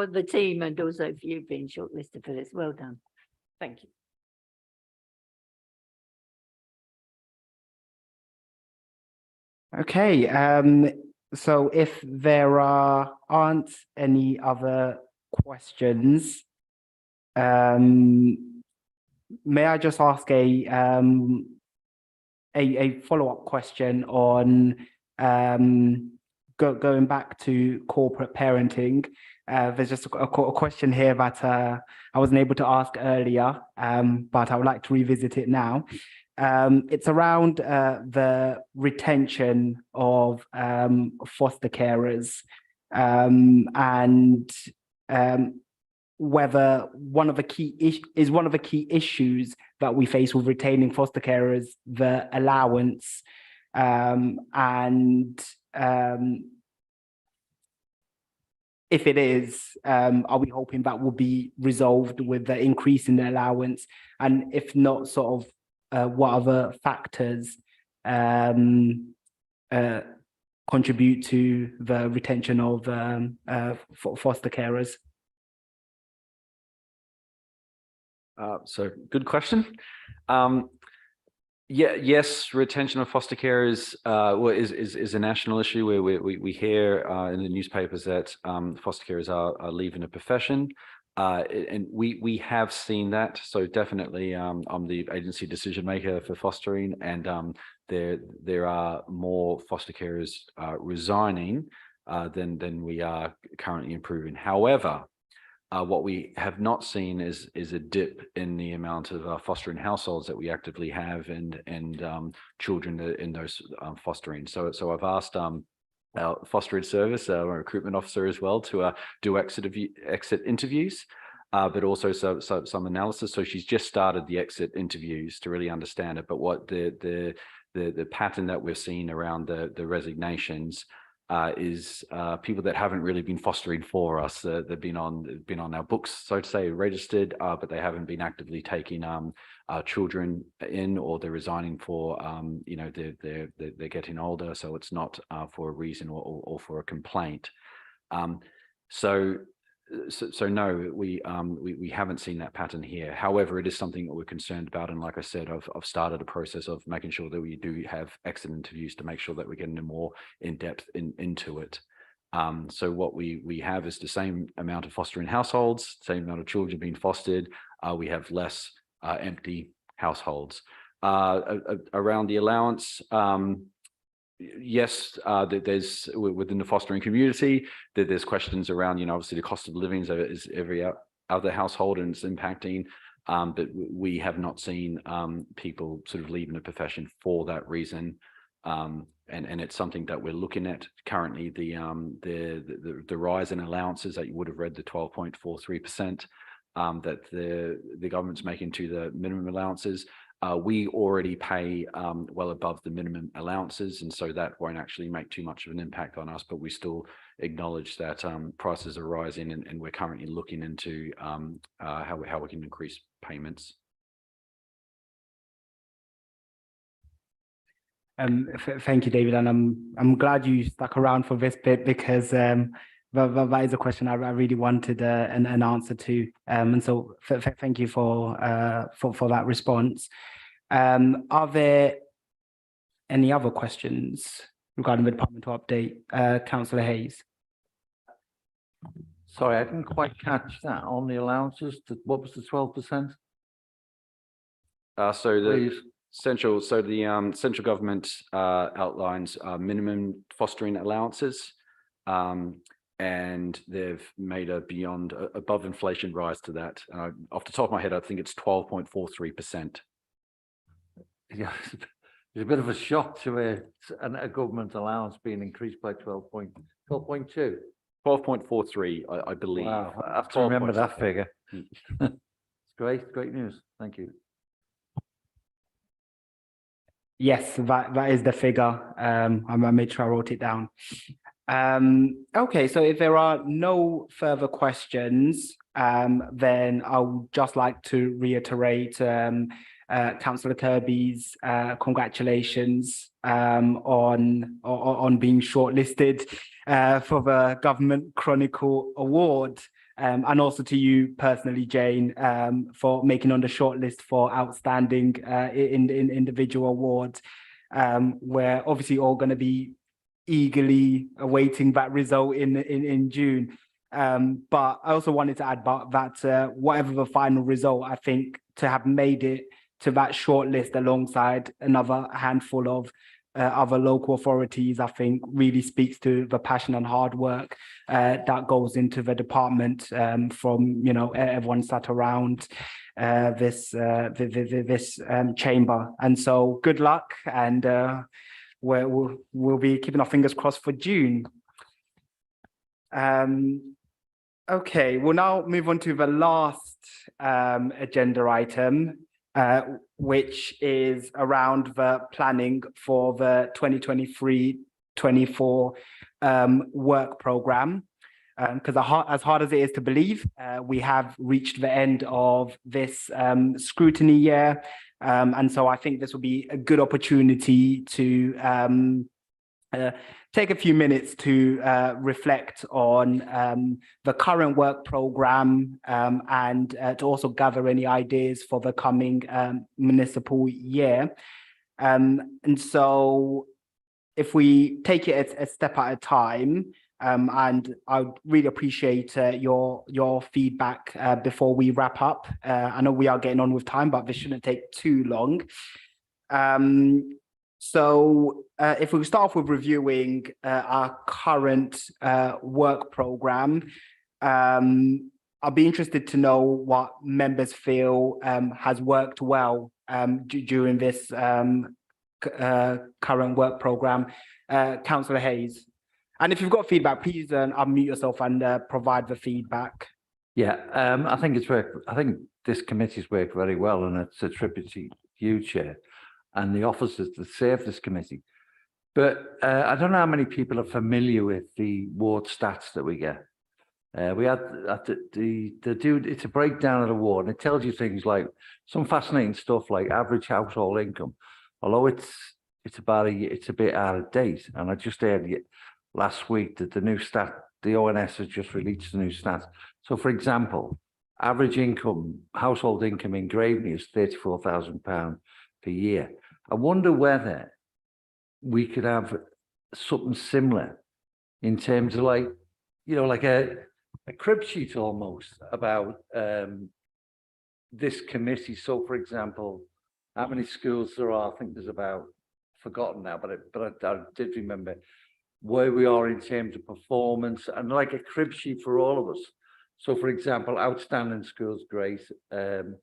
the team, and also for you being shortlisted for this. Well done. Thank you. Okay, so if there aren't any other questions, may I just ask a follow-up question on going back to corporate parenting. There's just a question here that I wasn't able to ask earlier, but I would like to revisit it now. It's around the retention of foster carers, and whether one of the key issues that we face with retaining foster carers the allowance, and if it is, are we hoping that will be resolved with the increase in the allowance? And if not, sort of what other factors contribute to the retention of foster carers? So good question. Yeah, yes, retention of foster carers is a national issue where we hear in the newspapers that foster carers are leaving the profession. And we have seen that. So definitely I'm the agency decision maker for fostering, and there are more foster carers resigning than we are currently improving. However, what we have not seen is a dip in the amount of fostering households that we actively have, and children in those fostering. So I've asked our fostering service, our recruitment officer as well, to do exit interviews, but also some analysis. So she's just started the exit interviews to really understand it. But what the pattern that we're seeing around the resignations is people that haven't really been fostering for us. They've been on our books, so to say, registered, but they haven't been actively taking children in, or they're resigning for you know, they're getting older, so it's not for a reason or for a complaint. So no, we haven't seen that pattern here. However, it is something that we're concerned about, and like I said, I've started a process of making sure that we do have exit interviews to make sure that we're getting more in depth into it. So what we have is the same amount of fostering households, same amount of children being fostered. We have less empty households. Around the allowance, yes, there's within the fostering community that there's questions around, you know, obviously the cost of living is every other household, and it's impacting, but we have not seen people sort of leaving the profession for that reason, and it's something that we're looking at currently. The rise in allowances that you would have read, the 12.43% that the government's making to the minimum allowances. We already pay well above the minimum allowances, and so that won't actually make too much of an impact on us, but we still acknowledge that prices are rising, and we're currently looking into how we can increase payments. Thank you, David, and I'm glad you stuck around for this bit because that is a question I really wanted an answer to, and so thank you for that response. Are there any other questions regarding the departmental update, Councillor Hayes? Sorry, I didn't quite catch that on the allowances. What was the 12%? So the Please. central government outlines minimum fostering allowances, and they've made a above inflation rise to that. Off the top of my head, I think it's 12.43%. Yeah, it's a bit of a shock to a government allowance being increased by 12.2. 12.43, I believe. Wow, I have to remember that figure. It's great news. Thank you. Yes, that is the figure. I made sure I wrote it down. Okay, so if there are no further questions, then I would just like to reiterate Councillor Kirby's congratulations on being shortlisted for the Government Chronicle Award. And also to you personally, Jane, for making on the shortlist for outstanding in individual awards. We're obviously all going to be eagerly awaiting that result in June. But I also wanted to add that whatever the final result, I think to have made it to that shortlist alongside another handful of other local authorities, I think really speaks to the passion and hard work that goes into the department from everyone sat around this chamber. And so good luck, and we'll be keeping our fingers crossed for June. Okay, we'll now move on to the last agenda item, which is around the planning for the 2023-24 work programme. Because as hard as it is to believe, we have reached the end of this scrutiny year. And so I think this will be a good opportunity to take a few minutes to reflect on the current work programme and to also gather any ideas for the coming municipal year. And so if we take it a step at a time, and I would really appreciate your feedback before we wrap up. I know we are getting on with time, but this shouldn't take too long. So if we start off with reviewing our current work programme, I'll be interested to know what members feel has worked well during this current work programme. Councillor Hayes. And if you've got feedback, please unmute yourself and provide the feedback. Yeah, I think it's worked. I think this committee's worked very well, and it's a tribute to you, Chair, and the officers that serve this committee. But I don't know how many people are familiar with the ward stats that we get. We had it's a breakdown of the ward, and it tells you things like some fascinating stuff like average household income, although it's a bit out of date. And I just heard last week that the new stat, the ONS has just released the new stats. So, for example, average household income in Graveney is £34,000 per year. I wonder whether we could have something similar in terms of like a crib sheet almost about this committee. So, for example, how many schools there are? I think there's about, forgotten now, but I did remember where we are in terms of performance, and like a crib sheet for all of us. So, for example, outstanding schools, great, and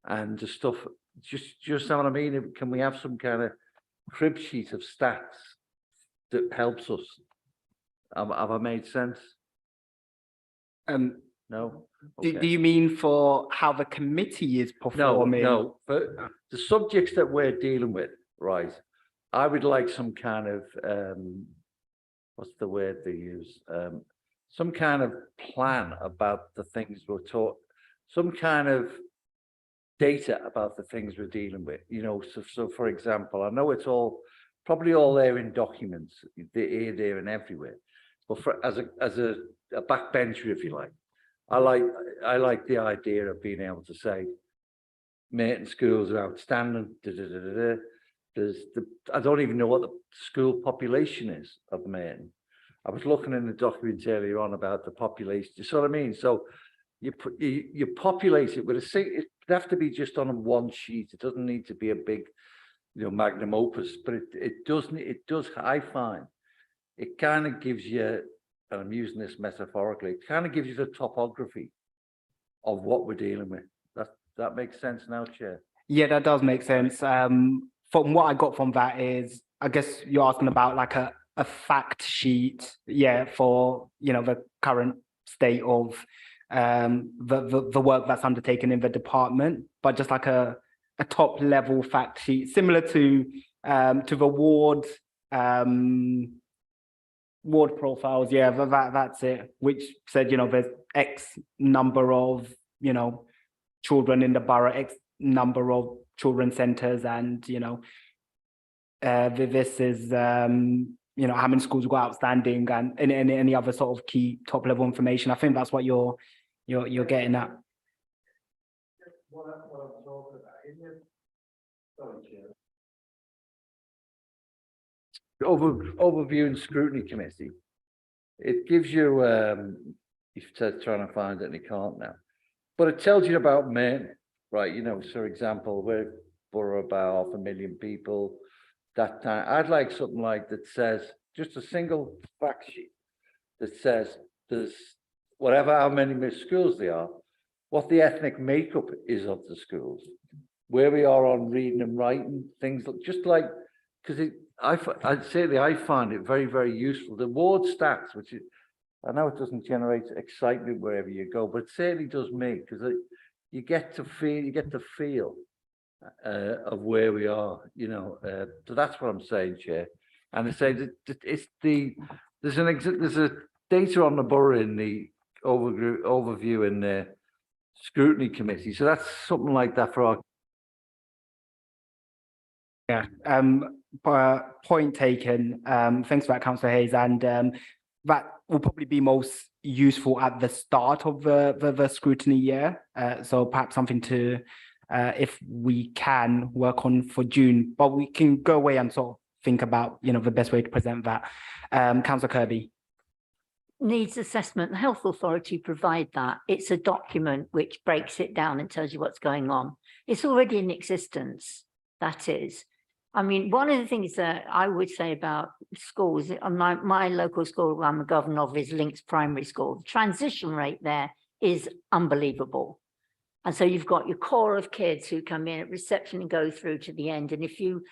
the stuff. Just know what I mean. Can we have some kind of crib sheet of stats that helps us? Have I made sense? No. Okay. Do you mean for how the committee is performing? No. But the subjects that we're dealing with, right? I would like some kind of what's the word they use? Some kind of plan about the things we're taught, some kind of data about the things we're dealing with. So for example, I know it's all probably all there in documents, they're here, there, and everywhere. But as a backbencher, if you like, I like the idea of being able to say, Merton schools are outstanding. I don't even know what the school population is of Merton. I was looking in the documents earlier on about the population. You see what I mean? So you populate it with it have to be just on one sheet. It doesn't need to be a big, magnum opus, but it does. I find it kind of gives you, and I'm using this metaphorically, it kind of gives you the topography of what we're dealing with. That makes sense now, Chair. Yeah, that does make sense. From what I got from that is, I guess you're asking about like a fact sheet, for the current state of the work that's undertaken in the department, but just like a top level fact sheet, similar to the ward profiles. Yeah, that's it. Which said, there's X number of children in the borough, X number of children's centres, and this is how many schools have got outstanding, and any other sort of key top level information. I think that's what you're getting at. Overview and scrutiny committee. It gives you if you're trying to find it and you can't now, but it tells you about men, right? For example, we're about 500,000 people. That time, I'd like something like that says just a single fact sheet that says there's how many schools there are, what the ethnic makeup is of the schools, where we are on reading and writing, things just like, because I'd say that I find it very, very useful. The ward stats, which I know it doesn't generate excitement wherever you go, but it certainly does me, because you get to feel of where we are, so that's what I'm saying, Chair. And I say that there's a data on the borough in the overview in the scrutiny committee, so that's something like that for our. Point taken. Thanks for that, Councillor Hayes, and that will probably be most useful at the start of the scrutiny year. So perhaps something to, if we can, work on for June, but we can go away and sort of think about, the best way to present that. Councillor Kirby. Needs assessment. The Health Authority provide that. It's a document which breaks it down and tells you what's going on. It's already in existence. That is. I mean, one of the things that I would say about schools, my local school I'm the governor of is Links Primary School. The transition rate there is unbelievable. And so you've got your core of kids who come in at reception and go through to the end. And if you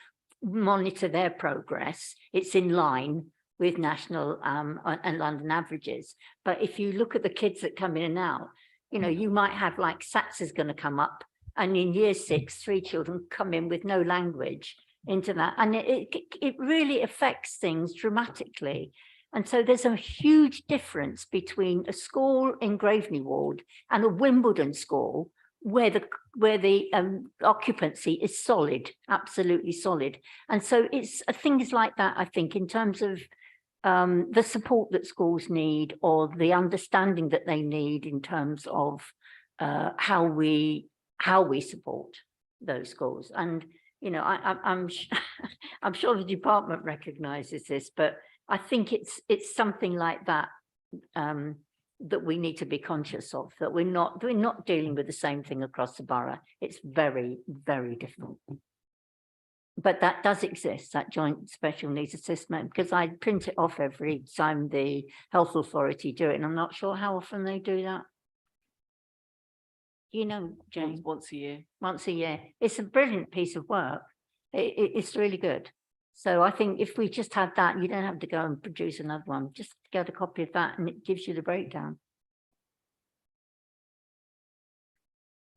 monitor their progress, it's in line with national and London averages. But if you look at the kids that come in and out, you might have like SATS is going to come up, and in year 6, 3 children come in with no language into that. And it really affects things dramatically. And so there's a huge difference between a school in Graveney Ward and a Wimbledon school where the occupancy is solid, absolutely solid. And so it's things like that, I think, in terms of the support that schools need, or the understanding that they need in terms of how we support those schools. And I'm sure the department recognises this, but I think it's something like that that we need to be conscious of, that we're not dealing with the same thing across the borough. It's very, very different. But that does exist, that joint special needs assessment, because I print it off every time the Health Authority do it, and I'm not sure how often they do that. Jane? Once a year. Once a year. It's a brilliant piece of work. It's really good. So I think if we just had that, you don't have to go and produce another one. Just get a copy of that and it gives you the breakdown.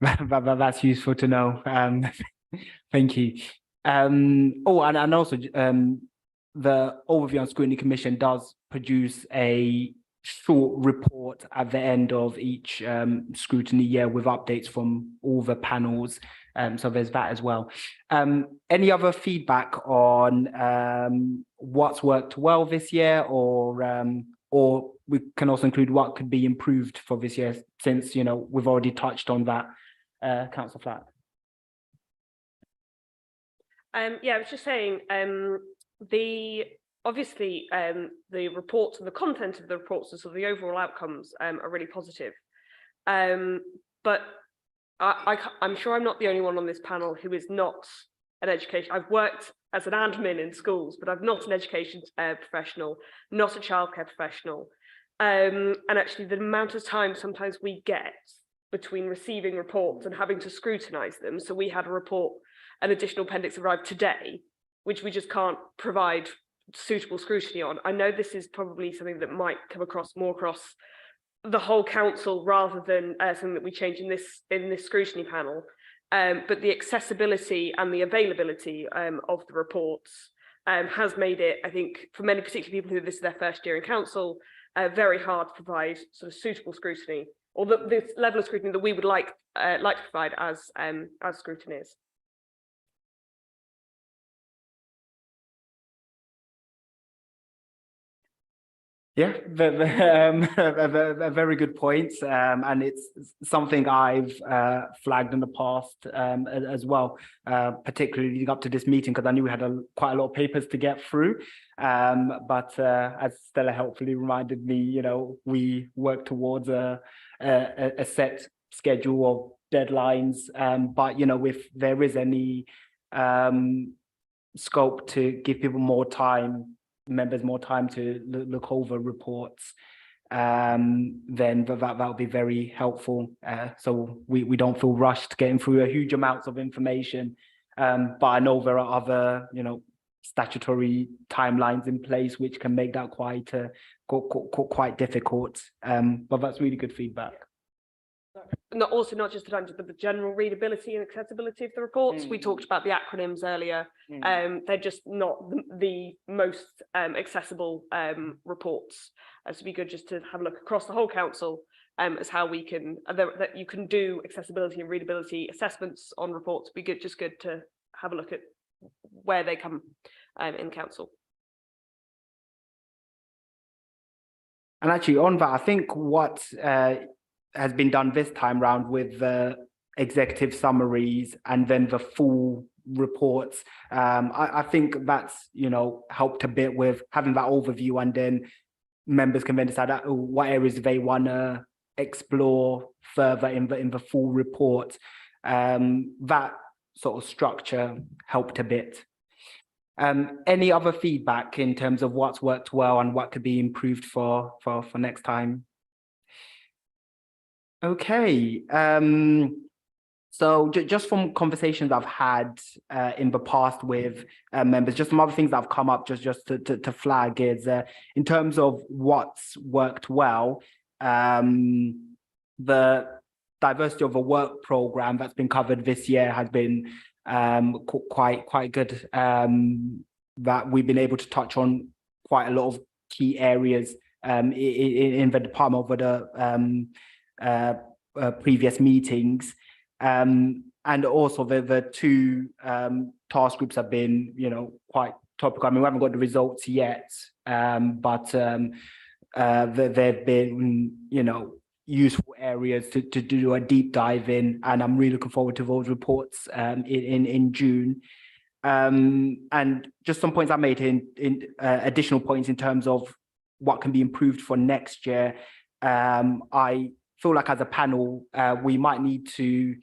That's useful to know. Thank you. And also the Overview on Scrutiny Commission does produce a short report at the end of each scrutiny year with updates from all the panels. So there's that as well. Any other feedback on what's worked well this year, or we can also include what could be improved for this year, since we've already touched on that, Councillor Flack. Yeah, I was just saying, obviously the reports and the content of the reports and sort of the overall outcomes are really positive. But I'm sure I'm not the only one on this panel who is not an education. I've worked as an admin in schools, but I'm not an education professional, not a childcare professional. And actually the amount of time sometimes we get between receiving reports and having to scrutinise them. So we had a report, an additional appendix arrived today, which we just can't provide suitable scrutiny on. I know this is probably something that might come across the whole council rather than something that we change in this scrutiny panel. But the accessibility and the availability of the reports has made it, I think, for many particular people who this is their first year in council, very hard to provide sort of suitable scrutiny, or this level of scrutiny that we would like to provide as scrutineers. Yeah, a very good point, and it's something I've flagged in the past as well, particularly leading up to this meeting, because I knew we had quite a lot of papers to get through. But as Stella helpfully reminded me, we work towards a set schedule of deadlines. But if there is any scope to give people members more time to look over reports, then that would be very helpful. So we don't feel rushed getting through a huge amounts of information. But I know there are other, statutory timelines in place which can make that quite difficult. But that's really good feedback. Not just the times, but the general readability and accessibility of the reports. We talked about the acronyms earlier. They're just not the most accessible reports. So it'd be good just to have a look across the whole council as how we can that you can do accessibility and readability assessments on reports. It'd be good to have a look at where they come in council. And actually on that, I think what has been done this time round with the executive summaries and then the full reports, I think that's helped a bit with having that overview, and then members can then decide what areas they want to explore further in the full report. That sort of structure helped a bit. Any other feedback in terms of what's worked well and what could be improved for next time? Okay, so just from conversations I've had in the past with members, just some other things that have come up just to flag is in terms of what's worked well, the diversity of a work program that's been covered this year has been quite good. That we've been able to touch on quite a lot of key areas in the department over the previous meetings, and also the two task groups have been quite topical. I mean, we haven't got the results yet, but they've been useful areas to do a deep dive in, and I'm really looking forward to those reports in June. And just some points I made in additional points in terms of what can be improved for next year. I feel like as a panel, we might need to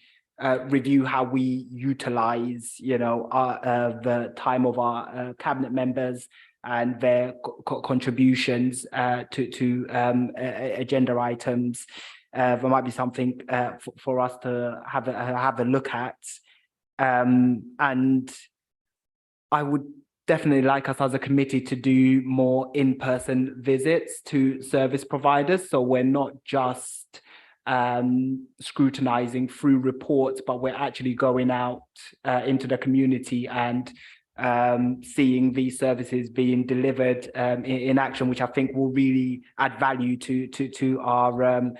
review how we utilize, the time of our cabinet members and their contributions to agenda items. There might be something for us to have a look at, and I would definitely like us as a committee to do more in-person visits to service providers, so we're not just scrutinizing through reports, but we're actually going out into the community and seeing these services being delivered in action, which I think will really add value to our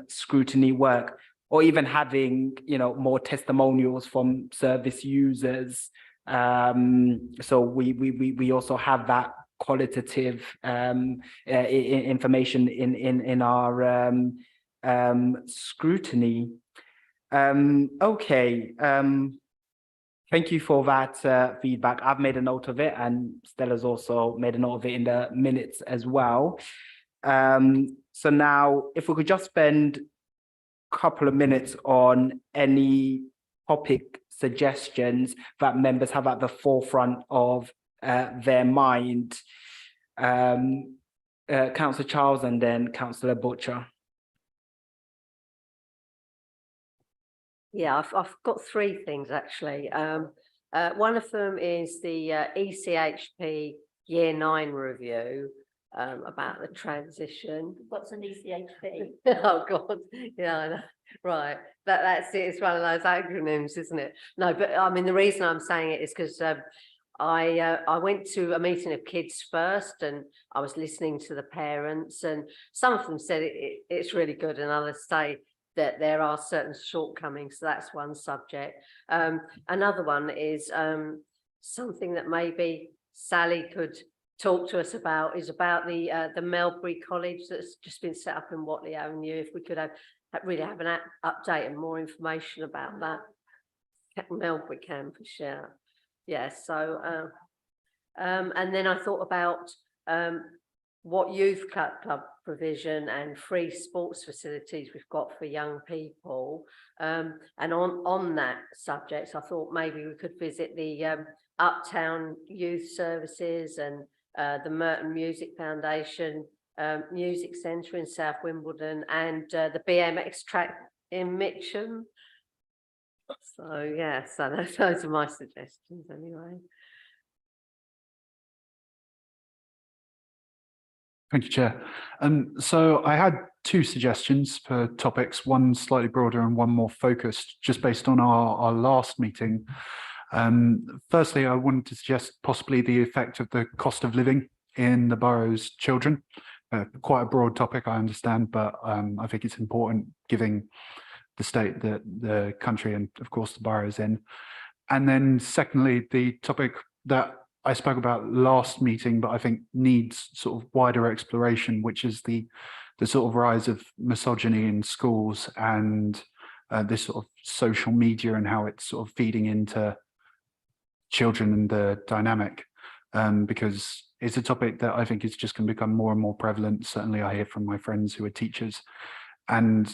scrutiny work. or even having, more testimonials from service users. So we also have that qualitative information in our scrutiny. Okay. Thank you for that feedback. I've made a note of it, and Stella's also made a note of it in the minutes as well. So now, if we could just spend a couple of minutes on any topic suggestions that members have at the forefront of their mind. Councillor Charles and then Councillor Butcher. Yeah, I've got three things actually. One of them is the ECHP Year 9 review about the transition. What's an ECHP? Oh God, yeah, I know. Right. That's it. It's one of those acronyms, isn't it? No, but I mean the reason I'm saying it is because I went to a meeting of Kids First, and I was listening to the parents, and some of them said it's really good, and others say that there are certain shortcomings. So that's one subject. Another one is something that maybe Sally could talk to us about, is about the Melbury College that's just been set up in Watley Avenue. If we could really have an update and more information about that Melbury campus, yeah. So and then I thought about what youth club provision and free sports facilities we've got for young people. And on that subject, I thought maybe we could visit the Uptown Youth Services and the Merton Music Foundation Music Centre in South Wimbledon, and the BMX track in Mitcham. So yeah, so those are my suggestions anyway. Thank you, Chair. So I had two suggestions for topics, one slightly broader and one more focused, just based on our last meeting. Firstly, I wanted to suggest possibly the effect of the cost of living in the borough's children. Quite a broad topic, I understand, but I think it's important given the state that the country and, of course, the borough is in. And then secondly, the topic that I spoke about last meeting, but I think needs sort of wider exploration, which is the sort of rise of misogyny in schools and this sort of social media and how it's sort of feeding into children and the dynamic, because it's a topic that I think is just going to become more and more prevalent. Certainly I hear from my friends who are teachers, and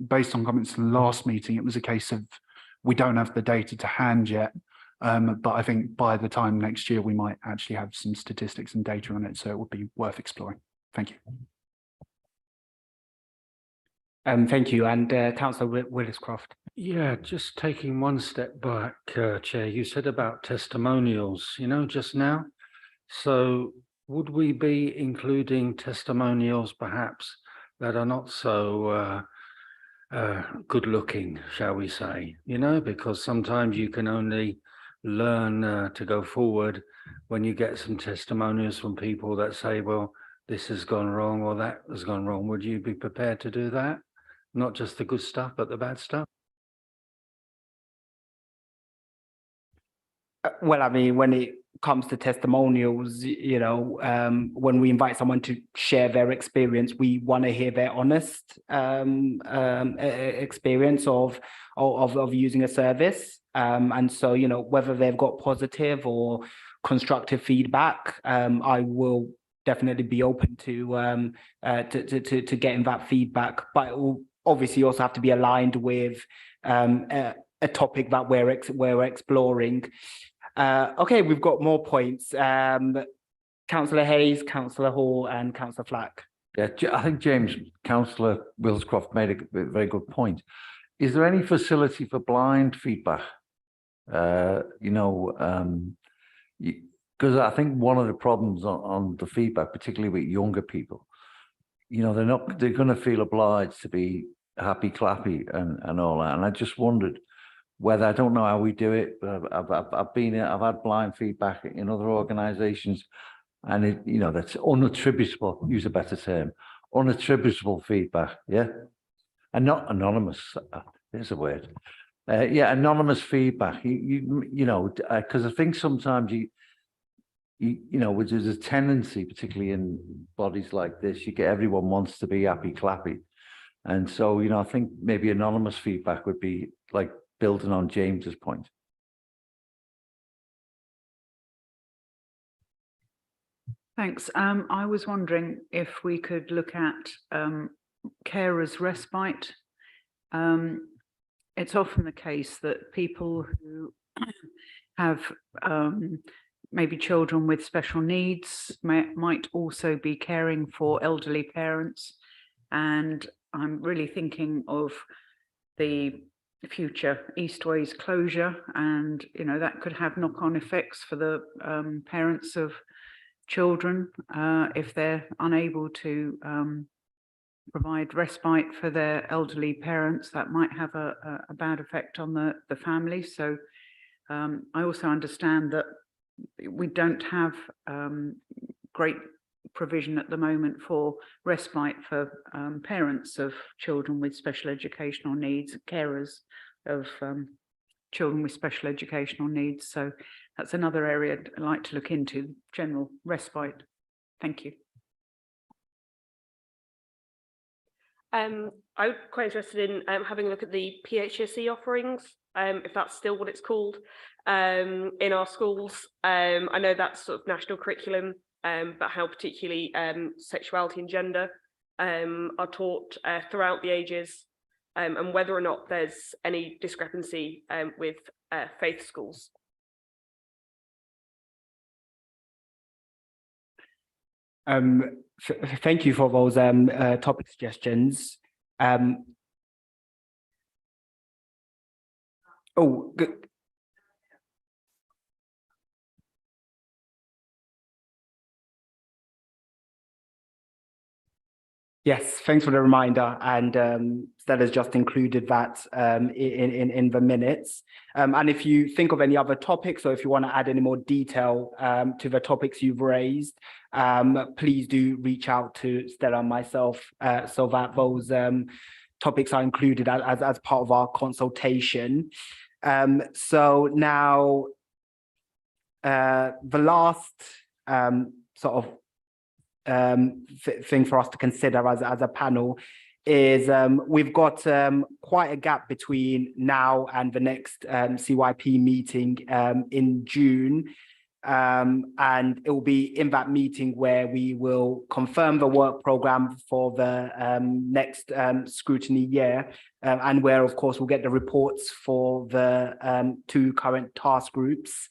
based on comments in the last meeting, it was a case of we don't have the data to hand yet. But I think by the time next year, we might actually have some statistics and data on it. So it would be worth exploring. Thank you. Thank you. And Councillor Willis-Croft. Yeah, just taking one step back, Chair, you said about testimonials, just now. So would we be including testimonials perhaps that are not so good looking, shall we say, because sometimes you can only learn to go forward when you get some testimonials from people that say, well, this has gone wrong or that has gone wrong. Would you be prepared to do that? Not just the good stuff, but the bad stuff? Well, I mean, when it comes to testimonials, when we invite someone to share their experience, we want to hear their honest experience of using a service. And so, whether they've got positive or constructive feedback, I will definitely be open to getting that feedback. But it will obviously also have to be aligned with a topic that we're exploring. Okay, we've got more points. Councillor Hayes, Councillor Hall, and Councillor Flack. Yeah, I think Councillor Willis-Croft made a very good point. Is there any facility for blind feedback? Because I think one of the problems on the feedback, particularly with younger people, they're going to feel obliged to be happy clappy and all that. And I just wondered whether, I don't know how we do it, but I've had blind feedback in other organisations, and that's unattributable, use a better term, unattributable feedback, yeah. and not anonymous, there's a word. Yeah, anonymous feedback. You know, because I think sometimes you know, there's a tendency, particularly in bodies like this, you get everyone wants to be happy clappy. And so, you know, I think maybe anonymous feedback would be like building on James's point. Thanks. I was wondering if we could look at carers' respite. It's often the case that people who have maybe children with special needs might also be caring for elderly parents. And I'm really thinking of the future Eastways closure, and you know that could have knock-on effects for the parents of children if they're unable to provide respite for their elderly parents. That might have a bad effect on the family. So I also understand that we don't have great provision at the moment for respite for parents of children with special educational needs, carers of children with special educational needs. So that's another area I'd like to look into, general respite. Thank you. I'm quite interested in having a look at the PHSE offerings, if that's still what it's called, in our schools. I know that's sort of national curriculum, but how particularly sexuality and gender are taught throughout the ages, and whether or not there's any discrepancy with faith schools. Thank you for those topic suggestions. Oh, good. Yes, thanks for the reminder, and Stella's just included that in the minutes. And if you think of any other topics, or if you want to add any more detail to the topics you've raised, please do reach out to Stella and myself so that those topics are included as part of our consultation. So now the last sort of thing for us to consider as a panel is we've got quite a gap between now and the next CYP meeting in June, and it will be in that meeting where we will confirm the work program for the next scrutiny year, and where of course we'll get the reports for the 2 current task groups.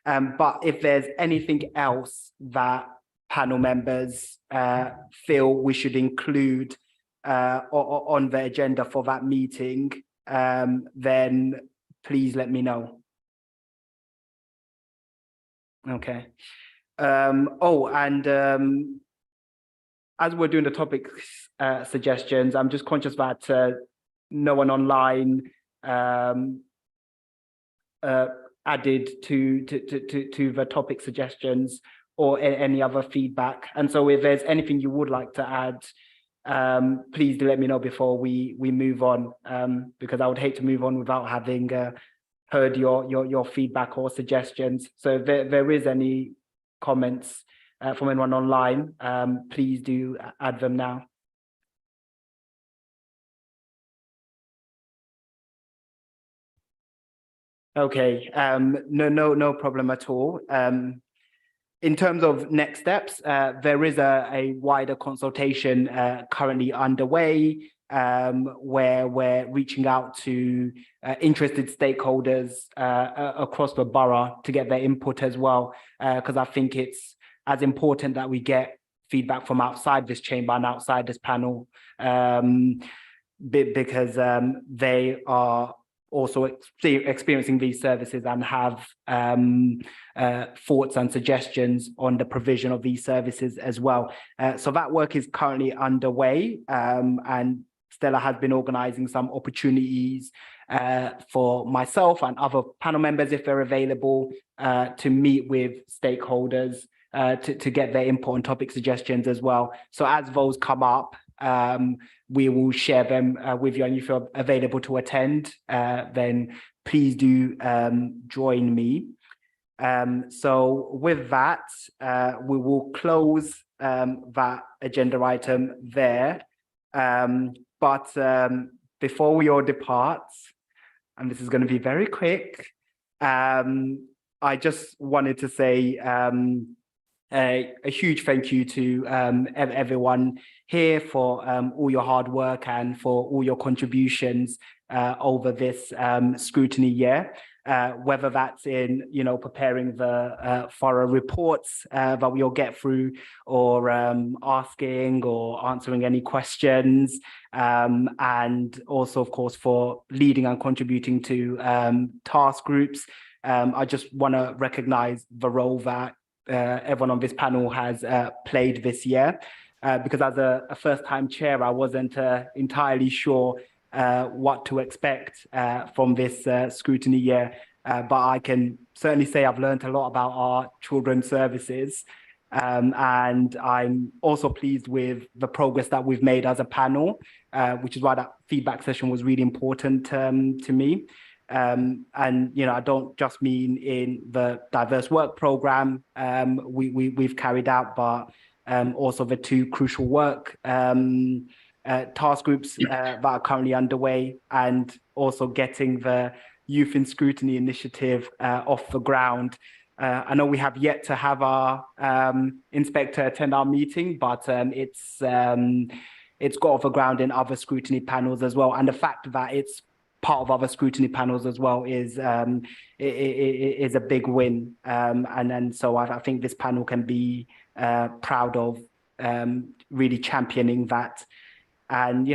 But if there's anything else that panel members feel we should include on the agenda for that meeting, then please let me know. Okay. Oh, and as we're doing the topic suggestions, I'm just conscious that no one online added to the topic suggestions or any other feedback. And so if there's anything you would like to add, please do let me know before we move on, because I would hate to move on without having heard your feedback or suggestions. So if there is any comments from anyone online, please do add them now. Okay, no problem at all. In terms of next steps, there is a wider consultation currently underway, where we're reaching out to interested stakeholders across the borough to get their input as well, because I think it's as important that we get feedback from outside this chamber and outside this panel, because they are also experiencing these services and have thoughts and suggestions on the provision of these services as well. So that work is currently underway, and Stella has been organising some opportunities for myself and other panel members, if they're available, to meet with stakeholders to get their input on topic suggestions as well. So as those come up, we will share them with you. And if you're available to attend, then please do join me. So with that, we will close that agenda item there. But before we all depart, and this is going to be very quick, I just wanted to say a huge thank you to everyone here for all your hard work and for all your contributions over this scrutiny year. Whether that's in, preparing the thorough reports that we'll get through, or asking or answering any questions, and also, of course, for leading and contributing to task groups. I just want to recognize the role that everyone on this panel has played this year, because as a first-time chair, I wasn't entirely sure what to expect from this scrutiny year, but I can certainly say I've learned a lot about our children's services, and I'm also pleased with the progress that we've made as a panel, which is why that feedback session was really important to me. And I don't just mean in the diverse work program we've carried out, but also the two crucial work task groups that are currently underway, and also getting the Youth in Scrutiny initiative off the ground. I know we have yet to have our inspector attend our meeting, but it's got off the ground in other scrutiny panels as well. And the fact that it's part of other scrutiny panels as well is a big win. And so I think this panel can be proud of really championing that. And,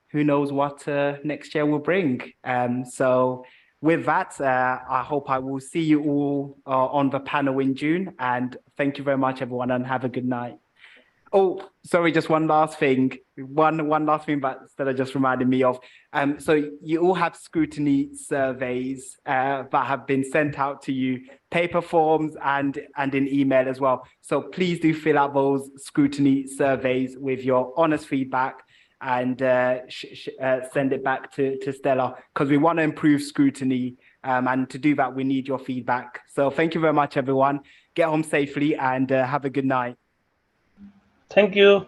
who knows what next year will bring. So with that, I hope I will see you all on the panel in June. And thank you very much, everyone, and have a good night. Oh, sorry, just one last thing. One last thing that Stella just reminded me of. So you all have scrutiny surveys that have been sent out to you, paper forms and in email as well. So please do fill out those scrutiny surveys with your honest feedback, and send it back to Stella, because we want to improve scrutiny, and to do that we need your feedback. So thank you very much, everyone. Get home safely and have a good night. Thank you.